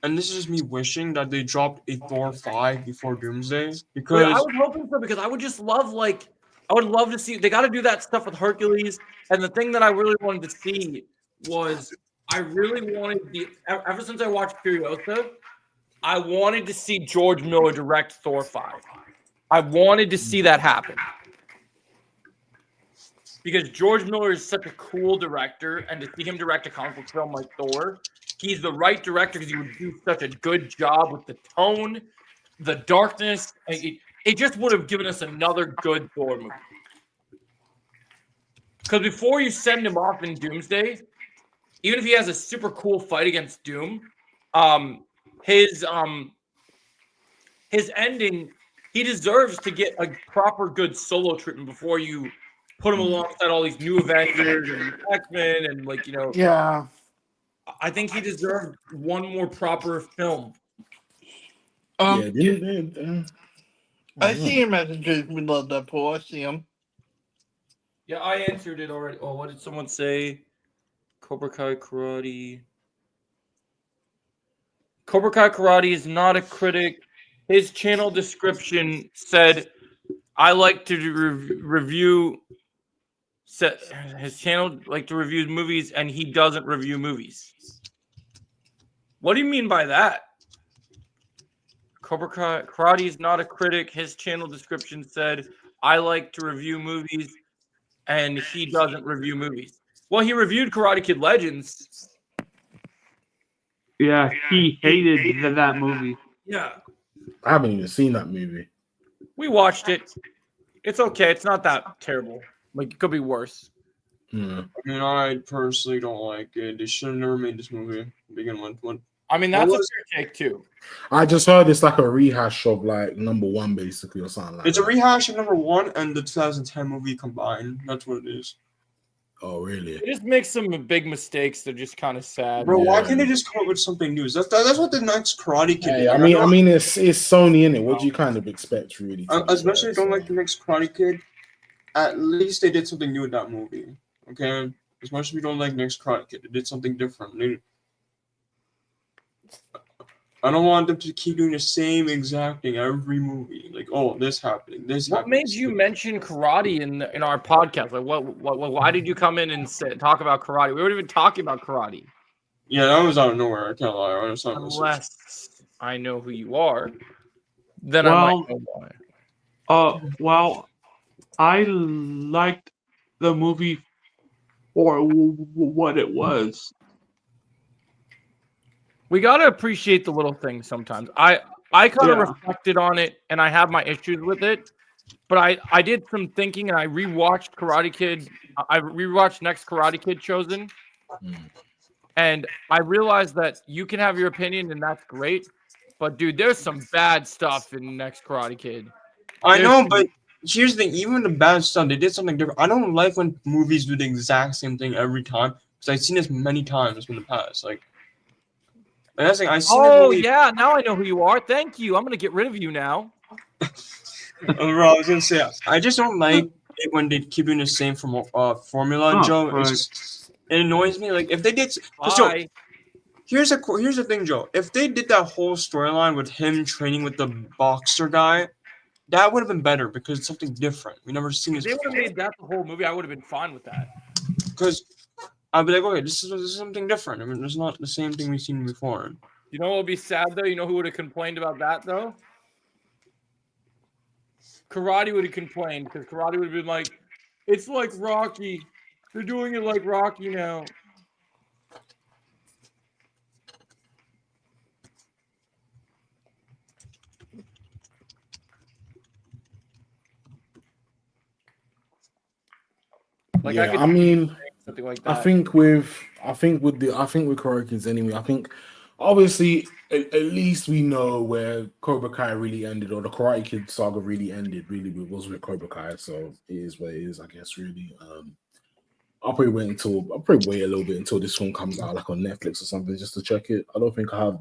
and this is just me wishing, that they dropped a Thor 5 before Doomsday, I because was hoping so because I would just love I would love to see they got to do that stuff with Hercules. And the thing that I really wanted to see was I really wanted ever since I watched Furiosa, I wanted to see George Miller direct Thor 5. I wanted to see that happen. Because George Miller is such a cool director, and to see him direct a comic book film like Thor, he's the right director because he would do such a good job with the tone, the darkness. It just would have given us another good Thor movie. Because before you send him off in Doomsday, even if he has a super cool fight against Doom, his ending, he deserves to get a proper good solo treatment before you put him alongside all these new Avengers and X-Men and Yeah. I think he deserved one more proper film. yeah. I see your messages. We love that, Paul. I see them. Yeah, I answered it already. Oh, what did someone say? Cobra Kai Karate. Cobra Kai Karate is not a critic. His channel description said, "I like to review." His channel like to review movies, and he doesn't review movies. What do you mean by that? Cobra Kai Karate is not a critic. His channel description said, "I like to review movies," and he doesn't review movies. Well, he reviewed Karate Kid Legends. Yeah, he hated that movie. Yeah, I haven't even seen that movie. we watched it. It's okay. It's not that terrible. Like, it could be worse. Yeah. I mean, I personally don't like it. They should have never made this movie to begin with. I mean, that's a What was- fair take too. I just heard it's like a rehash of like number one, basically, or something like It's a that. rehash of number 1 and the 2010 movie combined. That's what it is. Oh, really? It just makes some big mistakes. They're just kind of sad. Bro, why Yeah. can't they just come up with something new? That's what the next Karate Kid Hey, did. I mean, it's Sony, innit? What do you kind of expect, really? As much as I don't like the next Karate Kid, at least they did something new with that movie. Okay? As much as we don't like next Karate Kid, they did something different. I don't want them to keep doing the same exact thing every movie. Like, oh, this happening, this What happening. made you mention karate in our podcast? Like, why did you come in and talk about karate? We weren't even talking about karate. Yeah, that was out of nowhere. I can't lie. I was not Unless I know who you are, then I might know why. Well, I liked the movie for what it was. We gotta appreciate the little things sometimes. I kind of Yeah. reflected on it, and I have my issues with it. But I did some thinking, and I rewatched Karate Kid. I rewatched Next Karate Kid Chosen, and I realized that you can have your opinion, and that's great. But dude, there's some bad stuff in Next Karate Kid. I know, but here's the thing. Even the bad stuff, they did something different. I don't like when movies do the exact same thing every time, because I've seen this many times in the past. Like, and that's the thing. I've seen this Oh movie. yeah, now I know who you are. Thank you. I'm gonna get rid of you now. Bro, I was gonna say, I just don't like it when they keep doing the same formula, Oh, Joe. right. It annoys me. Like, if they did, 'cause, Joe, Bye. here's the thing, Joe. If they did that whole storyline with him training with the boxer guy, that would have been better because it's something different. We never seen If this they would have before. made that the whole movie, I would have been fine with that. Because I'd be like, okay, this is something different. I mean, it's not the same thing we've seen before. You know what would be sad though? You know who would have complained about that though? Karate would have complained because Karate would have been like, "It's like Rocky. They're doing it like Rocky now." Like, Yeah, could I mean, something like I that. think with Karate Kids anyway. I think obviously at least we know where Cobra Kai really ended, or the Karate Kid saga really ended. Really, it was with Cobra Kai, so it is what it is, I guess. Really, I'll probably wait a little bit until this one comes out, like on Netflix or something, just to check it. I don't think I have.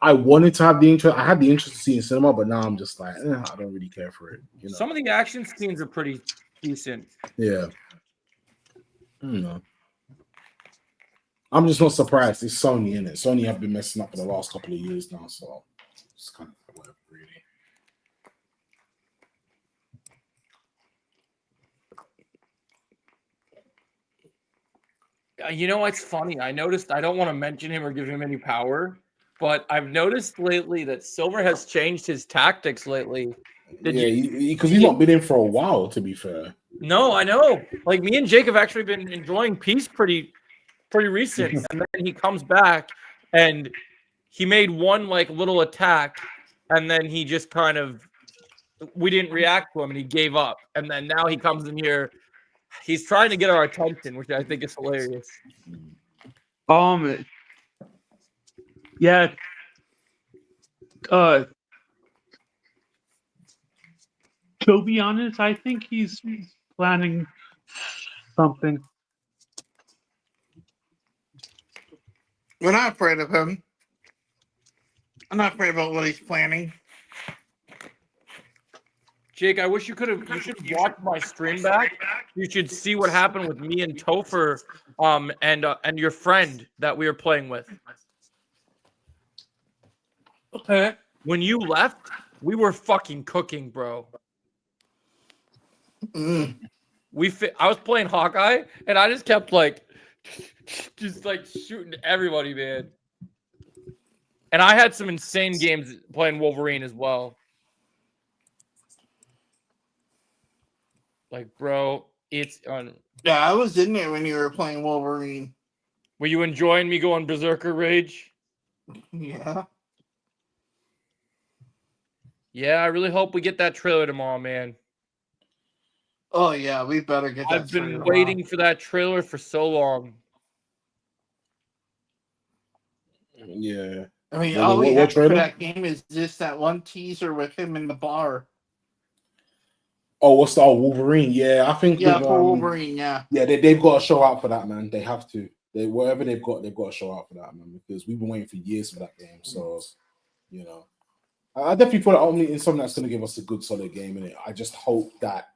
I wanted to have the interest. I had the interest to see it in cinema, but now I'm just like, I don't really care for it. You know? Some of the action scenes are pretty decent. Yeah. I'm just not surprised. It's Sony, innit? Sony have been messing up for the last couple of years now, so it's kind of whatever, really. You know what's funny? I noticed, I don't want to mention him or give him any power, but I've noticed lately that Silver has changed his tactics lately. Because he's not been in for a while, to be fair. No, I know. Like me and Jake have actually been enjoying Peace pretty recent, and then he comes back and he made one like little attack, and then he just kind of, we didn't react to him and he gave up, and then now he comes in here. He's trying to get our attention, which I think is hilarious. Yeah. To be honest, I think he's planning something. We're not afraid of him. I'm not afraid about what he's planning. Jake, I wish you should watch my stream back. You should see what happened with me and Topher, and your friend that we were playing with. Okay. When you left, we were fucking cooking, bro. Mm. I was playing Hawkeye, and I just kept just shooting everybody, man. And I had some insane games playing Wolverine as well. Like, bro, it's on. Yeah, I was in there when you were playing Wolverine. Were you enjoying me going Berserker Rage? Yeah. Yeah, I really hope we get that trailer tomorrow, man. Oh yeah, we better get that. I've been waiting for that trailer for so long. Yeah. I mean, What- all we what have for trailer? that game is just that one teaser with him in the bar. Oh, what's the Wolverine? Yeah, I think. Yeah, with, for Wolverine. Yeah. Yeah, they've got to show out for that, man. They have to. Whatever they've got to show out for that, man. Because we've been waiting for years for that game. So, you know, I definitely put it only in something that's going to give us a good, solid game in it. I just hope that.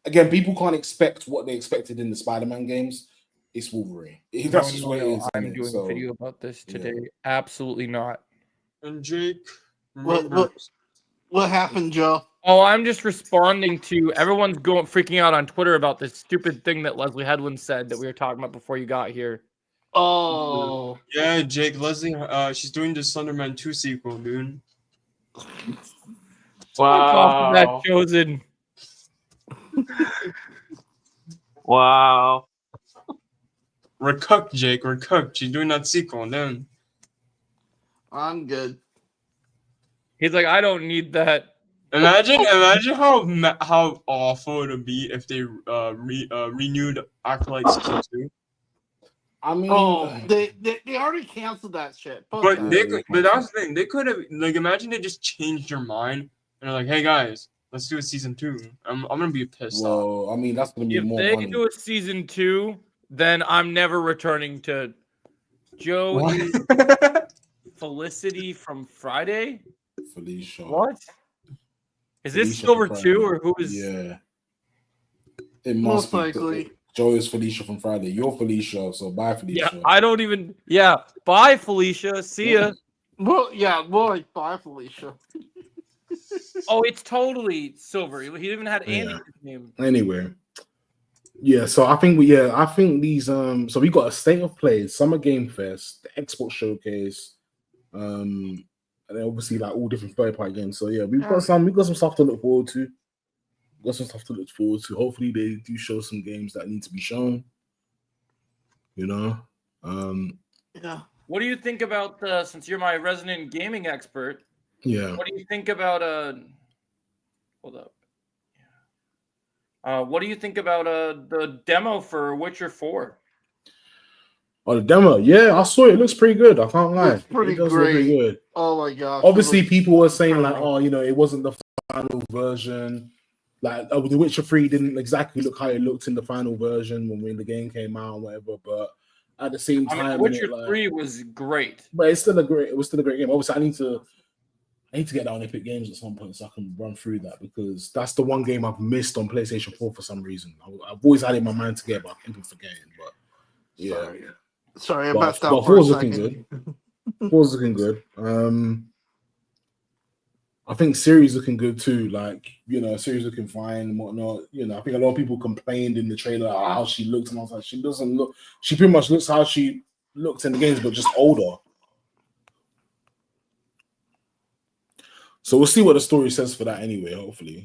Again, people can't expect what they expected in the Spider-Man games. It's Wolverine. That's just what it is. I'm innit? doing So, a video about this yeah. today. Absolutely not. And Jake, What happened, Joe? Oh, I'm just responding to everyone's freaking out on Twitter about this stupid thing that Leslie Headland said that we were talking about before you got here. Oh. yeah, Jake, Leslie, she's doing the Slenderman 2 sequel, dude. Wow. That chosen. Wow. We're cooked, Jake. We're cooked. She's doing that sequel, then. I'm good. He's like, I don't need that. Imagine how awful it would be if they renewed Acolyte Season 2. I mean, Oh, they already canceled that shit. Fuck But that. but that's the thing. They could have imagine they just changed their mind and they're like, hey guys, let's do a season 2. I'm gonna be pissed off. well, I mean, that's going to be If more they money. do a season 2, then I'm never returning to Joe. What? Felicity from Friday. Felicia. What? Is this Felicia Silver from 2 Friday. or who is? Yeah. It Most must be. likely. Joe is Felicia from Friday. You're Felicia, so bye, Felicia. Yeah, I don't even. Yeah, bye, Felicia. See ya. Well, yeah, boy, bye, Felicia. Oh, it's totally Silver. He even had Andy Yeah. in his name. Anyway, yeah. So I think these So we got a State of Play, Summer Game Fest, the Xbox Showcase, and then obviously like all different third-party games. So yeah, we've got some stuff to look forward to. Hopefully they do show some games that need to be shown. You know. Yeah. What do you think about since you're my resident gaming expert? Yeah. What do you think about hold up. What do you think about the demo for Witcher 4? Oh, the demo. Yeah, I saw it. It looks pretty good. I can't lie. Looks pretty It does look great. good. Oh my gosh. Obviously, It looks people were saying like, incredible. "Oh, it wasn't the final version." Like The Witcher 3 didn't exactly look how it looked in the final version when the game came out and whatever, but at the same I mean, time, Witcher innit, like, 3 was great. but it was still a great game. Obviously, I need to get that on Epic Games at some point so I can run through that, because that's the one game I've missed on PlayStation 4 for some reason. I've always had it in my mind to get, but I keep on forgetting. But yeah, Sorry, I but, buffed out but for a 4's looking second. good. 4's looking good. I think Siri's looking good too. Like, Siri's looking fine and whatnot. I think a lot of people complained in the trailer how she looked, and I was like, she doesn't look. She pretty much looks how she looked in the games, but just older. So we'll see what the story says for that anyway. Hopefully,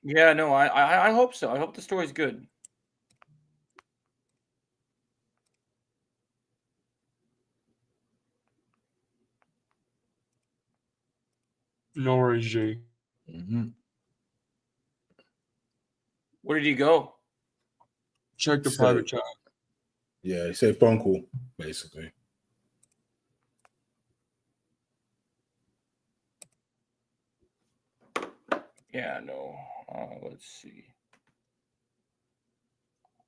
Yeah, no, I hope so. I hope the story's good. No worries, Jay. Mhm. Where did he go? Check the So- private chat. Yeah, say phone call basically. Yeah, no. Let's see.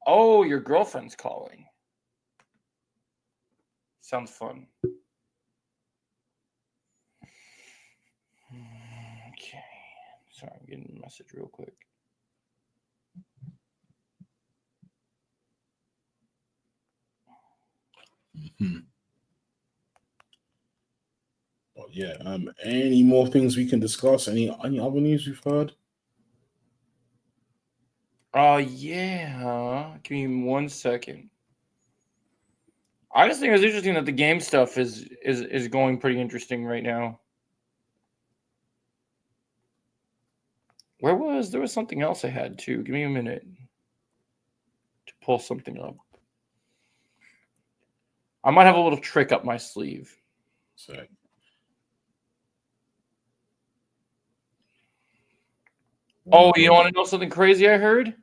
Oh, your girlfriend's calling. Sounds fun. Okay. Sorry, I'm getting a message real quick. Mhm. But yeah. Any more things we can discuss? Any other news we've heard? Yeah. Give me 1 second. I just think it's interesting that the game stuff is going pretty interesting right now. There was something else I had too. Give me a minute to pull something up. I might have a little trick up my sleeve. So, Oh, you want to know something crazy I heard?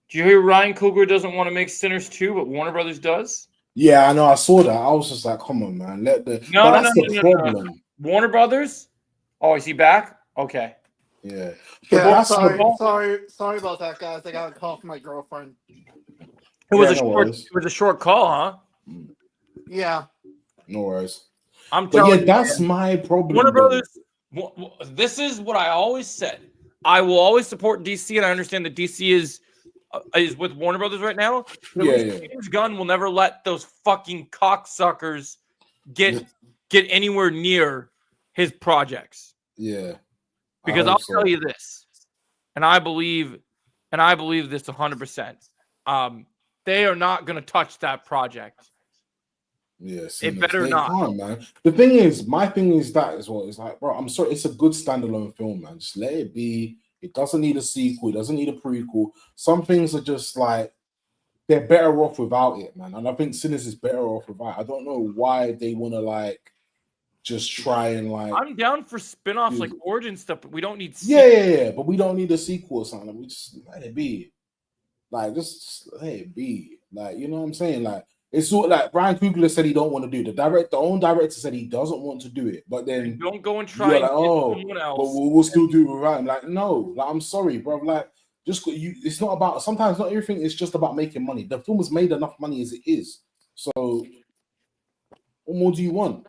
Do you hear Ryan Coogler doesn't want to make Sinners 2, but Warner Brothers does? Yeah, I know. I saw that. I was just like, come on, man. No, But that's no, the no, no, no. problem. Warner Brothers? Oh, is he back? Okay. Yeah. But Yeah, that's sorry about that, guys. I got a call from my girlfriend. It was Yeah, no worries. a short call, huh? Yeah. No worries. I'm But telling yeah, you, that's man. my problem. Warner though. Brothers. This is what I always said. I will always support DC, and I understand that DC is with Warner Brothers right now. But at least James Gunn will never let those fucking cocksuckers get anywhere near his projects. Yeah. Because hope I'll so. tell you this, and I believe this 100%. They are not going to touch that project. Yeah, It better they not. can't, man. The thing is, my thing is that as well. It's like, bro, I'm sorry, it's a good standalone film, man. Just let it be. It doesn't need a sequel. It doesn't need a prequel. Some things are just like they're better off without it, man. And I think Sinners is better off without it. I don't know why they want to like just try and like. I'm down for spin-offs like origin stuff, but we don't need Yeah. But we don't need a sequel or something. We just let it be. Like, just let it be. Like, you know what I'm saying? Like, it's sort of like Brian Coogler said he don't want to do it. The own director said he doesn't want to do it. But then don't go and try and like, get someone else. but we'll still do it without him. Like, no, like, I'm sorry, bro. Like, just you. It's not about. Sometimes not everything is just about making money. The film has made enough money as it is. So, what more do you want?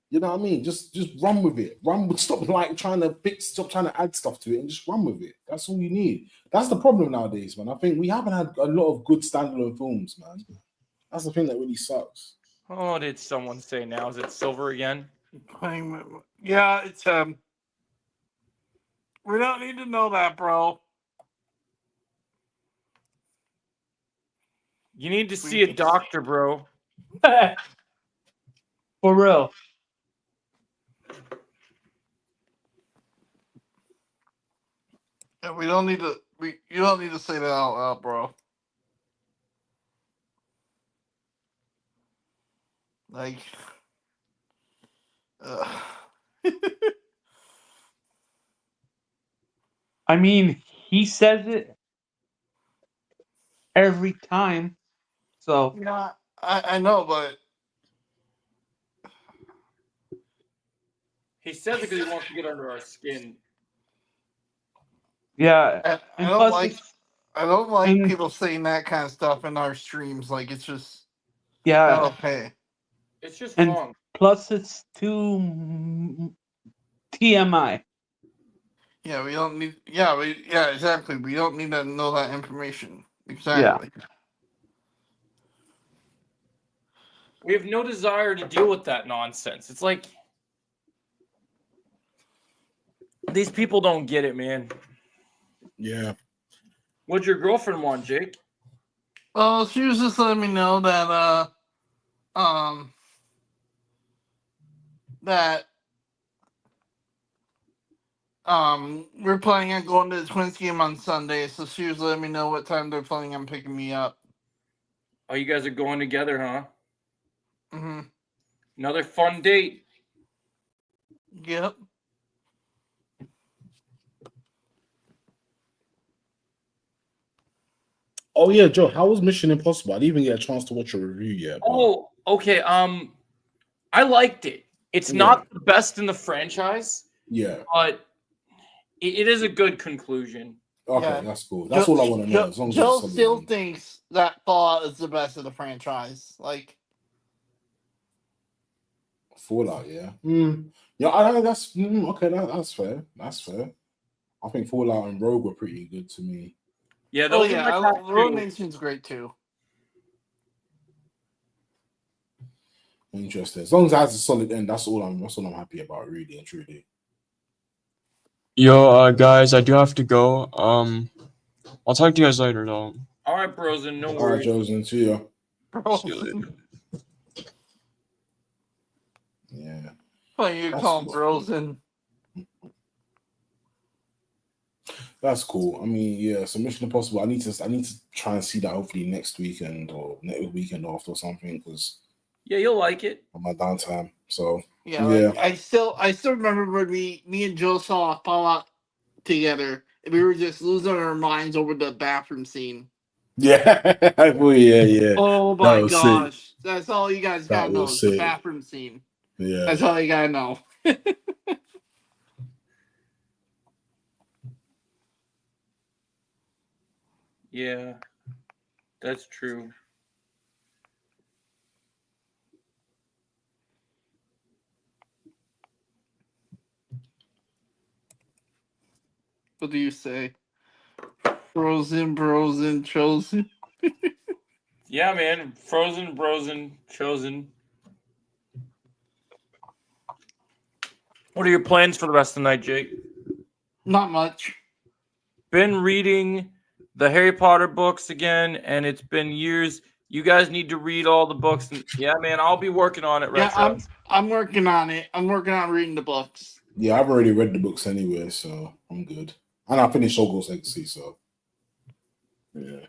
You know what I mean? Just run with it. Stop like trying to fix. Stop trying to add stuff to it, and just run with it. That's all you need. That's the problem nowadays, man. I think we haven't had a lot of good standalone films, man. That's the thing that really sucks. Oh, did someone say now? Is it Silver again? Yeah, it's we don't need to know that, bro. You need to see a doctor, bro. For real. Yeah, we don't need to. You don't need to say that out loud, bro. Like, I mean, he says it every time. So Yeah, I know, but He says it because he wants to get under our skin. yeah, I and don't plus like it's I don't like and people saying that kind of stuff in our streams. Like it's just yeah, not okay. It's just and wrong. plus it's too TMI. Yeah, we don't need. Yeah, exactly. We don't need to know that information. Yeah. Exactly. We have no desire to deal with that nonsense. It's like these people don't get it, man. Yeah. What'd your girlfriend want, Jake? Well, she was just letting me know that that we're planning on going to the Twins game on Sunday, so she was letting me know what time they're planning on picking me up. Oh, you guys are going together, huh? Mm-hmm. Another fun date. Yep. Oh yeah, Joe. How was Mission Impossible? I didn't even get a chance to watch a review yet. but- Oh, okay. I liked it. It's Yeah. not the best in the franchise, yeah. but it is a good conclusion. Okay, Yeah. that's cool. That's all I want to know. As long as Joe it's something- still thinks that Fallout is the best of the franchise. Like, Fallout, yeah. Yeah, I think that's okay. That's fair. That's fair. I think Fallout and Rogue were pretty good to me. Yeah, oh those are yeah, my top Road two. Nation's great too. Interesting. As long as it has a solid end, that's all I'm happy about, really and truly. Yo, guys, I do have to go. I'll talk to you guys later, though. All right, Brosen, no All right, worries. Josen, see ya. See you later. Yeah. What you That's call him cool. Brosen? That's cool. I mean, yeah, so Mission Impossible. I need to try and see that hopefully next weekend or next weekend after or something, because Yeah, you'll like it. on my downtime. So Yeah, Yeah. like, I still remember when me and Joe saw Fallout together, and we were just losing our minds over the bathroom scene. yeah, well, yeah. Oh my was sick. gosh, that's all you guys That gotta know was is the sick. bathroom scene. Yeah. That's all you gotta know. Yeah, that's true. What do you say? Brosen, chosen. Yeah, man. Frozen, Brosen, Chosen. What are your plans for the rest of the night, Jake? Not much. Been reading the Harry Potter books again, and it's been years. You guys need to read all the books. And yeah, man, I'll be working on it. Yeah, Retro. I'm working on it. I'm working on reading the books. Yeah, I've already read the books anyway, so I'm good. And I finished Hogwarts Legacy, so yeah.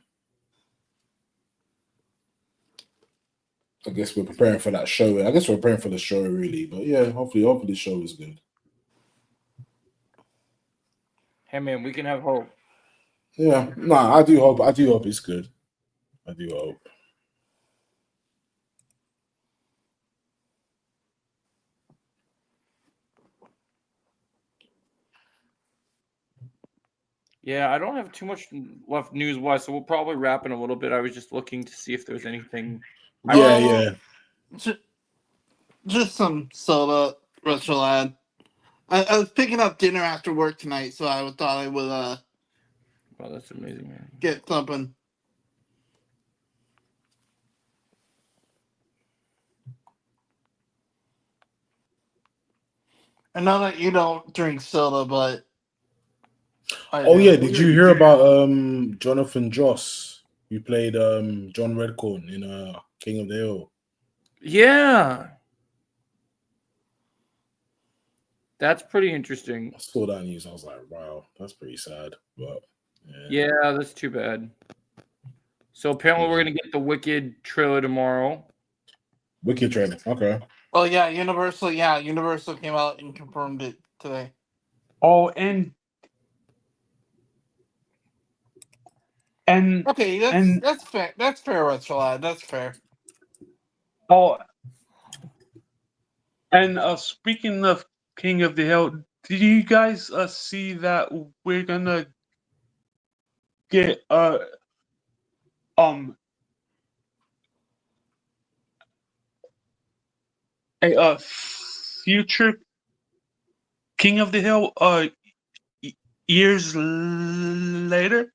I guess we're preparing for that show. I guess we're preparing for the show, really. But yeah, hopefully the show is good. Hey, man, we can have hope. Yeah, I do hope it's good. I do hope. Yeah, I don't have too much left news-wise, so we'll probably wrap in a little bit. I was just looking to see if there's anything. Yeah. Just some soda, retro lad. I was picking up dinner after work tonight, so I thought I would Wow, that's amazing, man. get something. I know that you don't drink soda, but I Oh do. yeah, did you hear about Jonathan Joss, who played John Redcorn in King of the Hill? Yeah. That's pretty interesting. I saw that news. I was like, wow, that's pretty sad. But Yeah, that's too bad. So apparently we're going to get the Wicked trailer tomorrow. Wicked trailer. Okay. Oh yeah, Universal came out and confirmed it today. Oh, and And Okay, and that's fair. That's fair, Retro. That's fair. oh, and speaking of King of the Hill, did you guys see that we're gonna get um a future King of the Hill years later?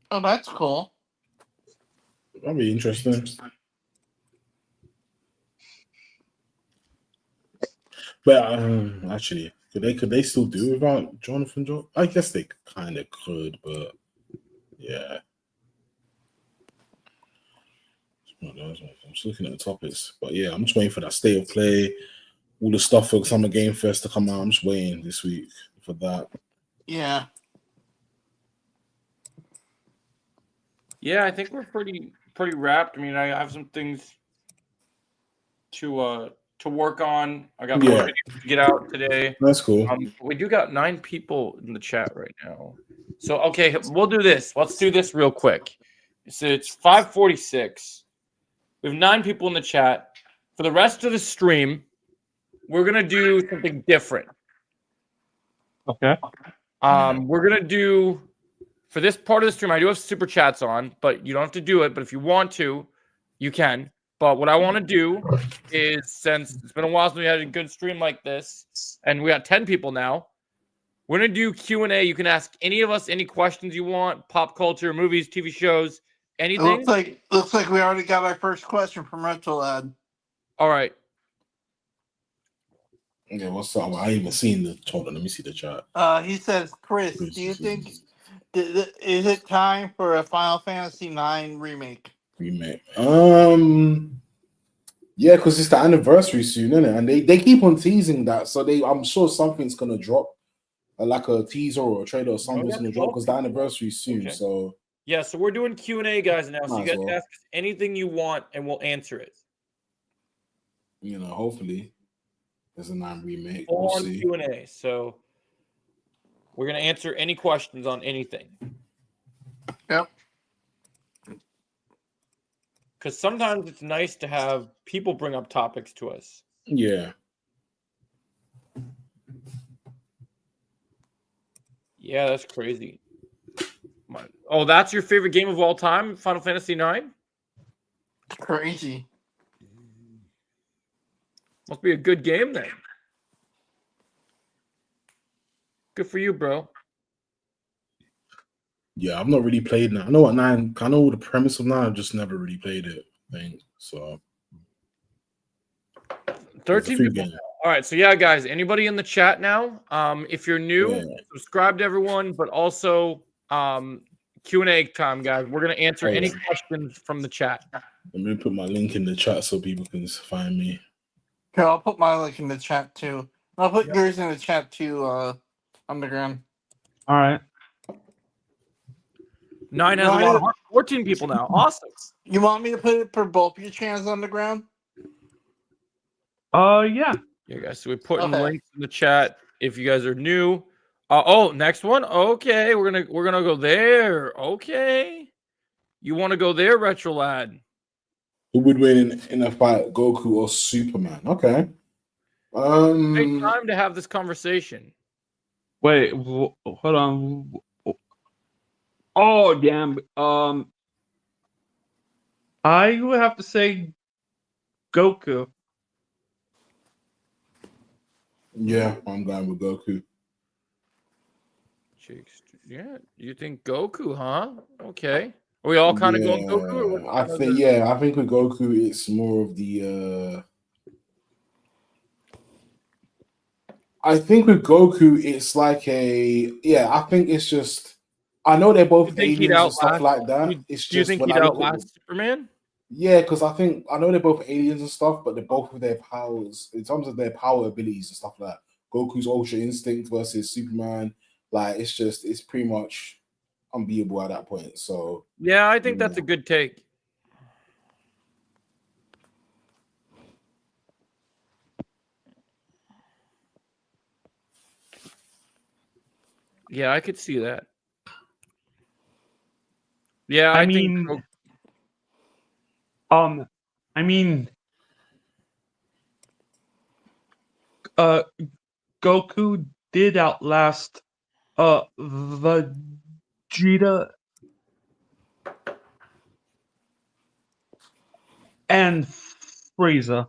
Oh, that's cool. That'd be interesting. But actually, could they still do without Jonathan Joe? I guess they kind of could, but yeah. I'm just looking at the topics, but yeah, I'm just waiting for that state of play, all the stuff for Summer Game Fest to come out. I'm just waiting this week for that. Yeah. Yeah, I think we're pretty wrapped. I mean, I have some things to work on. I got more Yeah. videos to get out today. That's cool. We do got 9 people in the chat right now. So okay, we'll do this. Let's do this real quick. So it's 5:46. We have 9 people in the chat. For the rest of the stream, we're gonna do something different. Okay. We're gonna do for this part of the stream. I do have super chats on, but you don't have to do it. But if you want to, you can. But what I want to do is, since it's been a while since we had a good stream like this, and we got 10 people now, we're gonna do Q&A. You can ask any of us any questions you want: pop culture, movies, TV shows, It anything. looks like we already got our first question from Retro Lad. All right. Yeah, what's up? I ain't even seen the. Hold on, let me see the chat. He says, Chris, do you think is it time for a Final Fantasy IX remake? Remake? Yeah, because it's the anniversary soon, isn't it? And they keep on teasing that, so I'm sure something's gonna drop, like a teaser or a trailer or something's gonna drop because the anniversary is soon. Okay. So Yeah, so we're doing Q&A, guys, now. So Might you as guys can well. ask us anything you want, and we'll answer it. hopefully there's a 9 remake. Full We'll on see. Q&A. So we're gonna answer any questions on anything. Yep. Because sometimes it's nice to have people bring up topics to us. Yeah. Yeah, that's crazy. Oh, that's your favorite game of all time, Final Fantasy IX? Crazy. Must be a good game then. Good for you, bro. Yeah, I've not really played 9. I know what 9. I know the premise of 9. I've just never really played it. I think so. 13 few people. games. All right, so yeah, guys, anybody in the chat now? If you're new, Yeah. subscribe to everyone, but also Q&A time, guys. We're gonna answer Oh, any yeah. questions from the chat. Let me put my link in the chat so people can find me. Okay, I'll put my link in the chat too. I'll put yours in the chat too, Underground. All right. 9 has a lot of heart. 14 people now. Awesome. You want me to put it for both your channels, Underground? Yeah. Yeah, guys. So we're putting Okay. links in the chat if you guys are new. Next one. Okay, we're gonna go there. Okay, you want to go there, Retro Lad? Who would win in a fight, Goku or Superman? Okay. Great time to have this conversation. Wait. Hold on. Oh damn. I would have to say Goku. Yeah, I'm going with Goku. Yeah, you think Goku, huh? Okay. Are we all kind of going Goku? Or what I kind of think the- I think with Goku it's more of the I think with Goku it's like I think it's just I know they're both You think he'd aliens and stuff outlast- like that. Do It's you just think when he'd I look at outlast Superman? yeah, because I know they're both aliens and stuff, but they're both with their powers in terms of their power abilities and stuff like that. Goku's Ultra Instinct versus Superman, like it's pretty much unbeatable at that point. So Yeah, I think that's a good take. Yeah, I could see that. Yeah, I I think mean, Goku- I mean, uh, Goku did outlast Vegeta and Frieza.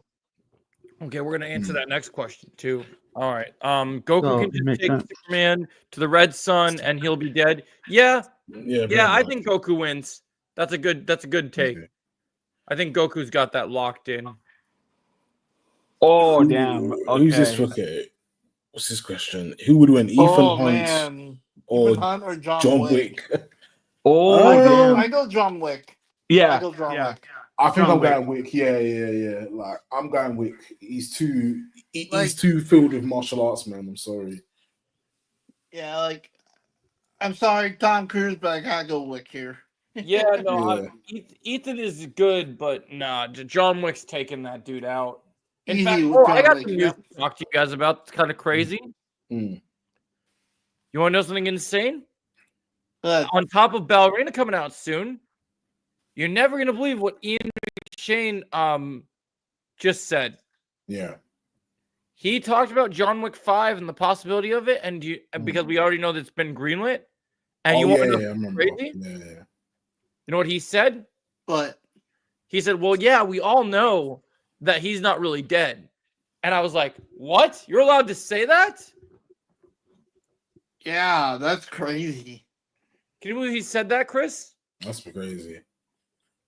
okay, we're gonna answer Hmm. that next question too. All right. Goku So can it just makes take sense. Superman to the red sun and he'll be dead. Yeah, Yeah, yeah, very I much. think Goku wins. That's a good take. Okay. I think Goku's got that locked in. Oh damn. Who's this? Okay. Okay. What's this question? Who would win, Ethan Oh Hunt man, or Ethan Hunt or John, John Wick? Wick? Oh I go, damn. I go John Wick. I Yeah. go John Yeah. Wick. I think John I'm Wick. going Wick. Yeah. Like I'm going Wick. He's too Like- he's too filled with martial arts, man. I'm sorry. Yeah, like I'm sorry, Tom Cruise, but I gotta go Wick here. Yeah, no, Yeah. Ethan is good, but nah, John Wick's taking that dude out. In Easy fact, with I John got Wick, some news yep. to talk to you guys about. It's kind of crazy. Mm. You want to know something insane? But On top of Ballerina coming out soon, you're never gonna believe what Ian McShane just said. Yeah. He talked about John Wick 5 and the possibility of it, and because we already know that it's been greenlit. And you want to know I remember. crazy? Yeah. You know what he said? but He said, "Well, yeah, we all know that he's not really dead." And I was like, "What? You're allowed to say that?" yeah, that's crazy. Can you believe he said that, Chris? That's crazy.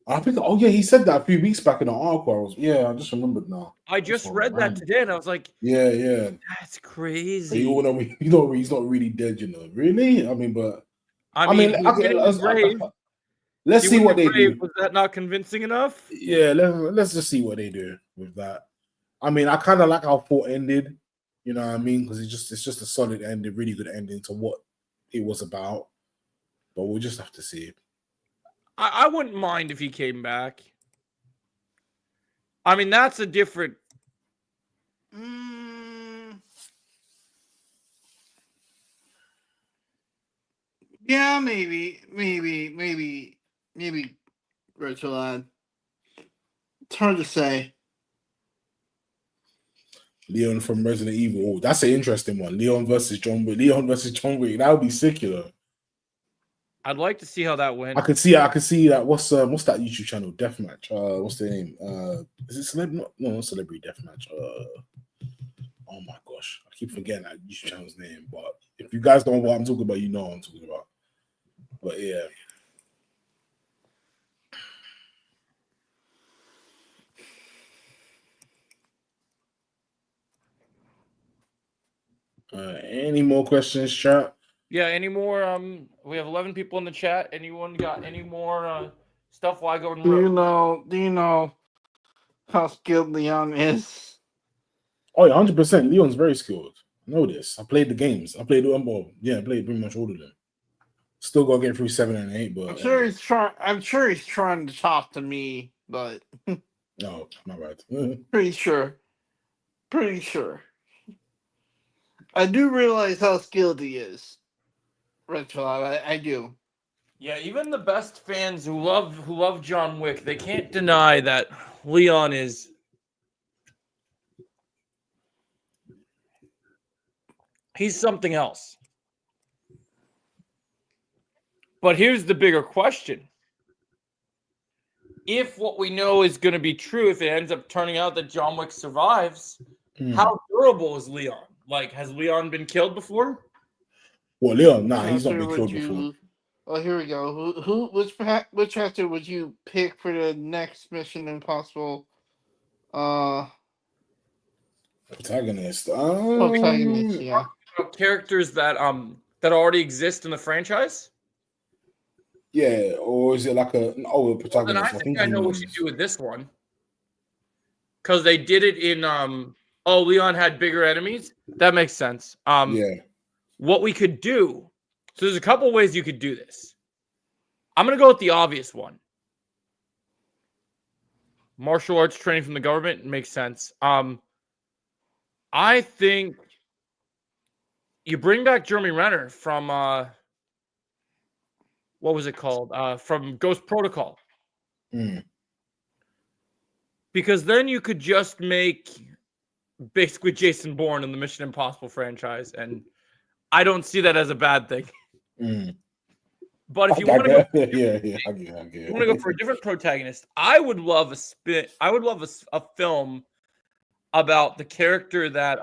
I think. Oh yeah, he said that a few weeks back in the article. I just remembered now. I just That's read that random. today, and I was like, Yeah. "That's But crazy." you all know, he's not really dead. Really? I mean, but I mean, okay, he's been in his grave. let's He see was what in they the grave. do. Was that not convincing enough? Yeah, let's just see what they do with that. I mean, I kind of like how 4 ended. You know what I mean? Because it's just a solid ending, really good ending to what it was about. But we'll just have to see. I wouldn't mind if he came back. I mean, that's a different. Yeah, maybe, Rachel Lad. It's hard to say. Leon from Resident Evil. Oh, that's an interesting one. Leon versus John Wick. That would be sick, you know. I'd like to see how that went. I could see that. What's that YouTube channel? Deathmatch. What's the name? Is it Celebrity? No, not Celebrity Deathmatch. Oh my gosh, I keep forgetting that YouTube channel's name. But if you guys don't know what I'm talking about, you know what I'm talking about. But yeah. Any more questions, chat? Yeah, any more? We have 11 people in the chat. Anyone got any more stuff while I go and Do you know how skilled Leon is? Oh yeah, 100%. Leon's very skilled. I know this. I played the games. I played I played pretty much all of them. Still got to get through 7 and 8, but I'm sure he's trying to talk to me, but no, not right. pretty sure. I do realize how skilled he is. Rachel, I do. Yeah, even the best fans who love John Wick, they can't deny that Leon is. He's something else. But here's the bigger question. If what we know is going to be true, if it ends up turning out that John Wick survives, how durable is Leon? Like, has Leon been killed before? Well, Leon, nah, So he's not who been would killed you- before. Oh, here we go. Which actor would you pick for the next Mission Impossible? Protagonist. Protagonist, yeah. Characters that already exist in the franchise? Yeah, or is it like a Then protagonist? I think I he know what you means- do with this one. Because they did it in Leon had bigger enemies. That makes sense. yeah. What we could do, so there's a couple ways you could do this. I'm gonna go with the obvious one. Martial arts training from the government makes sense. I think you bring back Jeremy Renner from what was it called? From Ghost Protocol. Mm. Because then you could just make basically Jason Bourne in the Mission Impossible franchise, and I don't see that as a bad thing. Mm. But if you want to go, I get you want to go for a different protagonist, I would love a film about the character that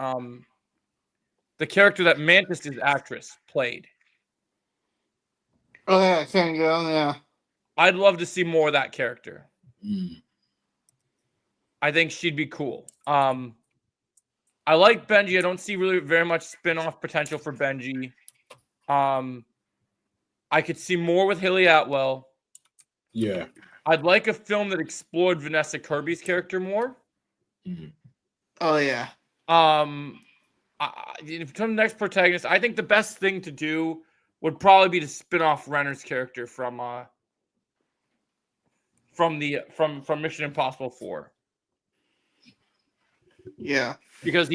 Mantis's actress played. Oh yeah, Fangirl, yeah. I'd love to see more of that character. Mm. I think she'd be cool. I like Benji. I don't see really very much spin-off potential for Benji. I could see more with Haley Atwell. Yeah. I'd like a film that explored Vanessa Kirby's character more. Mm. Oh yeah. If the next protagonist, I think the best thing to do would probably be to spin off Renner's character from Mission Impossible 4. Yeah. Because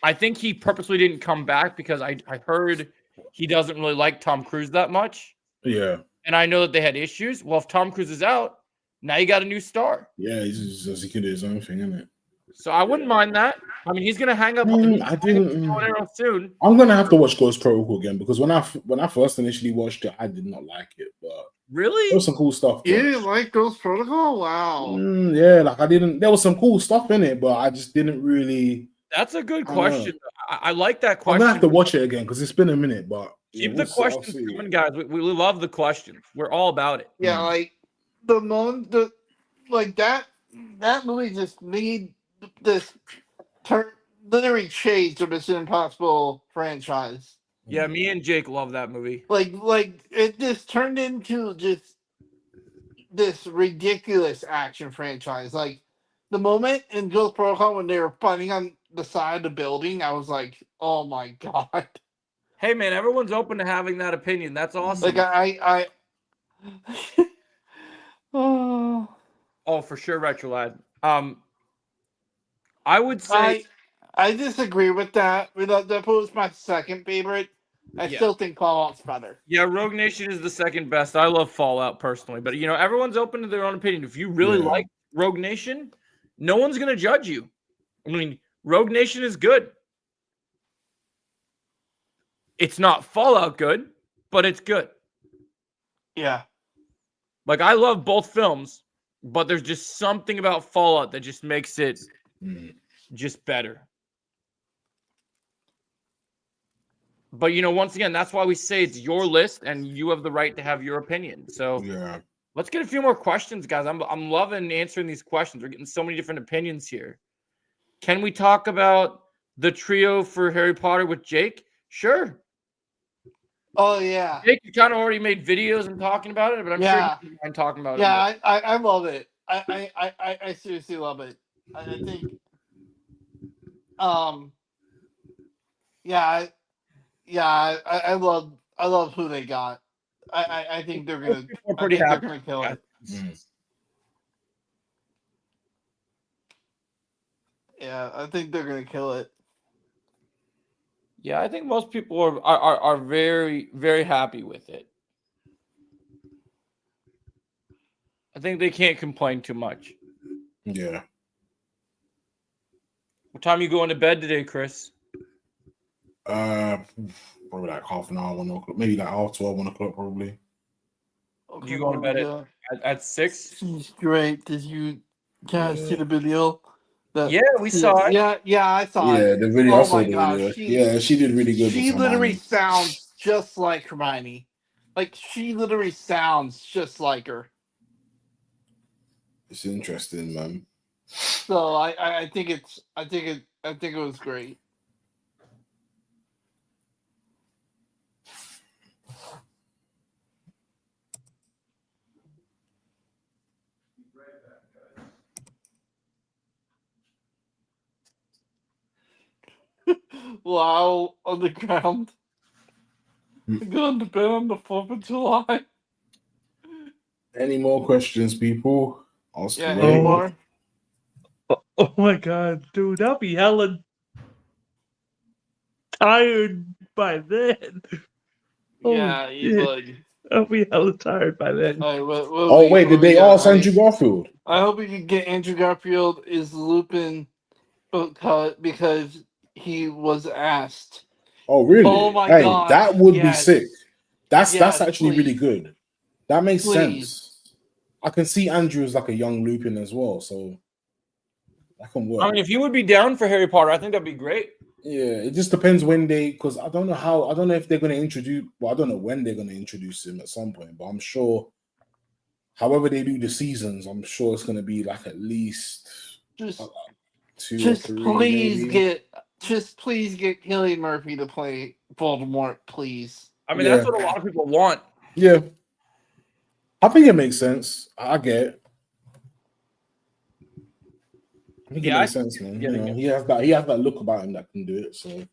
I think he purposely didn't come back because I heard he doesn't really like Tom Cruise that much. Yeah. And I know that they had issues. Well, if Tom Cruise is out, now you got a new star. Yeah, he could do his own thing, isn't it? So I wouldn't mind that. I mean, he's gonna hang up soon. I'm gonna have to watch Ghost Protocol again because when I first initially watched it, I did not like it, but Really? there was some cool stuff. You didn't like Ghost Protocol? Wow. Yeah, like I didn't. There was some cool stuff in it, but I just didn't really. That's a good I don't know. question. I like that I'm question. gonna have to watch it again because it's been a minute. But Keep we'll the see. I'll questions see. coming, guys. We love the questions. We're all about it. Yeah, like the moment that movie just made this literally changed the Mission Impossible franchise. Yeah, me and Jake love that movie. Like it just turned into just this ridiculous action franchise. Like the moment in Ghost Protocol when they were fighting on the side of the building, I was like, "Oh my god!" Hey, man, everyone's open to having that opinion. That's awesome. Like I oh, Oh, for sure, Retro Lad. I would say I disagree with that. That was my second favorite. I Yeah. still think Fallout's better. yeah, Rogue Nation is the second best. I love Fallout personally, but everyone's open to their own opinion. If you really Yeah. like Rogue Nation, no one's gonna judge you. I mean, Rogue Nation is good. It's not Fallout good, but it's good. Yeah. Like I love both films, but there's just something about Fallout that just makes it Mm. just better. But once again, that's why we say it's your list and you have the right to have your opinion. So Yeah. let's get a few more questions, guys. I'm loving answering these questions. We're getting so many different opinions here. Can we talk about the trio for Harry Potter with Jake? Sure. Oh yeah. Jake, you kind of already made videos and talking about it, but I'm Yeah. sure you mind talking about it. Yeah, I love it. I seriously love it. I think I love who they got. I think they're gonna We're pretty they're happy. gonna kill it. Mm. Yeah, I think they're gonna kill it. Yeah, I think most people are very, very happy with it. I think they can't complain too much. Yeah. What time you going to bed today, Chris? Probably like half an hour, 1 o'clock, maybe like half 12, 1 o'clock, probably. Okay, You going to bed yeah. at 6? She's great. Did you guys see Yeah. the video? Yeah, we saw it. Yeah, I saw it. Yeah, the video. Oh I saw my the gosh, video. she- Yeah, she did really good. She with literally Hermione. sounds just like Hermione. Like she literally sounds just like her. It's interesting, man. So I think it was great. Wow, on the ground. Going to bed on the 4th of July. Any more questions, people? Ask Yeah, away. anymore? Oh my god, dude, I'll be hella tired by then. Oh, Yeah, you shit. would. I'll be hella tired by then. All right, what Oh we- wait, what did we they got? ask Andrew Garfield? I hope we can get Andrew Garfield is Lupin because he was asked. Oh really? Oh my Hey, gosh, that would be yes. sick. That's Yes, actually really please. good. That makes Please. sense. I can see Andrew as like a young Lupin as well, so that can work. I mean, if you would be down for Harry Potter, I think that'd be great. Yeah, it just depends when because I don't know if they're going to introduce. Well, I don't know when they're going to introduce him at some point, but I'm sure. However they do the seasons, I'm sure it's going to be like at least Just, 2 or just 3. please maybe. please get Cillian Murphy to play Voldemort, please. I mean, Yeah. that's what a lot of people want. Yeah, I think it makes sense. I get it. I think it Yeah, makes I sense, man. You getting know, it. he has that look about him that can do it. So I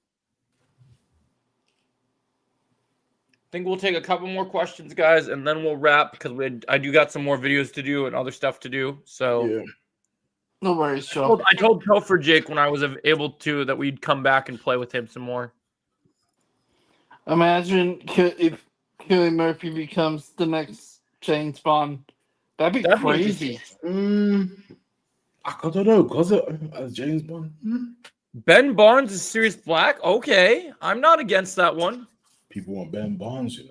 think we'll take a couple more questions, guys, and then we'll wrap because I do got some more videos to do and other stuff to do. So yeah, No worries, Joe. I told Telford Jake when I was able to that we'd come back and play with him some more. Imagine if Cillian Murphy becomes the next James Bond. That'd be That'd be crazy. I don't know because as James Bond. Ben Barnes is Sirius Black. Okay, I'm not against that one. People want Ben Barnes, you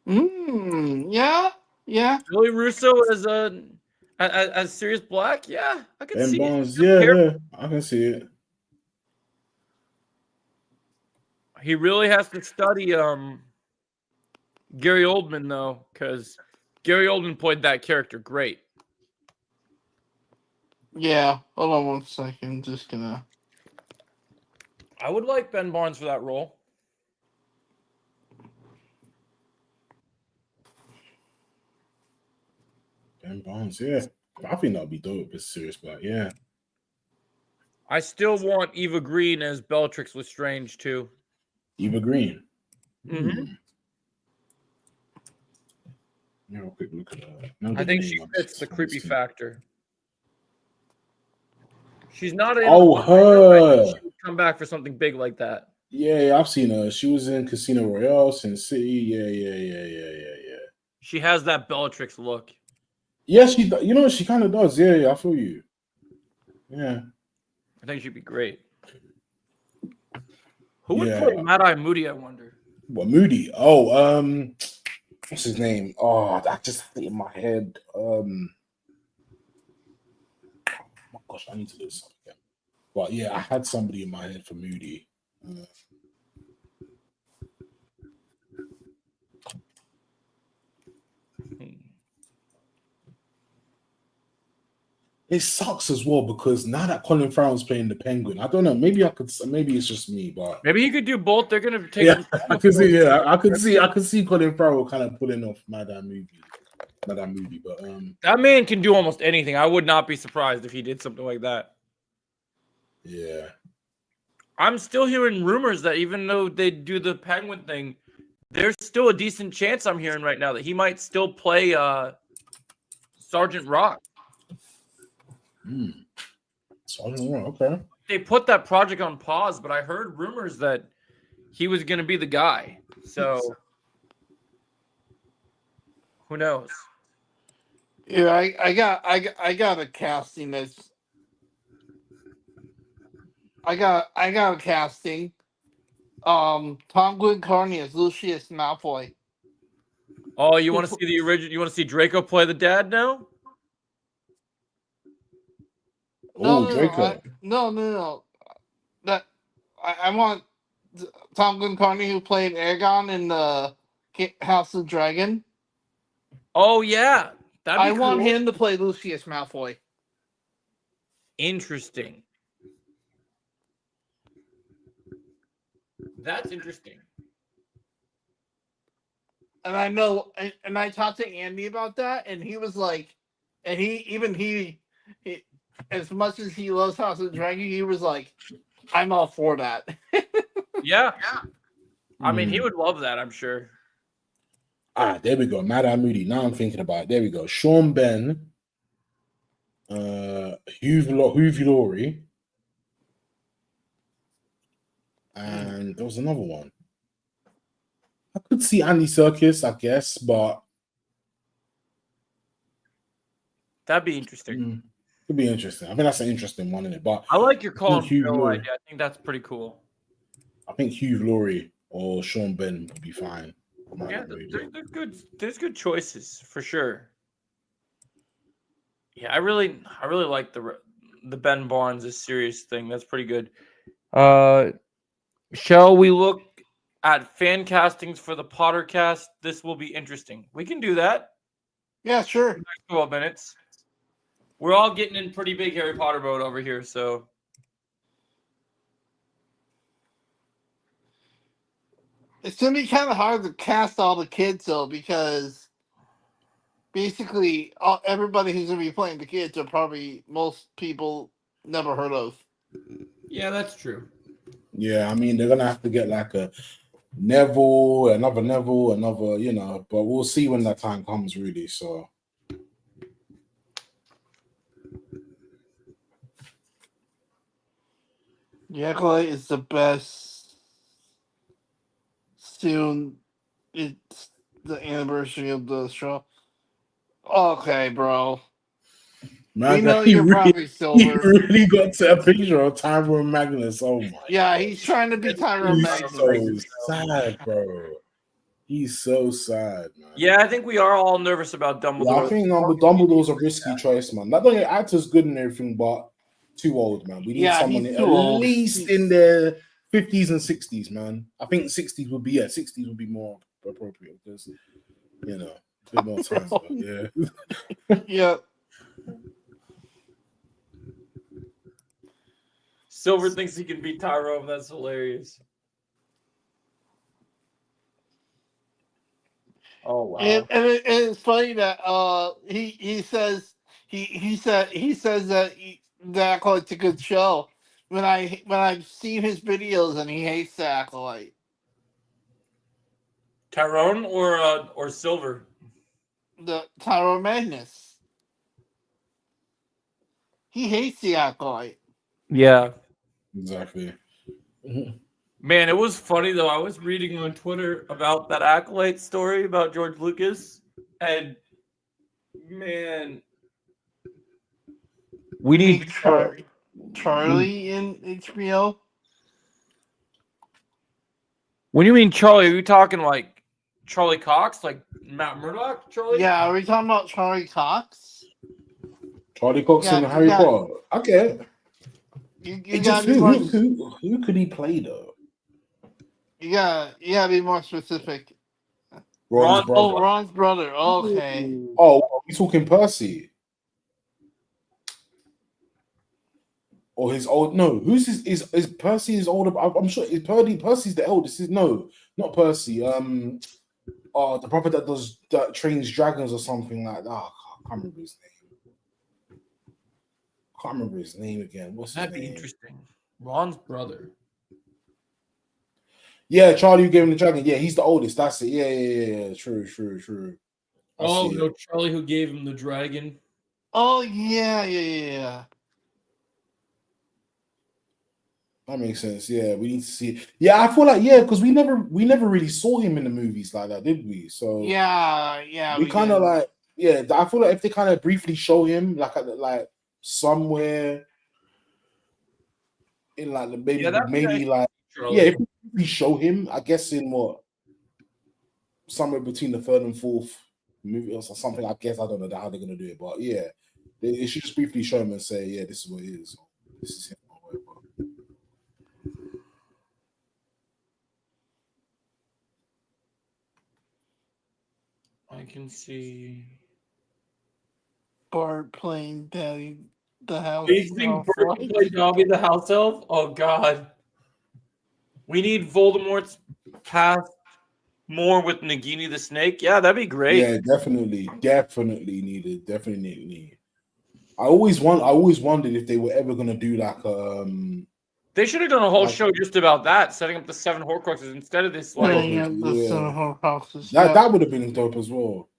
know. Yeah. Billy Russo as Sirius Black. Yeah, I can Ben see Barnes, it. yeah, I can see it. He really has to study Gary Oldman though, because Gary Oldman played that character great. Yeah. Hold on 1 second. Just gonna. I would like Ben Barnes for that role. Ben Barnes, yeah. I think that'd be dope as Sirius Black, yeah. I still want Eva Green as Bellatrix Lestrange too. Eva Green. Mhm. Yeah, a quick look at that. I think she fits the creepy factor. She's not in. Oh, her. She would come back for something big like that. Yeah, I've seen her. She was in Casino Royale, Sin City. Yeah. She has that Bellatrix look. Yeah, she kind of does. Yeah, I feel you. Yeah. I think she'd be great. Who would Yeah. play Mad Eye Moody, I wonder? What, Moody? Oh, what's his name? Oh, I just had it in my head. Oh my gosh, I need to do something. But yeah, I had somebody in my head for Moody. It sucks as well because now that Colin Farrell's playing the Penguin, I don't know. Maybe it's just me, but Maybe he could do both. They're gonna take. yeah, I could see. Yeah, I could see Colin Farrell kind of pulling off Madame Movie. But that man can do almost anything. I would not be surprised if he did something like that. Yeah, I'm still hearing rumors that even though they do the Penguin thing, there's still a decent chance I'm hearing right now that he might still play Sergeant Rock. So I don't know. Okay. They put that project on pause, but I heard rumors that he was going to be the guy. So who knows? Yeah, I got a casting that's. I got a casting. Tom Glencarney as Lucius Malfoy. Oh, you want to see the original? You want to see Draco play the dad now? Oh, Draco. No. That I want Tom Glencarney who played Aegon in the House of Dragon. Oh yeah, I want him to play Lucius Malfoy. Interesting. That's interesting. And I know, and I talked to Andy about that, and he was like, and he as much as he loves House of Dragon, he was like, I'm all for that. Yeah. I mean, he would love that, I'm sure. There we go. Madame Moody. Now I'm thinking about it. There we go. Sean Ben, Hugh Laurie, and there was another one. I could see Andy Serkis, I guess, but That'd be interesting. could be interesting. I think that's an interesting one, isn't it? But I like your Colin Hugh Farrell Laurie. idea. I think that's pretty cool. I think Hugh Laurie or Sean Ben would be fine. Yeah, they're good. There's good choices for sure. Yeah, I really like the Ben Barnes is serious thing. That's pretty good. Shall we look at fan castings for the Pottercast? This will be interesting. We can do that. Yeah, sure. Next 12 minutes. We're all getting in pretty big Harry Potter mode over here, so It's gonna be kind of hard to cast all the kids though, because basically everybody who's gonna be playing the kids are probably most people never heard of. yeah, that's true. Yeah, I mean they're gonna have to get like a Neville, another, but we'll see when that time comes, really. So The Acolyte is the best. Soon, it's the anniversary of the show. Okay, bro. man, We know he you're really, probably he Silver. really got to a picture of Tyrone Magnus. Oh my! Yeah, he's trying to be Tyrone He's Magnus. so sad, bro. He's so sad, man. Yeah, I think we are all nervous about Dumbledore. Yeah, I think Dumbledore's a risky choice, man. Not only actor's good and everything, but too old, man. We need someone he's at too old. least in their 50s and 60s, man. I think 60s would be 60s would be more appropriate because a bit more time. But yeah. Yeah. Silver thinks he can beat Tyrone. That's hilarious. Oh wow! And it's funny that he says that the Acolyte's a good show. When I've seen his videos and he hates the Acolyte. Tyrone or Silver? The Tyrone Magnus. He hates the Acolyte. Yeah. Exactly. Man, it was funny though. I was reading on Twitter about that Acolyte story about George Lucas, and man, we need Charlie in HBO. When you mean Charlie, are you talking like Charlie Cox, like Matt Murdock? Charlie? Yeah, are we talking about Charlie Cox? Charlie Cox Yeah, and Harry yeah. Potter. Okay. You It gotta just, be more. who could he play though? You gotta be more specific. Ron's brother. Oh, Ron's brother. Okay. Oh, are we talking Percy? Or his old? No, who's his? Is Percy his older? I'm sure is Percy's the eldest. No, not Percy. The brother that trains dragons or something like that. Oh, I can't remember his name. Can't remember his name again. What's his That'd be name? interesting. Ron's brother. Yeah, Charlie who gave him the dragon. Yeah, he's the oldest. That's it. Yeah. True. I Oh see it. no, Charlie who gave him the dragon. Oh yeah. That makes sense. Yeah, we need to see it. Yeah, I feel like because we never really saw him in the movies like that, did we? So Yeah. we kind of did. I feel like if they kind of briefly show him like somewhere in like the maybe that'd be nice. like Charlie. if we show him, I guess in somewhere between the third and fourth movie or something. I guess I don't know how they're gonna do it, but yeah, they should just briefly show him and say, yeah, this is what it is. This is him or whatever. I can see. Bart playing Daddy the house. Do you think Bert can play Dobby the house elf? Oh God. We need Voldemort's cast more with Nagini the snake. Yeah, that'd be great. Yeah, definitely needed. Definitely needed. I always wondered if they were ever gonna do like They should have done a whole Like- show just about that, setting up the 7 Horcruxes instead of this. Like, that would have been dope as well.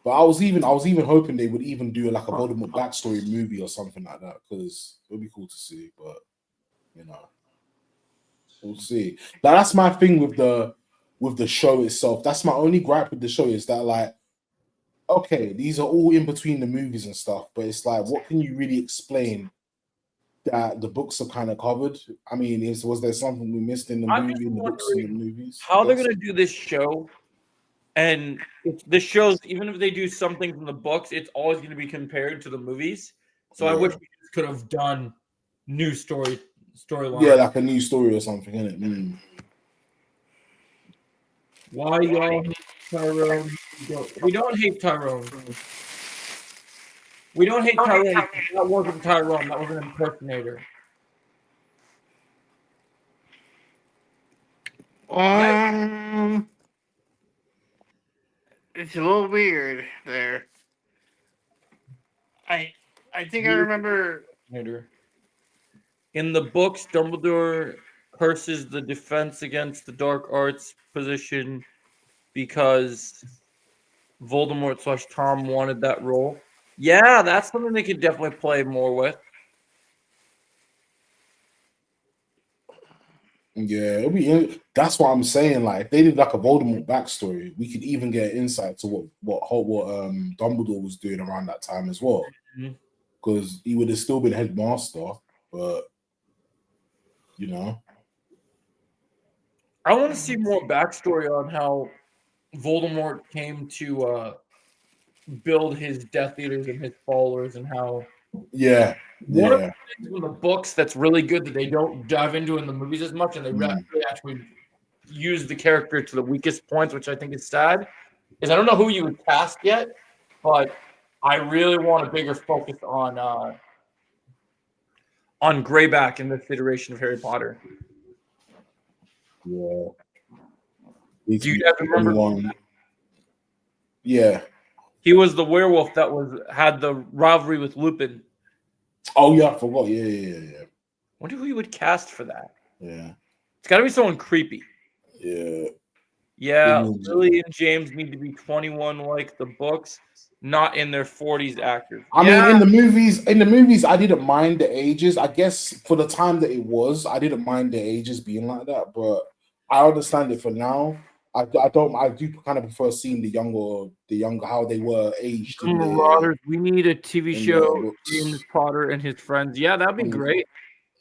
But I was even hoping they would even do like a Voldemort backstory movie or something like that because it would be cool to see. But we'll see. Like, that's my thing with the with the show itself. That's my only gripe with the show is that like, okay, these are all in between the movies and stuff, but it's like, what can you really explain that the books are kind of covered? I mean, was there something we missed in the I'm movie, just in the books, in the wondering movies? how they're Yes. gonna do this show. And the shows, even if they do something from the books, it's always going to be compared to the movies. So I Yeah. wish we just could have done new storyline. Yeah, like a new story or something, innit? Mm. Why y'all hate Tyrone? We don't hate Tyrone. We don't hate Tyrone. That wasn't Tyrone. That was an impersonator. It's a little weird there. I think I remember. In the books, Dumbledore curses the defense against the dark arts position because Voldemort / Tom wanted that role. Yeah, that's something they could definitely play more with. Yeah, it'll be. That's what I'm saying. Like, if they did like a Voldemort backstory, we could even get insight to what Dumbledore was doing around that time as well, Mhm. because he would have still been headmaster, but you know, I want to see more backstory on how Voldemort came to build his Death Eaters and his followers, and how yeah, one of yeah. the things from the books that's really good that they don't dive into in the movies as much, and they Mm. really actually use the character to the weakest points, which I think is sad, is I don't know who you would cast yet, but I really want a bigger focus on Greyback in this iteration of Harry Potter. Yeah. Do you guys remember? Anyone- Yeah. He was the werewolf that had the rivalry with Lupin. Oh yeah, I forgot. Yeah. Wonder who you would cast for that. Yeah. It's got to be someone creepy. Yeah. Yeah, Mhm. Lily and James need to be 21 like the books, not in their 40s actors. I Yeah, mean, in the movies, I didn't mind the ages. I guess for the time that it was, I didn't mind the ages being like that. But I understand it for now. I don't. I do kind of prefer seeing the younger how they were aged. In the, Marauders. We need a TV in show. the books. James Potter and his friends. Yeah, that'd be Mhm. great.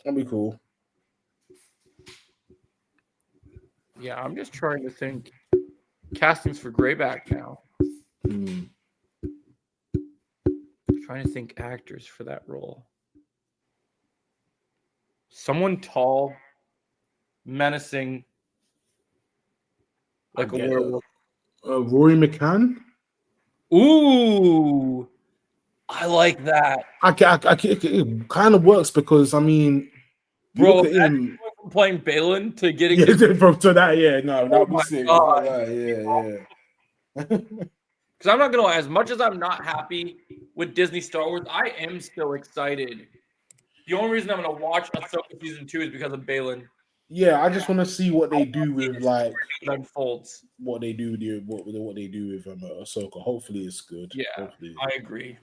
That'd be cool. Yeah, I'm just trying to think. Castings for Greyback now. Mm. Trying to think actors for that role. Someone tall, menacing, like I a get it. werewolf. Rory McCann. Ooh, I like that, It kind of works because I mean, you bro. look at Imagine him. going from playing Balin to getting Yeah, to, from to that. Yeah, no, that'd be my sick. God. Yeah. because I'm not gonna lie. As much as I'm not happy with Disney Star Wars, I am still excited. The only reason I'm gonna watch Ahsoka season 2 is because of Balin. Yeah, I just want to see what they do with like It unfolds. what they do with what they do with Ahsoka. Hopefully, it's good. Yeah, Hopefully. I agree.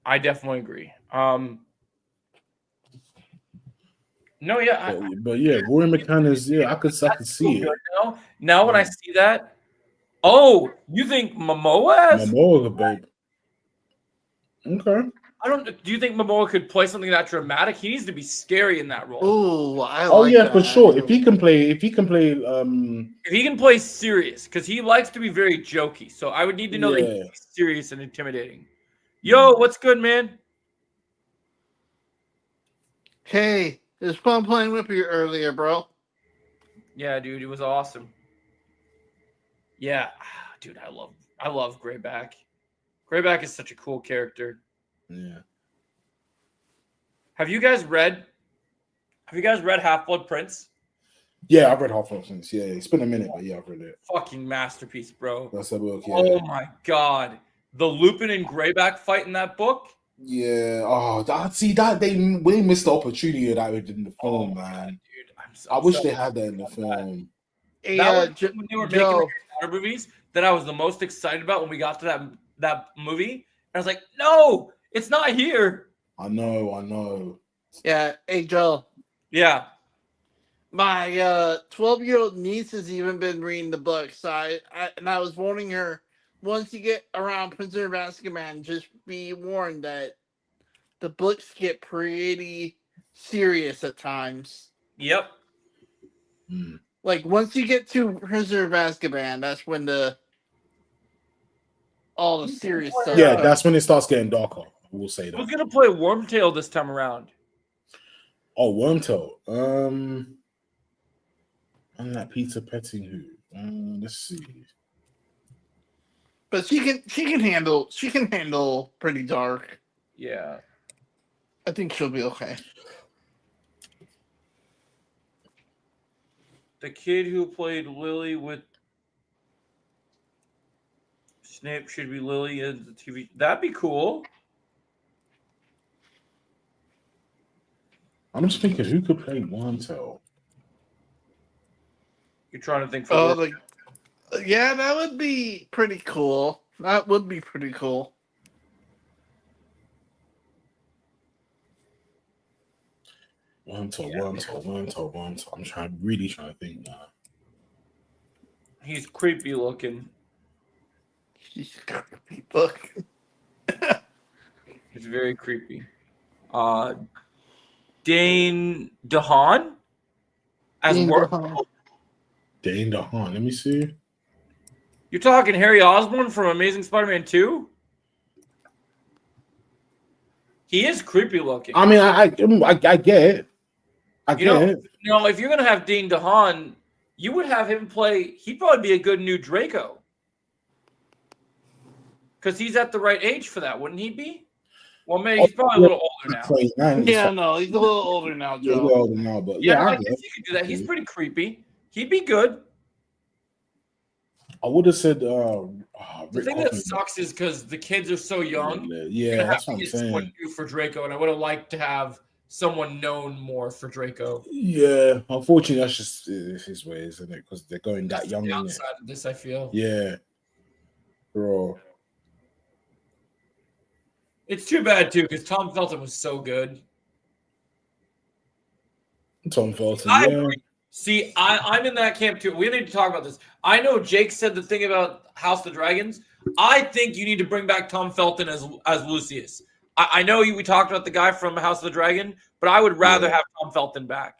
I definitely agree. No, yeah, But yeah, Rory McCann is I could see it. Now when I see that, oh, you think Momoa? Momoa, the babe. Okay. Do you think Momoa could play something that dramatic? He needs to be scary in that role. Ooh, I Oh like yeah, that. for sure. If he can play, If he can play serious, because he likes to be very jokey. So I would need to know that Yeah. he's serious and intimidating. Yo, what's good, man? Hey, it was fun playing with you earlier, bro. Yeah, dude, it was awesome. Yeah, dude, I love Greyback. Greyback is such a cool character. yeah. Have you guys read Half-Blood Prince? Yeah, I've read Half-Life since. Yeah, it's been a minute, but yeah, I've read it. Fucking masterpiece, bro. That's a book. Yeah. Oh my god. The Lupin and Greyback fight in that book? Yeah. Oh, that they missed the opportunity of that in the film, man. Dude, I wish they had that in the film. Hey, That was when they were making Joe, the Potter movies that I was the most excited about when we got to that movie. And I was like, no, it's not here. I know. yeah, hey Joe, Yeah. My 12-year-old niece has even been reading the book, so I was warning her, once you get around Prisoner of Azkaban, just be warned that the books get pretty serious at times. Yep. Mm. Like once you get to Prisoner of Azkaban, that's when all the serious stuff. Yeah, comes. that's when it starts getting darker. I will say Who's that. gonna play Wormtail this time around? Oh, Wormtail. And that Peter Pettigrew. Let's see. But she can handle pretty dark. Yeah. I think she'll be okay. The kid who played Lily with Snape should be Lily in the TV. That'd be cool. I'm just thinking who could play Wormtail. You're trying to think for Oh, Wormtail. yeah, that would be pretty cool. That would be pretty cool. Wormtail. I'm really trying to think now. He's creepy looking. She's a creepy book. He's very creepy. Dane DeHaan as Wormtail. Dane DeHaan. Let me see. You're talking Harry Osborn from Amazing Spider-Man 2? He is creepy looking. I mean, I get it. I get it. No, if you're gonna have Dane DeHaan, you would have him play. He'd probably be a good new Draco, because he's at the right age for that, wouldn't he be? Well, maybe he's probably a little older now. Yeah, no, he's a little older now, He's a Joe. little older now, but Yeah, I I get guess it. he could do that. He's pretty creepy. He'd be good. I would have said The Rick thing that Hoffman. sucks is because the kids are so young. Yeah, that's what I'm Get someone saying. new for Draco, and I would have liked to have someone known more for Draco. Yeah, unfortunately, that's just his way, isn't it? Because they're going that That's young. the innit? downside of this, I feel. Yeah, bro. It's too bad too, because Tom Felton was so good. Tom Felton. I Yeah, agree. See, I'm in that camp too. We need to talk about this. I know Jake said the thing about House of the Dragons. I think you need to bring back Tom Felton as Lucius. I know we talked about the guy from House of the Dragon, but I would rather have Tom Felton back.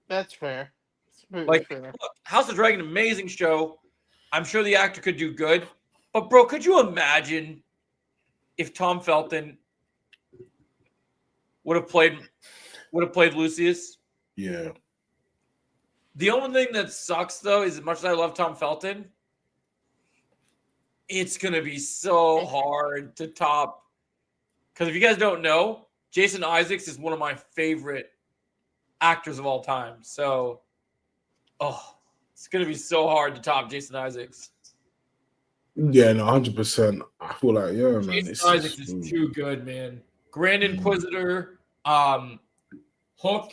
That's fair. It's very Like, fair. look, House of the Dragon, amazing show. I'm sure the actor could do good. But, bro, could you imagine if Tom Felton would have played Lucius? yeah. The only thing that sucks, though, is as much as I love Tom Felton, it's going to be so hard to top. Because if you guys don't know, Jason Isaacs is one of my favorite actors of all time. So, it's going to be so hard to top Jason Isaacs. Yeah, no, 100%. I feel like, yeah, man. Jason Isaacs is too good, man. Grand Inquisitor, Hook.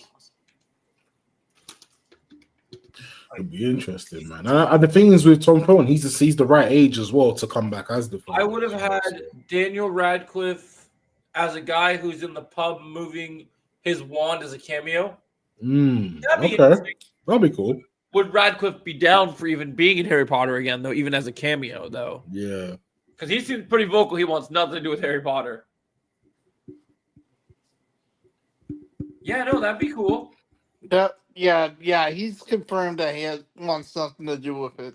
It'd be interesting, man. And the thing is with Tom Felton, he's the right age as well to come back as the. I would have had Daniel Radcliffe as a guy who's in the pub moving his wand as a cameo. That'd be interesting. That'd be cool. Would Radcliffe be down for even being in Harry Potter again, though, even as a cameo, though? Yeah. Because he seems pretty vocal. He wants nothing to do with Harry Potter. Yeah, no, that'd be cool. Yeah. He's confirmed that he wants something to do with it.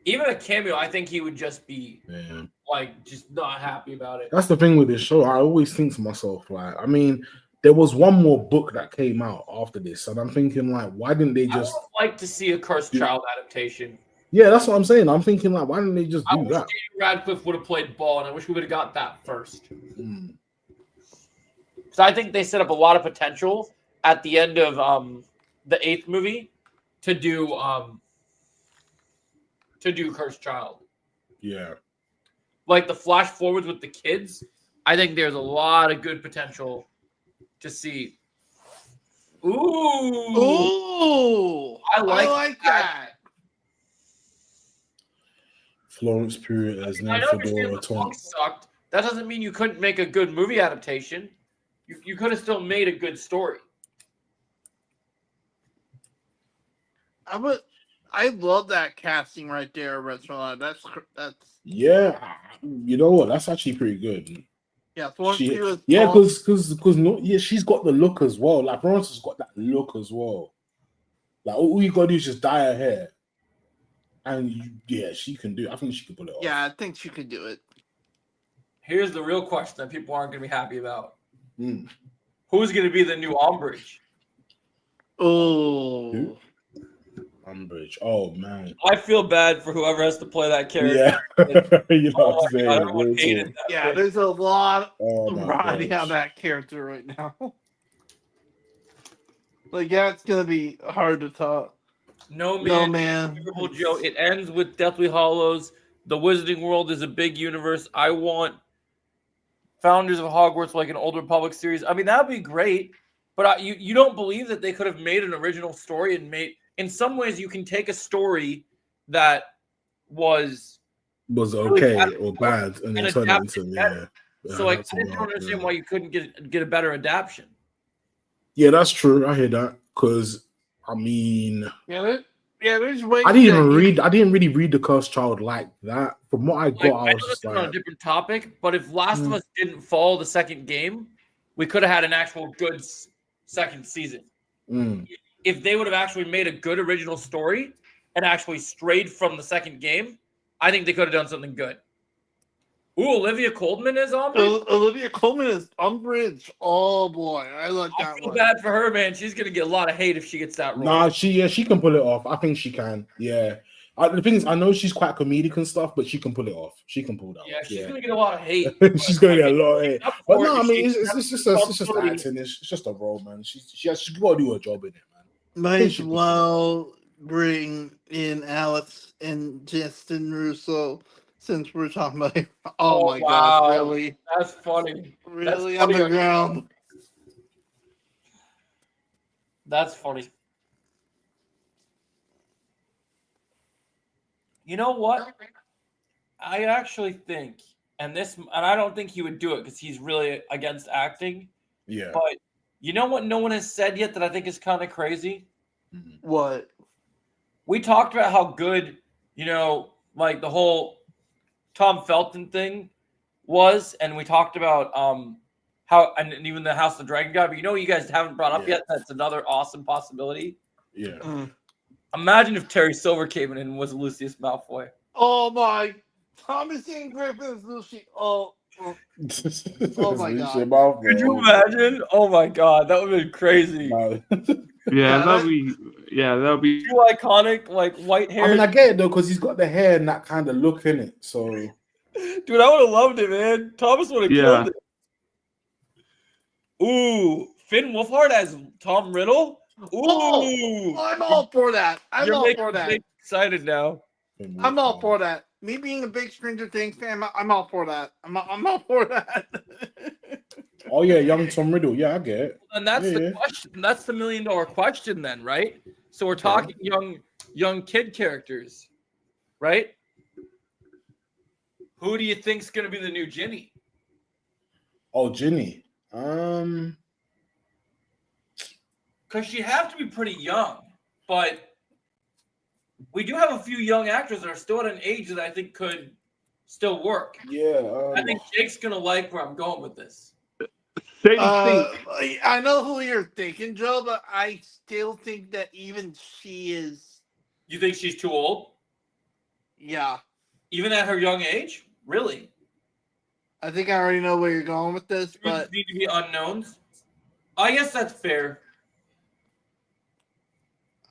Even a cameo, I think he would just be Yeah. like just not happy about it. That's the thing with this show. I always think to myself, like, I mean, there was one more book that came out after this, and I'm thinking, like, why didn't they I just? would like to see a Cursed Child adaptation. Yeah, that's what I'm saying. I'm thinking, like, why didn't they just I do wish that? Daniel Radcliffe would have played ball, and I wish we would have got that first. Mm. So I think they set up a lot of potential at the end of the 8th movie to do Cursed Child. Yeah. Like the flash forwards with the kids, I think there's a lot of good potential to see. Ooh. I like that. Florence Pugh as I don't understand Nymphadora the book Tonks. sucked. That doesn't mean you couldn't make a good movie adaptation. You could have still made a good story. I love that casting right there, Restaurant. That's Yeah, you know what? That's actually pretty good. yeah. Once She, she was yeah, tall- because no, yeah, she's got the look as well. Like Florence has got that look as well. Like all you gotta do is just dye her hair, and yeah, she can do. I think she can pull it off. yeah, I think she could do it. Here's the real question that people aren't going to be happy about. Mm. Who's going to be the new Umbridge? Oh, Who? Umbridge. Oh man. I feel bad for whoever has to play that character. Yeah, you know Oh what I'm my saying. God, everyone Real hated talk. that. yeah. There's a lot Oh my riding gosh. on that character right now. Like, yeah, it's gonna be hard to talk. No, man. No, man. Terrible Joe. It ends with Deathly Hollows. The Wizarding World is a big universe. I want Founders of Hogwarts like an Old Republic series. I mean, that would be great. But you don't believe that they could have made an original story and made. In some ways, you can take a story that was okay or bad and then and turn it adapt into it better. So like, that's I don't about, understand why you couldn't get a better adaptation. Yeah, that's true. I hear that because I mean, There's ways. I didn't even read. I didn't really read The Cursed Child like that. From what I got, Like, I I was know just that's on a like, different topic, but if Last of Us didn't follow the second game, we could have had an actual good second season. mm, If they would have actually made a good original story and actually strayed from the second game, I think they could have done something good. Ooh, Olivia Colman is on it. Olivia Colman is Umbridge. Oh boy, I like I that feel one. bad for her, man. She's gonna get a lot of hate if she gets that role. nah, she can pull it off. I think she can. Yeah. The thing is, I know she's quite comedic and stuff, but she can pull it off. She can pull that Yeah, off. she's Yeah. gonna get a lot of hate. She's gonna get a lot of hate. Up But for no, it, I mean, she- it's just acting. It's just a role, man. She's got to do her job in it, man. Might as she can. well bring in Alex and Justin Russo since we're talking about him. Oh, Oh, my wow. god, really? That's funny. Really funny. underground. That's funny. You know what? I actually think, and I don't think he would do it because he's really against acting. Yeah. But you know what? No one has said yet that I think is kind of crazy. What? We talked about how good, like the whole Tom Felton thing was, and we talked about how, and even the House of the Dragon guy. But you guys haven't brought up yet. That's another awesome possibility. Yeah. Imagine if Terry Silver came in and was Lucius Malfoy. Oh my! Thomas Ian Griffin's Lucy. Oh my God. Could you imagine? Oh my god, that would have been crazy. Yeah, that'd be Too iconic, like white hair. I mean, I get it though, because he's got the hair and that kind of look in it. So, Dude, I would have loved it, man. Thomas would have killed it. Ooh, Finn Wolfhard as Tom Riddle. Ooh, I'm all for that. I'm you're all making for that. me excited now. I'm all for that. Me being a big Stranger Things fan, I'm all for that. I'm all for that. Oh yeah, young Tom Riddle. Yeah, I get it. And that's the Yeah. question. That's the $1 million question, then, right? So we're talking young kid characters, right? Who do you think's going to be the new Ginny? Oh, Ginny. Because she'd have to be pretty young, but we do have a few young actors that are still at an age that I think could still work. Yeah. I think Jake's gonna like where I'm going with this. same thing. I know who you're thinking, Joe, but I still think that even she is. You think she's too old, Yeah, even at her young age? Really? I think I already know where you're going with this, but Need to be unknowns. I guess that's fair.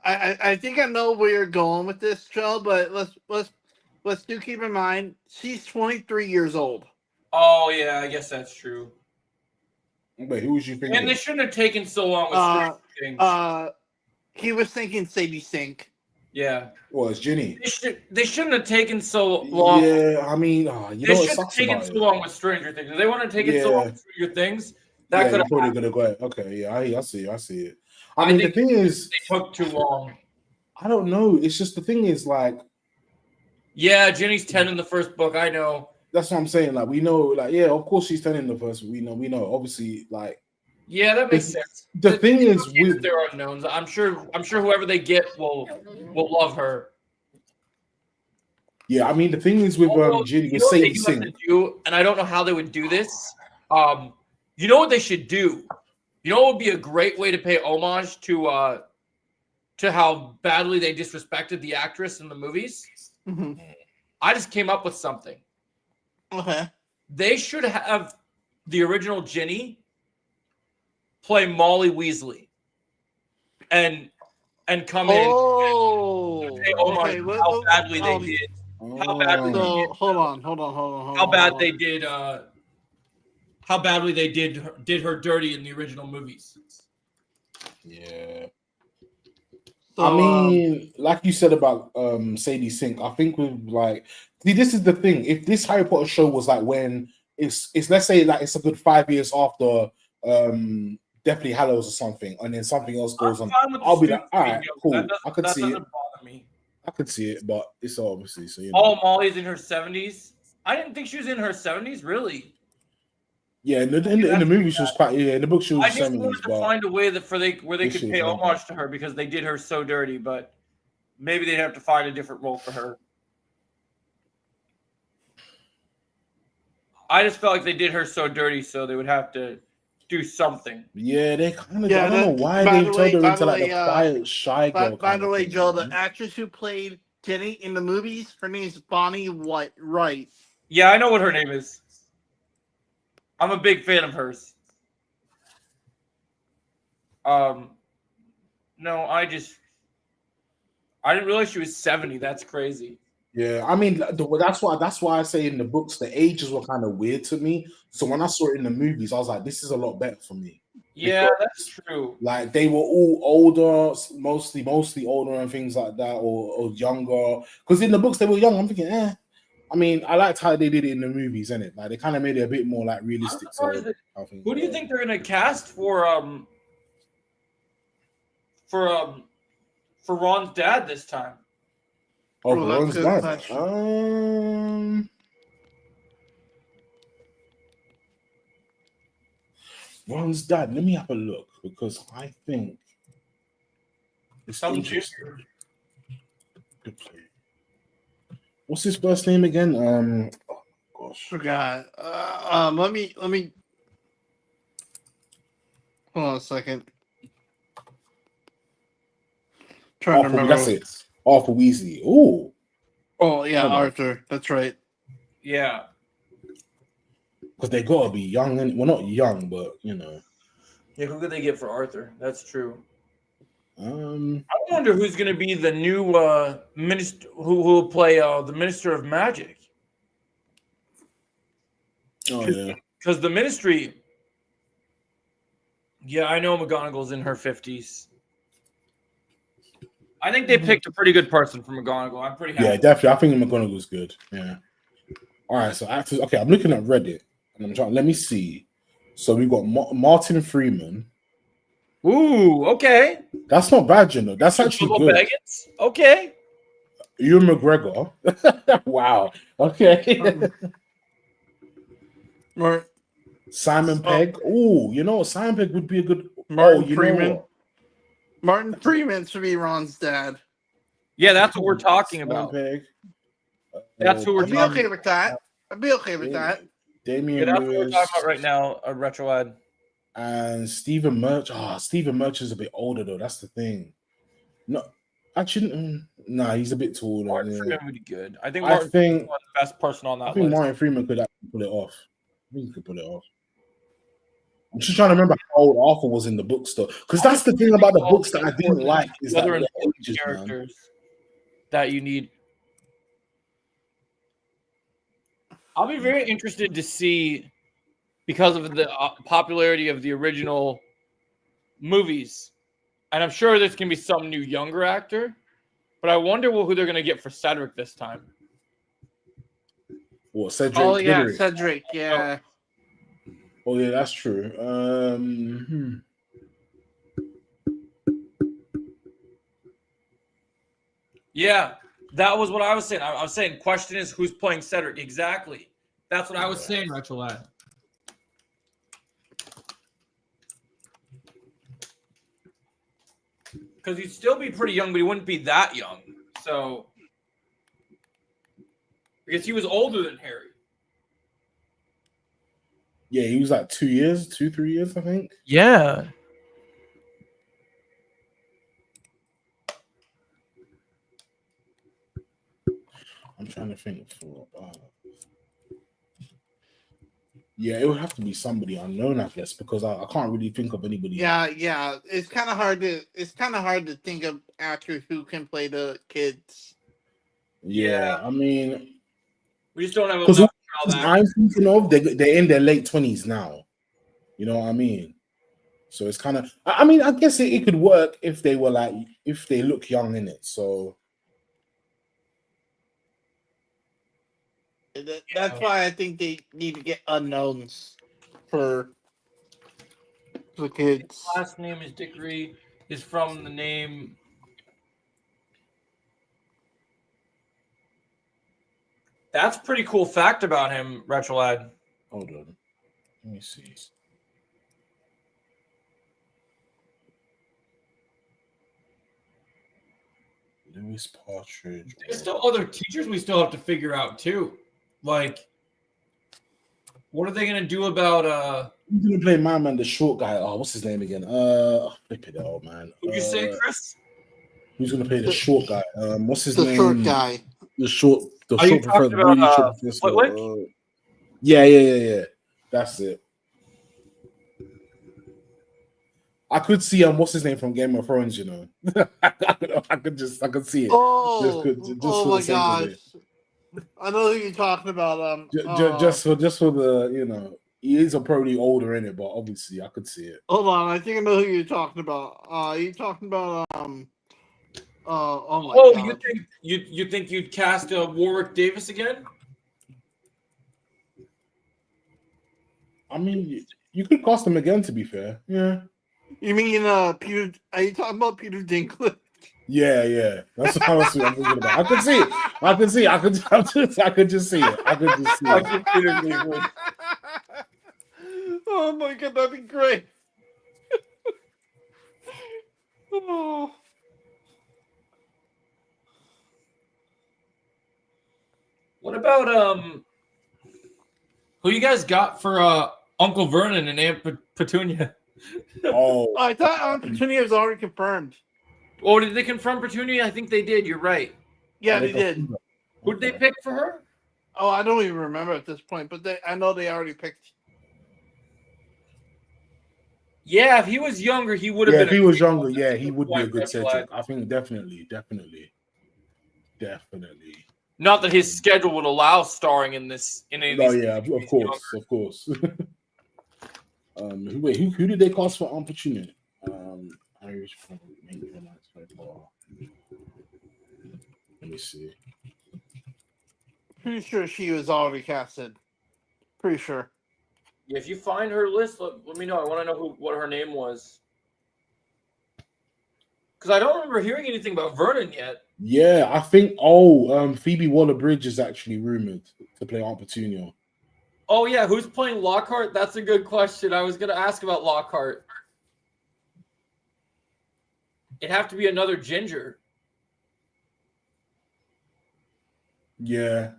I think I know where you're going with this, Joe. But let's do keep in mind she's 23 years old. Oh yeah, I guess that's true. Wait, who was you thinking? And they shouldn't have taken so long with Stranger Things. He was thinking Sadie Sink. Yeah, Well, it's Ginny. they shouldn't have taken so long. Yeah, I mean, you They know what shouldn't have sucks taken about so it. long with Stranger Things. If they want to take it so long Yeah. with Stranger Things, Yeah, that could you're have probably happened. gonna go. Okay, yeah, I see it. I I mean, the think thing is, They took too long. I don't know. It's just the thing is, like, Yeah, Ginny's 10 in the first book. I know. that's what I'm saying. Like, we know, like, yeah, of course she's 10 in the first. We know. Obviously, like, Yeah, that makes sense. The thing is, with there are unknowns. I'm sure whoever they get will love her. yeah, I mean, the thing is with Ginny, You with know what they Sadie do have Sink. to do, and I don't know how they would do this. You know what they should do? You know what would be a great way to pay homage to how badly they disrespected the actress in the movies? Mhm. I just came up with something. Okay. They should have the original Ginny play Molly Weasley and come in Oh. and pay homage Okay. to how badly they did. How badly they So did. hold on. How bad they did. How badly they did her dirty in the original movies. Yeah. So, I mean, like you said about Sadie Sink, I think with like, see, this is the thing. If this Harry Potter show was like when it's let's say like it's a good 5 years after Deathly Hallows or something, and then something else goes on, fine with the I'll be like, Stooges all right, video. cool, That I could see doesn't it. bother me. I could see it, but it's obviously so you know. Oh, Molly's in her 70s. I didn't think she was in her 70s. Really. Yeah, in the movie she was quite. Yeah, in the book she I was just 70s, wanted to but find a way where they This could shit pay was homage to her because they did her so dirty. But maybe they'd have to find a different role for her. I just felt like they did her so dirty, so they would have to do something. yeah, they kind of. Yeah, I don't know why by they the turned way- her by into the like way, the quiet, shy girl. by kind the of way, thing, Joe, you the know? actress who played Jenny in the movies, her name is Bonnie Wright. Yeah, I know what her name is. I'm a big fan of hers. No, I didn't realize she was 70. That's crazy. Yeah, I mean that's why I say in the books the ages were kind of weird to me. So when I saw it in the movies, I was like, this is a lot better for me. Yeah, that's true. Like they were all older, mostly older and things like that, or younger. Because in the books they were young. I'm thinking, I mean, I liked how they did it in the movies, innit? Like they kind of made it a bit more like realistic. So I think, Who do you think they're gonna cast for Ron's dad this time? Oh, Oh, that's Ron's good dad. question. Ron's dad. Let me have a look because I think it's Some interesting. junior. Good play. What's his first name again? Oh gosh. Forgot. Let me hold on a second. Trying to Arthur, remember. that's it. Arthur Weasley. Oh, Oh yeah, Hold on. Arthur. That's right. Yeah. because they gotta be young, and well, not young, but you know. Yeah, who could they get for Arthur? That's true. I I wonder who's gonna be the new minister who will play the Minister of Magic. oh yeah. Because the Ministry. Yeah, I know McGonagall's in her 50s. I think they picked a pretty good person for McGonagall. I'm pretty happy. Yeah, definitely. I think McGonagall's good. Yeah. All right, so actors. Okay, I'm looking at Reddit and I'm trying. Let me see. So we've got Martin Freeman. Ooh, okay. That's not bad, you know. That's actually Bilbo good. Baggins? Okay. Ewan McGregor. Wow. Okay. Simon Pegg. Oh, you know what? Simon Pegg would be a good. Martin you know Freeman. what? Martin Freeman should be Ron's dad. Yeah, that's what we're talking Simon about. Pegg. That's who we're I'd be talking okay with that. I'd be okay with that. Damian Yeah, that's what we're Lewis talking about right now, a retro ad. and Stephen Merch. Stephen Merch is a bit older though. That's the thing. No, actually, nah, he's a bit taller. Martin Yeah. Freeman would be good. I think I Martin think- Freeman's the best person on I that think list. Martin Freeman could actually pull it off. I think he could pull it off. I'm just trying to remember how old Arthur was in the books, though, because that's the thing about the books that I didn't like is The that other the important ages, man. characters that you need. I'll be very interested to see, because of the popularity of the original movies, and I'm sure there's going to be some new younger actor, but I wonder who they're going to get for Cedric this time. What, Cedric? Oh yeah, Diggory? Cedric. Yeah. Oh yeah, that's true. Yeah, that was what I was saying. I was saying, question is who's playing Cedric? Exactly. That's what I was saying, Retro Lad. because he'd still be pretty young, but he wouldn't be that young. So, because he was older than Harry. Yeah, he was like 3 years, I think. Yeah. I'm trying to think for. Yeah, it would have to be somebody unknown, I guess, because I can't really think of anybody. Yeah. It's kind of hard to think of actors who can play the kids. Yeah, I mean, We just don't have because enough child actors. I'm thinking of they're in their late 20s now. You know what I mean? So it's kind of. I mean, I guess it could work if they were like if they look young in it. So That's why I think they need to get unknowns for the kids. His last name is Dickory. Is from the name. That's a pretty cool fact about him, Retrolad. hold on, let me see. Lewis Partridge. There's still other teachers we still have to figure out too. Like, what are they gonna do about Who's gonna play my man, the short guy? Oh, what's his name again? Flip it out, man. who you say, Chris? Who's gonna play the short guy? What's his The name? short guy. The short Are you professor. talking about, really short professor. Flitwick? Yeah. That's it. I could see what's his name from Game of Thrones, you know. I could see it. Oh, just oh for my the sake of gosh! it. I know who you're talking about. Just for the, you know, he is probably older in it, but obviously I could see it. Hold on, I think I know who you're talking about. You talking about oh my Oh, god! you think you'd cast Warwick Davis again? I mean, you could cast him again. To be fair, yeah. You mean Peter? Are you talking about Peter Dinklage? Yeah. That's what I was thinking about. I could see it. I could see it. I could just see it. I could just see it. Oh my god, that'd be great. Oh. What about who you guys got for Uncle Vernon and Aunt Petunia? Oh, I thought Aunt Petunia was already confirmed. Oh, did they confirm Petunia? I think they did. You're right. Yeah, they did. Who did they pick for her? Oh, I don't even remember at this point, but I know they already picked. Yeah, if he was younger, he would have yeah. been. If he a was great younger, one. yeah, he would be a Point, good red Cedric. flag. I think definitely. Not that his schedule would allow starring in this. In any No, of these yeah, of course. Who did they cast for Aunt Petunia? Irish. Let me see. Pretty sure she was already casted. Pretty sure. Yeah, if you find her list, let me know. I want to know what her name was. Because I don't remember hearing anything about Vernon yet. Yeah, I think. Phoebe Waller-Bridge is actually rumored to play Aunt Petunia. Oh yeah, who's playing Lockhart? That's a good question. I was going to ask about Lockhart. It'd have to be another ginger. Yeah.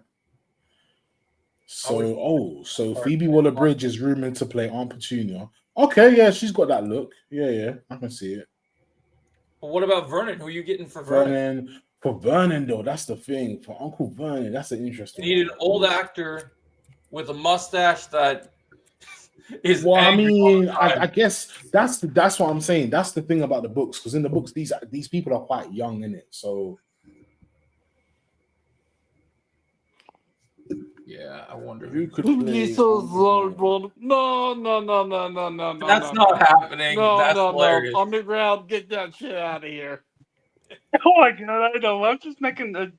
So Phoebe Waller-Bridge is rumored to play Aunt Petunia. Okay, yeah, she's got that look. Yeah, I can see it. But what about Vernon? Who are you getting for Vernon? For Vernon, though, that's the thing. For Uncle Vernon, that's an interesting. You need an old actor with a mustache that is. Well, I angry mean, all the time. I guess that's what I'm saying. That's the thing about the books, because in the books, these people are quite young in it. So Yeah, I wonder. who could Vin play? Diesel's Lord Voldemort. No. That's not happening. That's hilarious. No. Underground, get that shit out of here. Oh my god, I know. I'm just making a.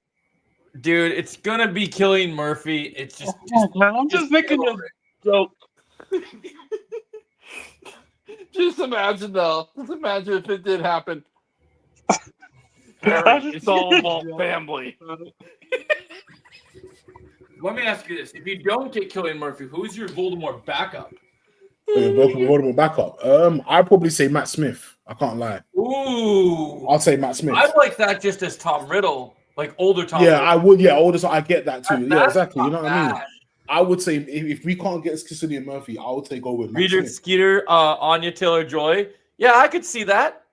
Dude, it's gonna be Cillian Murphy. It's just I'm just making a joke. Just imagine though. Just imagine if it did happen. Harry, it's all about family. Let me ask you this: if you don't get Cillian Murphy, who's your Voldemort backup? Voldemort backup. I'd probably say Matt Smith. I can't lie. Ooh, I'll say Matt Smith. I like that just as Tom Riddle, like older Tom. Yeah, Riddle. I would. Yeah, all this. I get that too. Yeah, That's exactly. You not know what I mean? bad. I would say if we can't get Cillian Murphy, I would say go with Matt Reader Smith. Skeeter, Anya Taylor-Joy. Yeah, I could see that.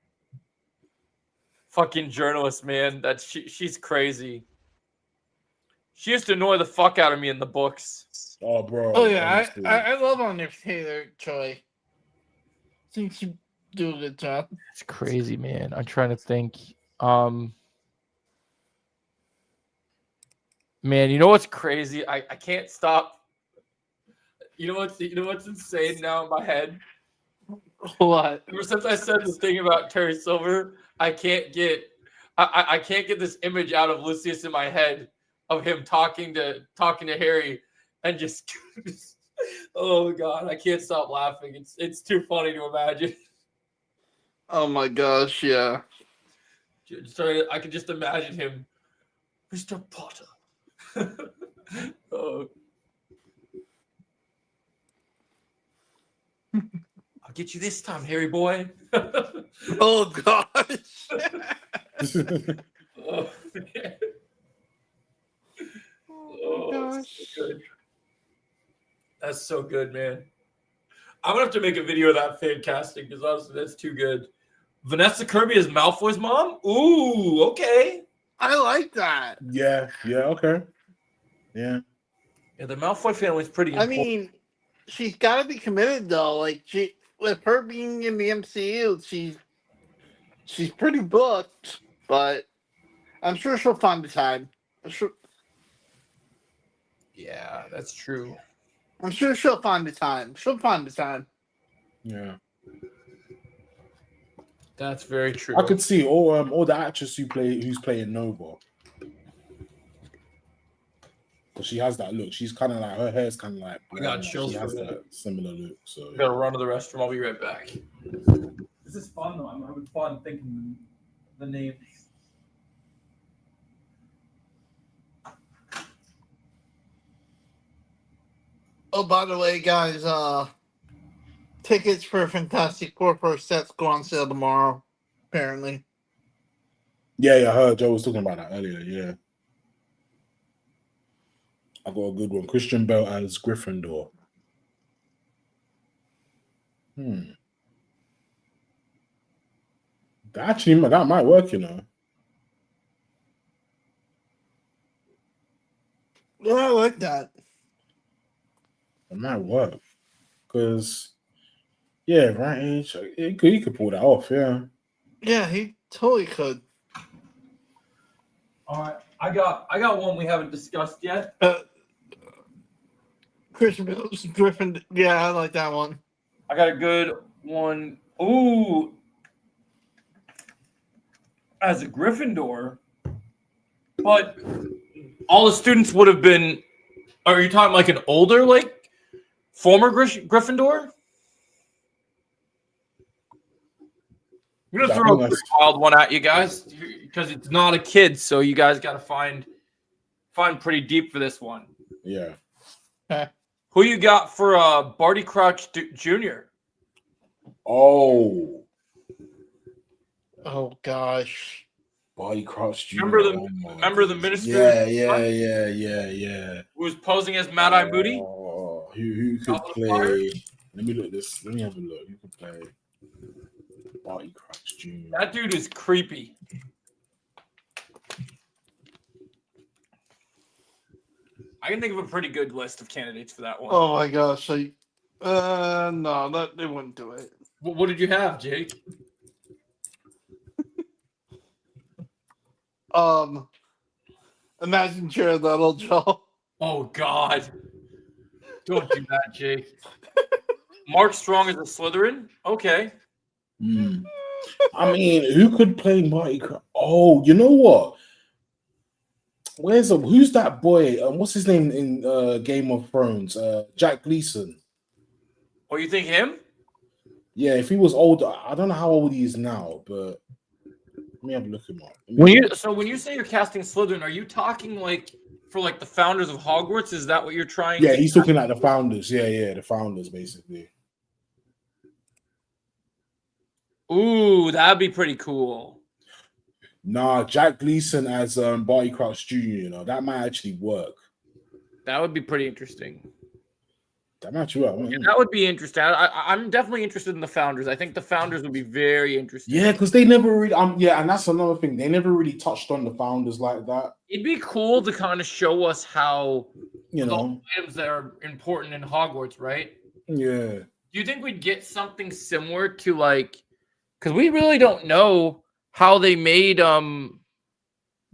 Fucking journalist, man. She's crazy. She used to annoy the fuck out of me in the books. Oh, bro. Oh yeah, honestly. I love Anya Taylor-Joy. I think she do a good job. It's crazy, man. I'm trying to think. Man, you know what's crazy? I can't stop. You know what's insane now in my head? What? Ever since I said this thing about Terry Silver, I can't get this image out of Lucius in my head of him talking to Harry and just oh god, I can't stop laughing. It's too funny to imagine. Oh my gosh, yeah. Sorry, I could just imagine him, Mr. Potter. Oh. I'll get you this time, Harry boy. Oh gosh. Oh, man. Oh, gosh. so good. That's so good, man. I'm gonna have to make a video of that fan casting because honestly, that's too good. Vanessa Kirby as Malfoy's mom. Ooh, okay. I like that. Yeah. Okay. Yeah. Yeah, the Malfoy family's pretty I important. mean, she's got to be committed though. Like with her being in the MCU, she's pretty booked, but I'm sure she'll find the time. Yeah, that's true. I'm sure she'll find the time. She'll find the time. Yeah. That's very true. I could see all the actress who's playing Nova. But she has that look. She's kind of like her hair's kind of like. I got chills She for has that. that similar look. So I'm gonna run to the restroom. I'll be right back. This is fun though. I'm having fun thinking the names. Oh, by the way, guys, tickets for Fantastic Four first sets go on sale tomorrow. Apparently. yeah, I heard Joe was talking about that earlier. Yeah. I got a good one. Christian Bale as Gryffindor. Actually, that might work, you know. Yeah, I like that. It might work. Because, yeah, right age, he could pull that off, yeah. Yeah, he totally could. All right, I got one we haven't discussed yet. Christian Bale's Griffin. Yeah, I like that one. I got a good one. Ooh, as a Gryffindor, but all the students would have been. Are you talking like an older, like former Gryffindor? I'm gonna Yeah, I throw a think pretty wild one at you guys because it's not a kid, so you guys got to find pretty deep for this one. Yeah. Who you got for Barty Crouch Jr.? Oh. Oh gosh. Barty Crouch Jr. Remember the minister? Yeah. Who was posing as Mad Eye Moody? Oh, who could Out of the fire? play? Let me look this. Let me have a look. Who could play Barty Crouch Jr.? That dude is creepy. I can think of a pretty good list of candidates for that one. Oh my gosh. So, no, that they wouldn't do it. What did you have, Jake? Imagine Jared Leto, Joe. Oh God! Don't do that, Jake. Mark Strong is a Slytherin. Okay. I mean, who could play Barty Crouch? Oh, you know what? Who's that boy? What's his name in Game of Thrones? Jack Gleason. Oh, you think him? Yeah, if he was older, I don't know how old he is now, but let me have a look him up. When you say you're casting Slytherin, are you talking like for like the founders of Hogwarts? Is that what you're trying? Yeah, to he's talking like the founders. Yeah, the founders basically. Ooh, that'd be pretty cool. Nah, Jack Gleason as Barty Crouch Jr. You know that might actually work. That would be pretty interesting. That might actually work. Yeah, that would be interesting. I'm definitely interested in the Founders. I think the Founders would be very interesting. Yeah, because they never really. Yeah, and that's another thing. They never really touched on the Founders like that. It'd be cool to kind of show us how You those know. items that are important in Hogwarts, right? Yeah. Do you think we'd get something similar to like, because we really don't know how they made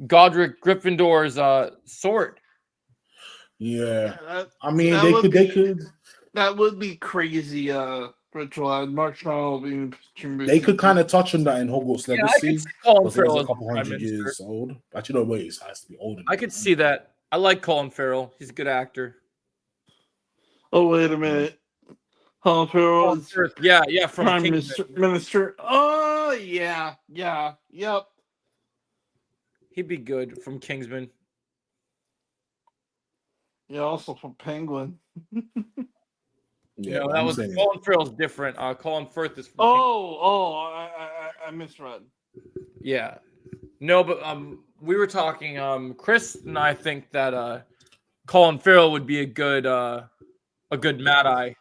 Godric Gryffindor's sword. Yeah. that, I mean, that they would could. They be- could. that would be crazy. Ritual Marshall being. They could kind of touch on that in Hogwarts Yeah, I Legacy. could see Colin Because it was Farrell a as couple Prime hundred Minister. years old. But you know, wait, it has to be older. I could see that. I like Colin Farrell. He's a good actor. Oh wait a minute. Colin Farrell is Yeah, from Prime Kingsman. Minister. Oh yeah, yep. He'd be good from Kingsman. Yeah, also from Penguin. Yeah, No, but that I'm was saying- Colin Farrell's different. Colin Firth is from I misread. Yeah. No, but we were talking Chris and I think that Colin Farrell would be a good Mad Eye.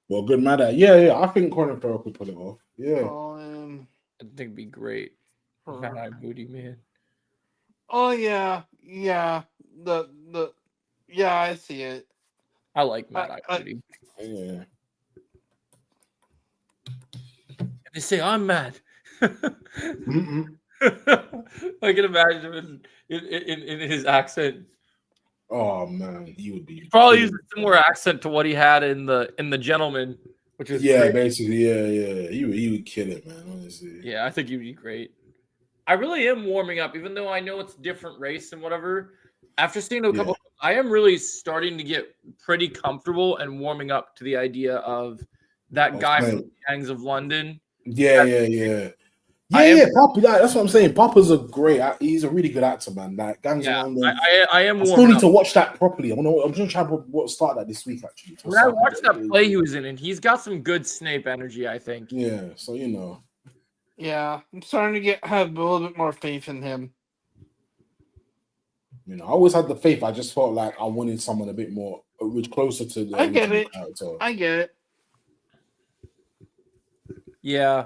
Well, good matter. Yeah. I think Colin Farrell could pull it off. Yeah. Colin. I think it'd be great. Mad Eye Booty Man. Oh yeah. The yeah, I see it. I like Mad Eye I- Booty. Yeah. They say I'm mad. Mm-mm. I can imagine him in his accent. Oh man, he would be. He probably used a similar accent to what he had in the Gentleman, which is Yeah, great. basically, yeah. He would kill it, man. Honestly. Yeah, I think he'd be great. I really am warming up, even though I know it's a different race and whatever. After seeing a couple, I am really starting to get pretty comfortable and warming up to the idea of that guy Okay. from the Gangs of London. Yeah. I am- Papa, that's what I'm saying. Papa's a great. He's a really good actor, man. Like Gangs Yeah, of London. I am I still warming need up. to watch that properly. I'm just trying to start that this week, actually. When I watched that play he was in, and he's got some good Snape energy, I think. Yeah, so you know. Yeah, I'm starting to have a little bit more faith in him. I always had the faith. I just felt like I wanted someone a bit more, closer to the I get original it. character. I get it. Yeah.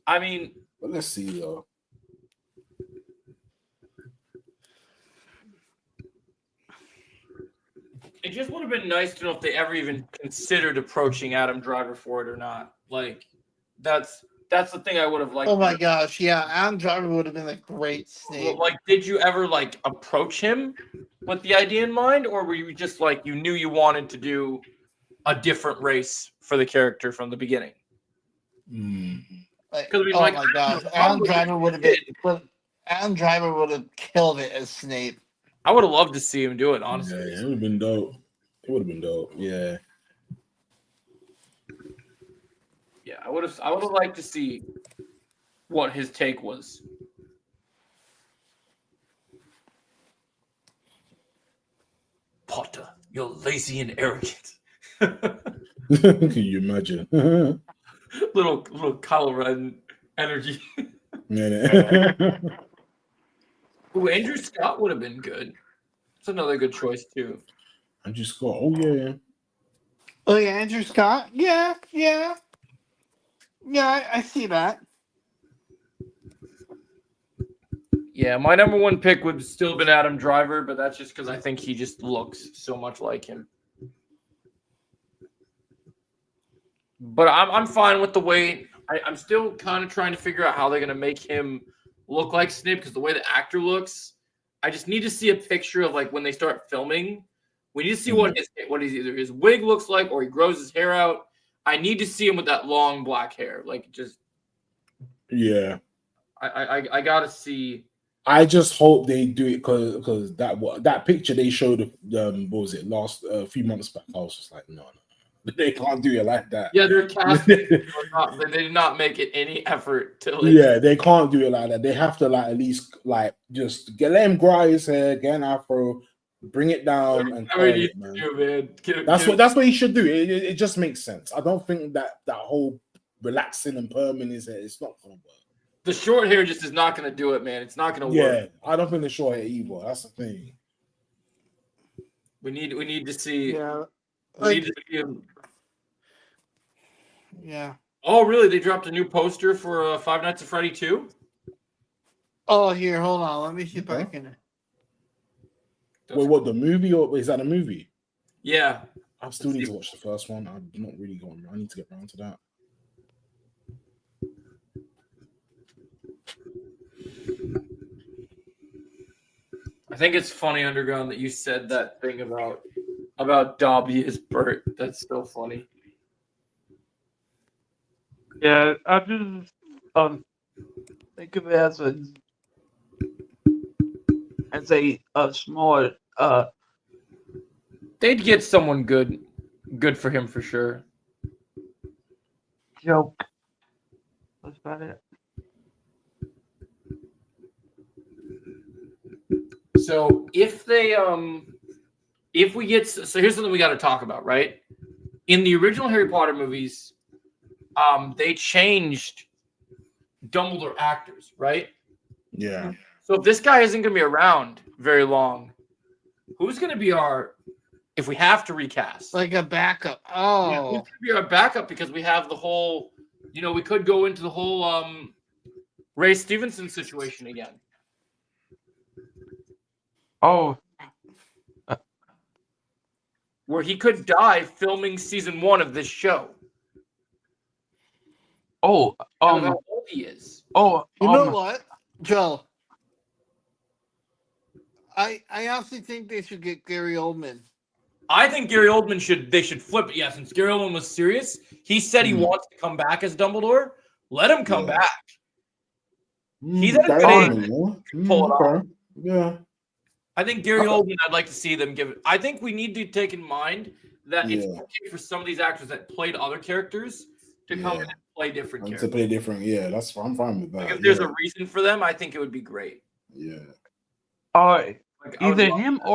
I mean, But let's see, though. it just would have been nice to know if they ever even considered approaching Adam Driver for it or not. Like, that's the thing I would have liked. Oh my gosh, yeah, Adam Driver would have been a great Snape. Like, did you ever like approach him with the idea in mind, or were you just like you knew you wanted to do a different race for the character from the beginning? Like, 'Cause we oh like, my I don't gosh, know, Adam probably Driver would have been. Adam Driver would have killed it as Snape. I would have loved to see him do it, honestly. Yeah, it would have been dope. Yeah. Yeah, I would have liked to see what his take was. Potter, you're lazy and arrogant. Can you imagine? little Kylo Ren energy. Yeah. Ooh, Andrew Scott would have been good. It's another good choice too. Andrew Scott. Oh yeah. Oh yeah, Andrew Scott. Yeah, I see that. Yeah, my number one pick would have still been Adam Driver, but that's just because I think he just looks so much like him. But I'm fine with the way. I'm still kind of trying to figure out how they're gonna make him look like Snape, because the way the actor looks, I just need to see a picture of like when they start filming. We need to see what either his wig looks like or he grows his hair out. I need to see him with that long black hair, like just. Yeah. I gotta see. I just hope they do it because that picture they showed what was it last a few months back. I was just like, no, they can't do it like that. Yeah, their casting. They did not make it any effort to. Like, Yeah, they can't do it like that. They have to like at least like just let him grow out his hair, get an afro, bring it down, and curl it, man. do, man. That's what he should do. It just makes sense. I don't think that whole relaxing and perm in his hair. It's not gonna work. The short hair just is not going to do it, man. It's not going to Yeah, work. I don't think the short hair either. That's the thing. We need to see. Yeah. We need to see him. Yeah. Oh, really? They dropped a new poster for Five Nights at Freddy 2? Oh, here, hold on. Let me see if I Okay. can. Wait, what, the movie or is that a movie? Yeah. I still need to watch the first one. I've not really gone. I need to get around to that. I think it's funny, Underground, that you said that thing about Dobby is Bert. That's so funny. Yeah, I just think of it as a small They'd get someone good for him for sure. joke. That's about it. So if they if we get so here's something we got to talk about, right? In the original Harry Potter movies, they changed Dumbledore actors, right? Yeah. So if this guy isn't going to be around very long, who's going to be if we have to recast? Like a backup. Yeah, Oh. who's going to be our backup because we have the whole, we could go into the whole Ray Stevenson situation again. Oh, Where he could die filming season 1 of this show. oh, How old he is. oh, You know what, Joe? I honestly think they should get Gary Oldman. I think Gary Oldman they should flip it. Yeah, since Gary Oldman was serious, he said he wants to come back as Dumbledore. Let him come back. He's at a good age to pull it off. Yeah. I think Gary Oldman, I'd like to see them give it. I think we need to take in mind that it's okay for some of these actors that played other characters to come in and play different And characters. to play different. Yeah, I'm fine with that. Like if there's a reason for them, I think it would be great. Yeah. Like, I would either love him that.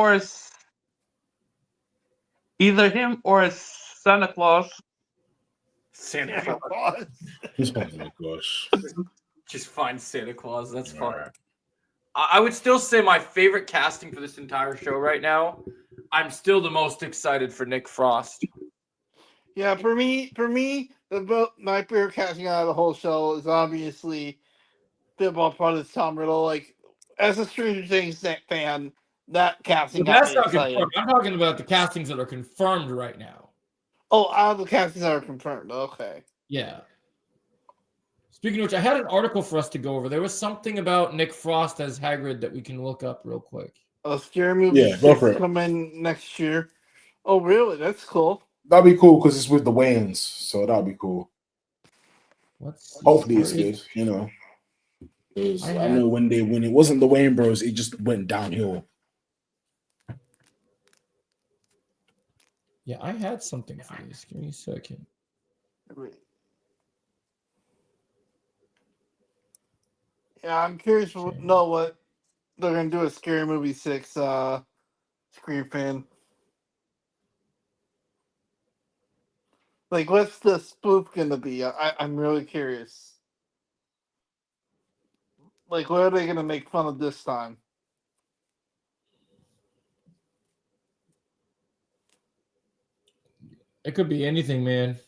or a Santa Claus. Santa Claus. Oh my gosh. Just find Santa Claus. That's All fun. right. I would still say my favorite casting for this entire show right now. I'm still the most excited for Nick Frost. Yeah, for me, my favorite casting out of the whole show is obviously Football Brothers Tom Riddle. Like, as a Stranger Things fan, that casting But got that's me not excited. confirmed. I'm talking about the castings that are confirmed right now. Oh, out of the castings that are confirmed. Okay. Yeah. Speaking of which, I had an article for us to go over. There was something about Nick Frost as Hagrid that we can look up real quick. A scary movie Yeah, go for it. coming next year. Oh, really? That's cool. That'd be cool because it's with the Wayans, so that'd be cool. Hopefully it's good, 'Cause I know when it wasn't the Wayne Bros, it just went downhill. Yeah, I had something for this. Give me a second. Yeah, I'm curious to Okay. know what they're gonna do with Scary Movie 6 screen fan. Like, what's the spoof gonna be? I'm really curious. Like, what are they gonna make fun of this time? It could be anything, man.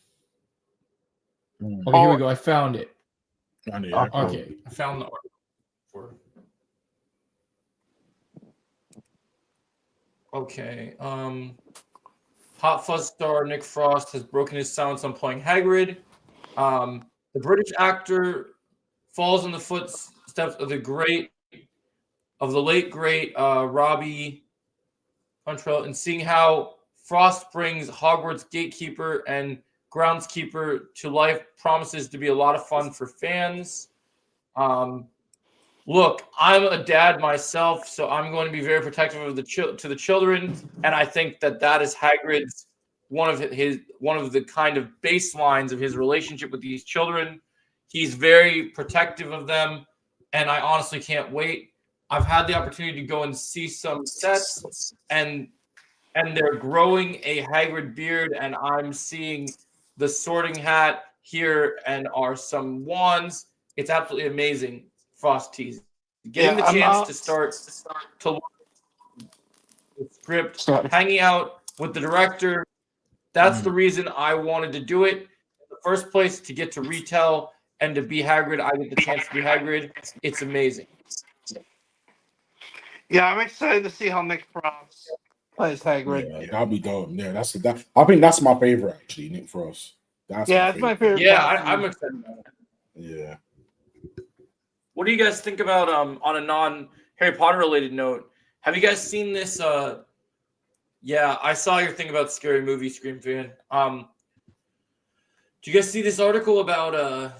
Mm. Okay, here we go. I found it. Oh, Okay, I found the article. Okay. Hot Fuzz star Nick Frost has broken his silence on playing Hagrid. The British actor falls in the footsteps of the late great Robbie Huntrell, and seeing how Frost brings Hogwarts gatekeeper and groundskeeper to life promises to be a lot of fun for fans. Look, I'm a dad myself, so I'm going to be very protective of the children, and I think that is Hagrid's one of the kind of baselines of his relationship with these children. He's very protective of them, and I honestly can't wait. I've had the opportunity to go and see some sets, and they're growing a Hagrid beard, and I'm seeing the Sorting Hat here and are some wands. It's absolutely amazing. Frost teas. Getting Yeah, the I'm chance not- to start to look at the script, Sorry. hanging out with the director. That's the reason I wanted to do it in the first place, to get to retell and to be Hagrid. I get the chance to be Hagrid. It's amazing. Yeah, I'm excited to see how Nick Frost plays Hagrid. Yeah, that'd be dope. Yeah, that's that. I think that's my favorite actually, Nick Frost. That's Yeah, it's my favorite. Yeah, part. I'm excited about it. Yeah. What do you guys think about on a non Harry Potter related note? Have you guys seen this? Yeah, I saw your thing about Scary Movie, Scream fan. Do you guys see this article about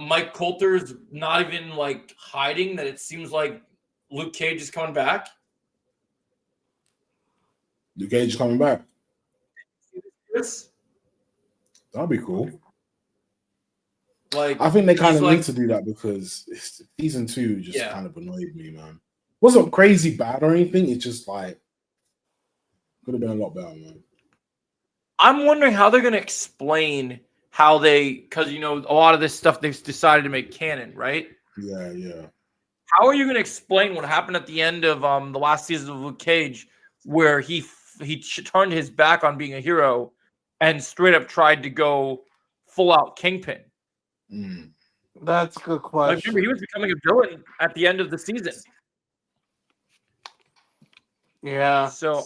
Mike Coulter's not even like hiding that it seems like Luke Cage is coming back? Luke Cage is coming back. Chris? That'd be cool. Like, I think they kind he's of like- need to do that because season 2 just Yeah. kind of annoyed me, man. Wasn't crazy bad or anything. It's just like could have been a lot better, man. I'm wondering how they're going to explain how because a lot of this stuff they've decided to make canon, right? Yeah, yeah. How are you going to explain what happened at the end of the last season of Luke Cage, where he turned his back on being a hero and straight up tried to go full out Kingpin? Mm. That's a good Like, question. remember, he was becoming a villain at the end of the season. Yeah. So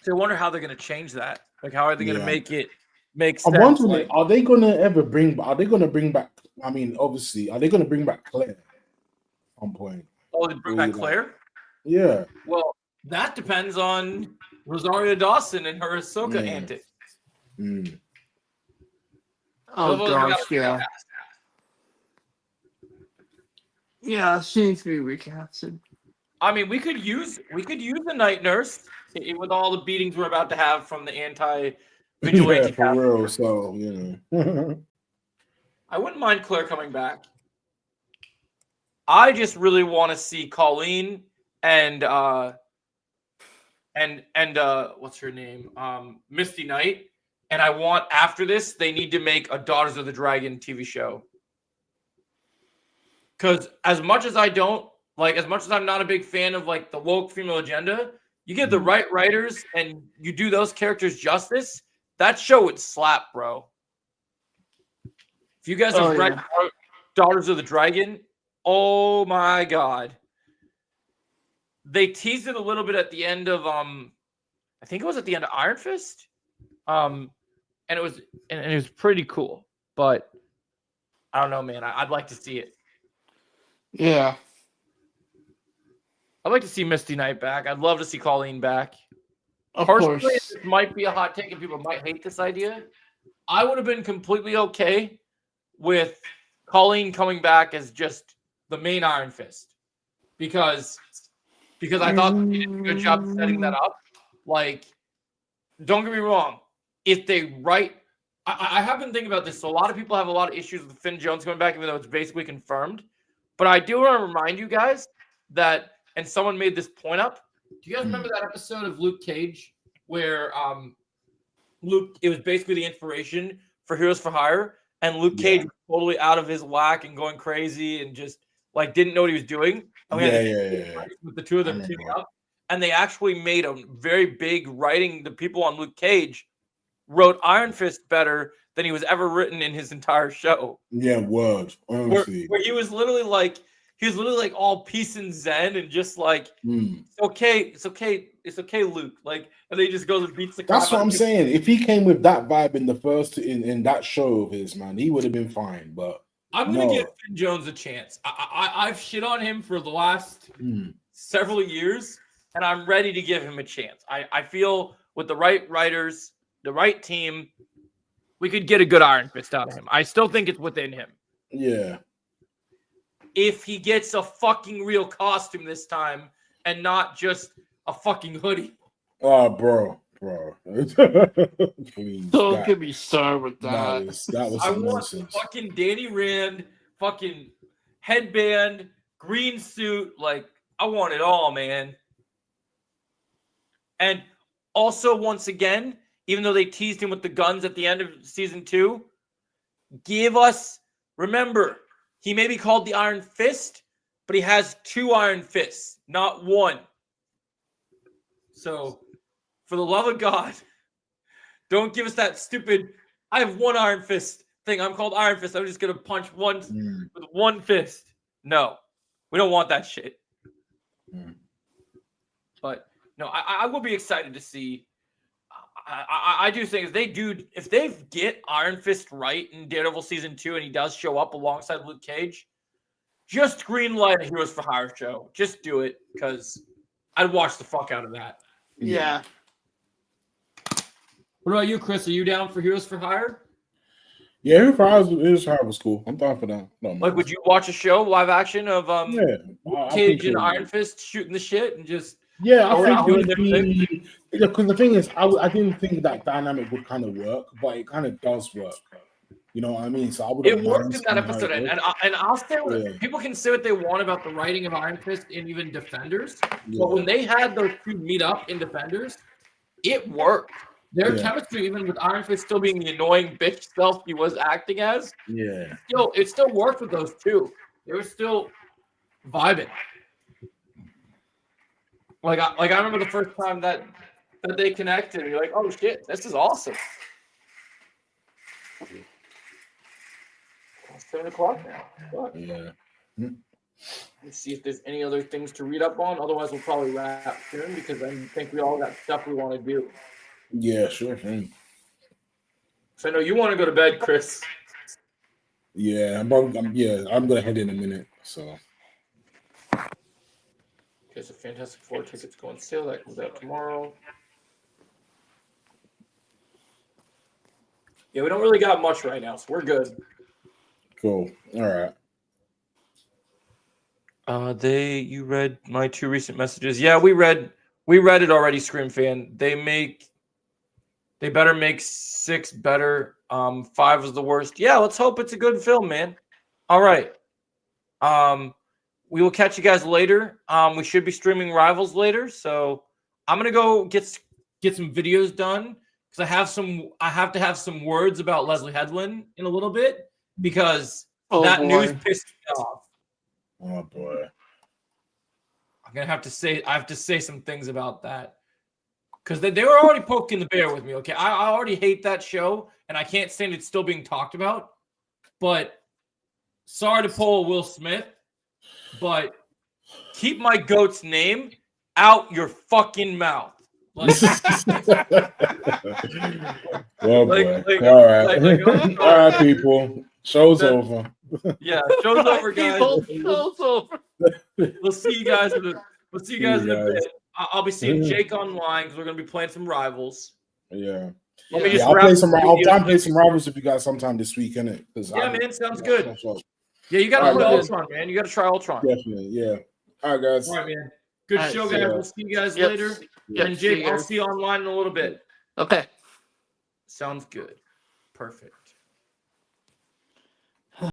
I wonder how they're going to change that. Like, how are they going to Yeah. make it make I'm sense? wondering, Like, are they gonna ever bring? Are they gonna bring back? I mean, obviously, are they gonna bring back Claire at some point? oh, they bring back Claire? Yeah. Well, that depends on Rosario Dawson and her Ahsoka Yeah. antics. Mm. Oh Those are gosh, yeah. Yeah, she needs to be recasted. I mean, we could use the night nurse with all the beatings we're about to have from the anti-vigilante. Yeah, for real. So I wouldn't mind Claire coming back. I just really want to see Colleen and what's her name? Misty Knight. And I want, after this, they need to make a Daughters of the Dragon TV show. Because as much as I'm not a big fan of like the woke female agenda, you get the right writers and you do those characters justice, that show would slap, bro. If you guys have read Daughters of the Dragon, oh my god. They teased it a little bit at the end of I think it was at the end of Iron Fist. And it was pretty cool. But I don't know, man. I'd like to see it. Yeah. I'd like to see Misty Knight back. I'd love to see Colleen back. Of Personally, course. this might be a hot take and people might hate this idea. I would have been completely okay with Colleen coming back as just the main Iron Fist. Because I thought they did a good job setting that up. Like, don't get me wrong. If they write, I have been thinking about this. So a lot of people have a lot of issues with Finn Jones coming back, even though it's basically confirmed. But I do want to remind you guys that, and someone made this point up. Do you guys remember that episode of Luke Cage where it was basically the inspiration for Heroes for Hire, and Luke Cage was totally out of his whack and going crazy and just like didn't know what he was doing. And we had with the two of them teaming up, and they actually made a very big writing. The people on Luke Cage wrote Iron Fist better than he was ever written in his entire show. Yeah, word. Honestly. Where he was literally like all peace and zen and just like it's okay, Luke. Like, and then he just goes and beats the crap That's what out I'm of saying. If he came with that vibe in the first in that show of his, man, he would have been fine. But I'm gonna give Finn Jones a chance. I've shit on him for the last several years, and I'm ready to give him a chance. I feel with the right writers, the right team, we could get a good Iron Fist out of him. I still think it's within him. Yeah. If he gets a fucking real costume this time and not just a fucking hoodie. Oh, bro. Please, Don't get me started with that. That was I want nonsense. fucking Danny Rand, fucking headband, green suit. Like, I want it all, man. And Also, once again, even though they teased him with the guns at the end of season 2, remember, he may be called the Iron Fist, but he has 2 Iron Fists, not 1. So, for the love of God, don't give us that stupid, I have 1 Iron Fist thing. I'm called Iron Fist. I'm just going to punch one with 1 fist. No, we don't want that shit. But, no, I will be excited to see. I do think if they get Iron Fist right in Daredevil season 2 and he does show up alongside Luke Cage, just green light a Heroes for Hire show. Just do it, because I'd watch the fuck out of that. Yeah. What about you, Chris? Are you down for Heroes for Hire? Yeah, Heroes for Hire was cool. I'm down for that. No, Like, would you watch a show live action of yeah, Cage and Iron Fist shooting the shit and just? Yeah, Oh, I think it doing would be, because the thing is, I didn't think that dynamic would kind of work, but it kind of does work. You know what I mean? So I would. It worked in that episode, and I'll say Yeah. people can say what they want about the writing of Iron Fist and even Defenders, Yeah. but when they had those two meet up in Defenders, it worked. Their Yeah. chemistry, even with Iron Fist still being the annoying bitch self he was acting as, Yeah. it still worked with those two. They were still vibing. Like I remember the first time that they connected, you're like, oh shit, this is awesome. It's 7:00 now. Fuck. Yeah. Let's see if there's any other things to read up on. Otherwise, we'll probably wrap soon because I think we all got stuff we want to do. Yeah, sure thing. So I know you want to go to bed, Chris. Yeah, I'm gonna head in a minute. So Okay, so Fantastic Four tickets go on sale. That comes out tomorrow. Yeah, we don't really got much right now, so we're good. cool. All right. You read my 2 recent messages. Yeah, we read it already, Scream fan. They better make 6 better. 5 was the worst. Yeah, let's hope it's a good film, man. All right. We will catch you guys later. We should be streaming Rivals later, so I'm gonna go get some videos done because I have to have some words about Leslie Headland in a little bit because that news pissed me off. Oh boy. I have to say some things about that because they were already poking the bear with me. Okay, I already hate that show and I can't stand it still being talked about. But sorry to pull Will Smith, but keep my goat's name out your fucking mouth. Like, Oh boy. All right. All right, people. Show's over. yeah, show's over, guys. Show's over. We'll see you guys in a bit. I'll be seeing Jake online because we're gonna be playing some Rivals. Yeah. Let me Yeah, just I'll wrap play this some. I'll video. try and play some Rivals with you guys sometime this week, innit? Yeah, man, sounds good. Yeah, you gotta All play right, Ultron, man. You gotta try Ultron. Definitely. Yeah. All right, guys. All right, man. Good All right, show, see guys. ya. We'll see you guys Yep. later. Yep, And see Jake, you I'll guys. see you online in a little bit. Okay. Sounds good. Perfect.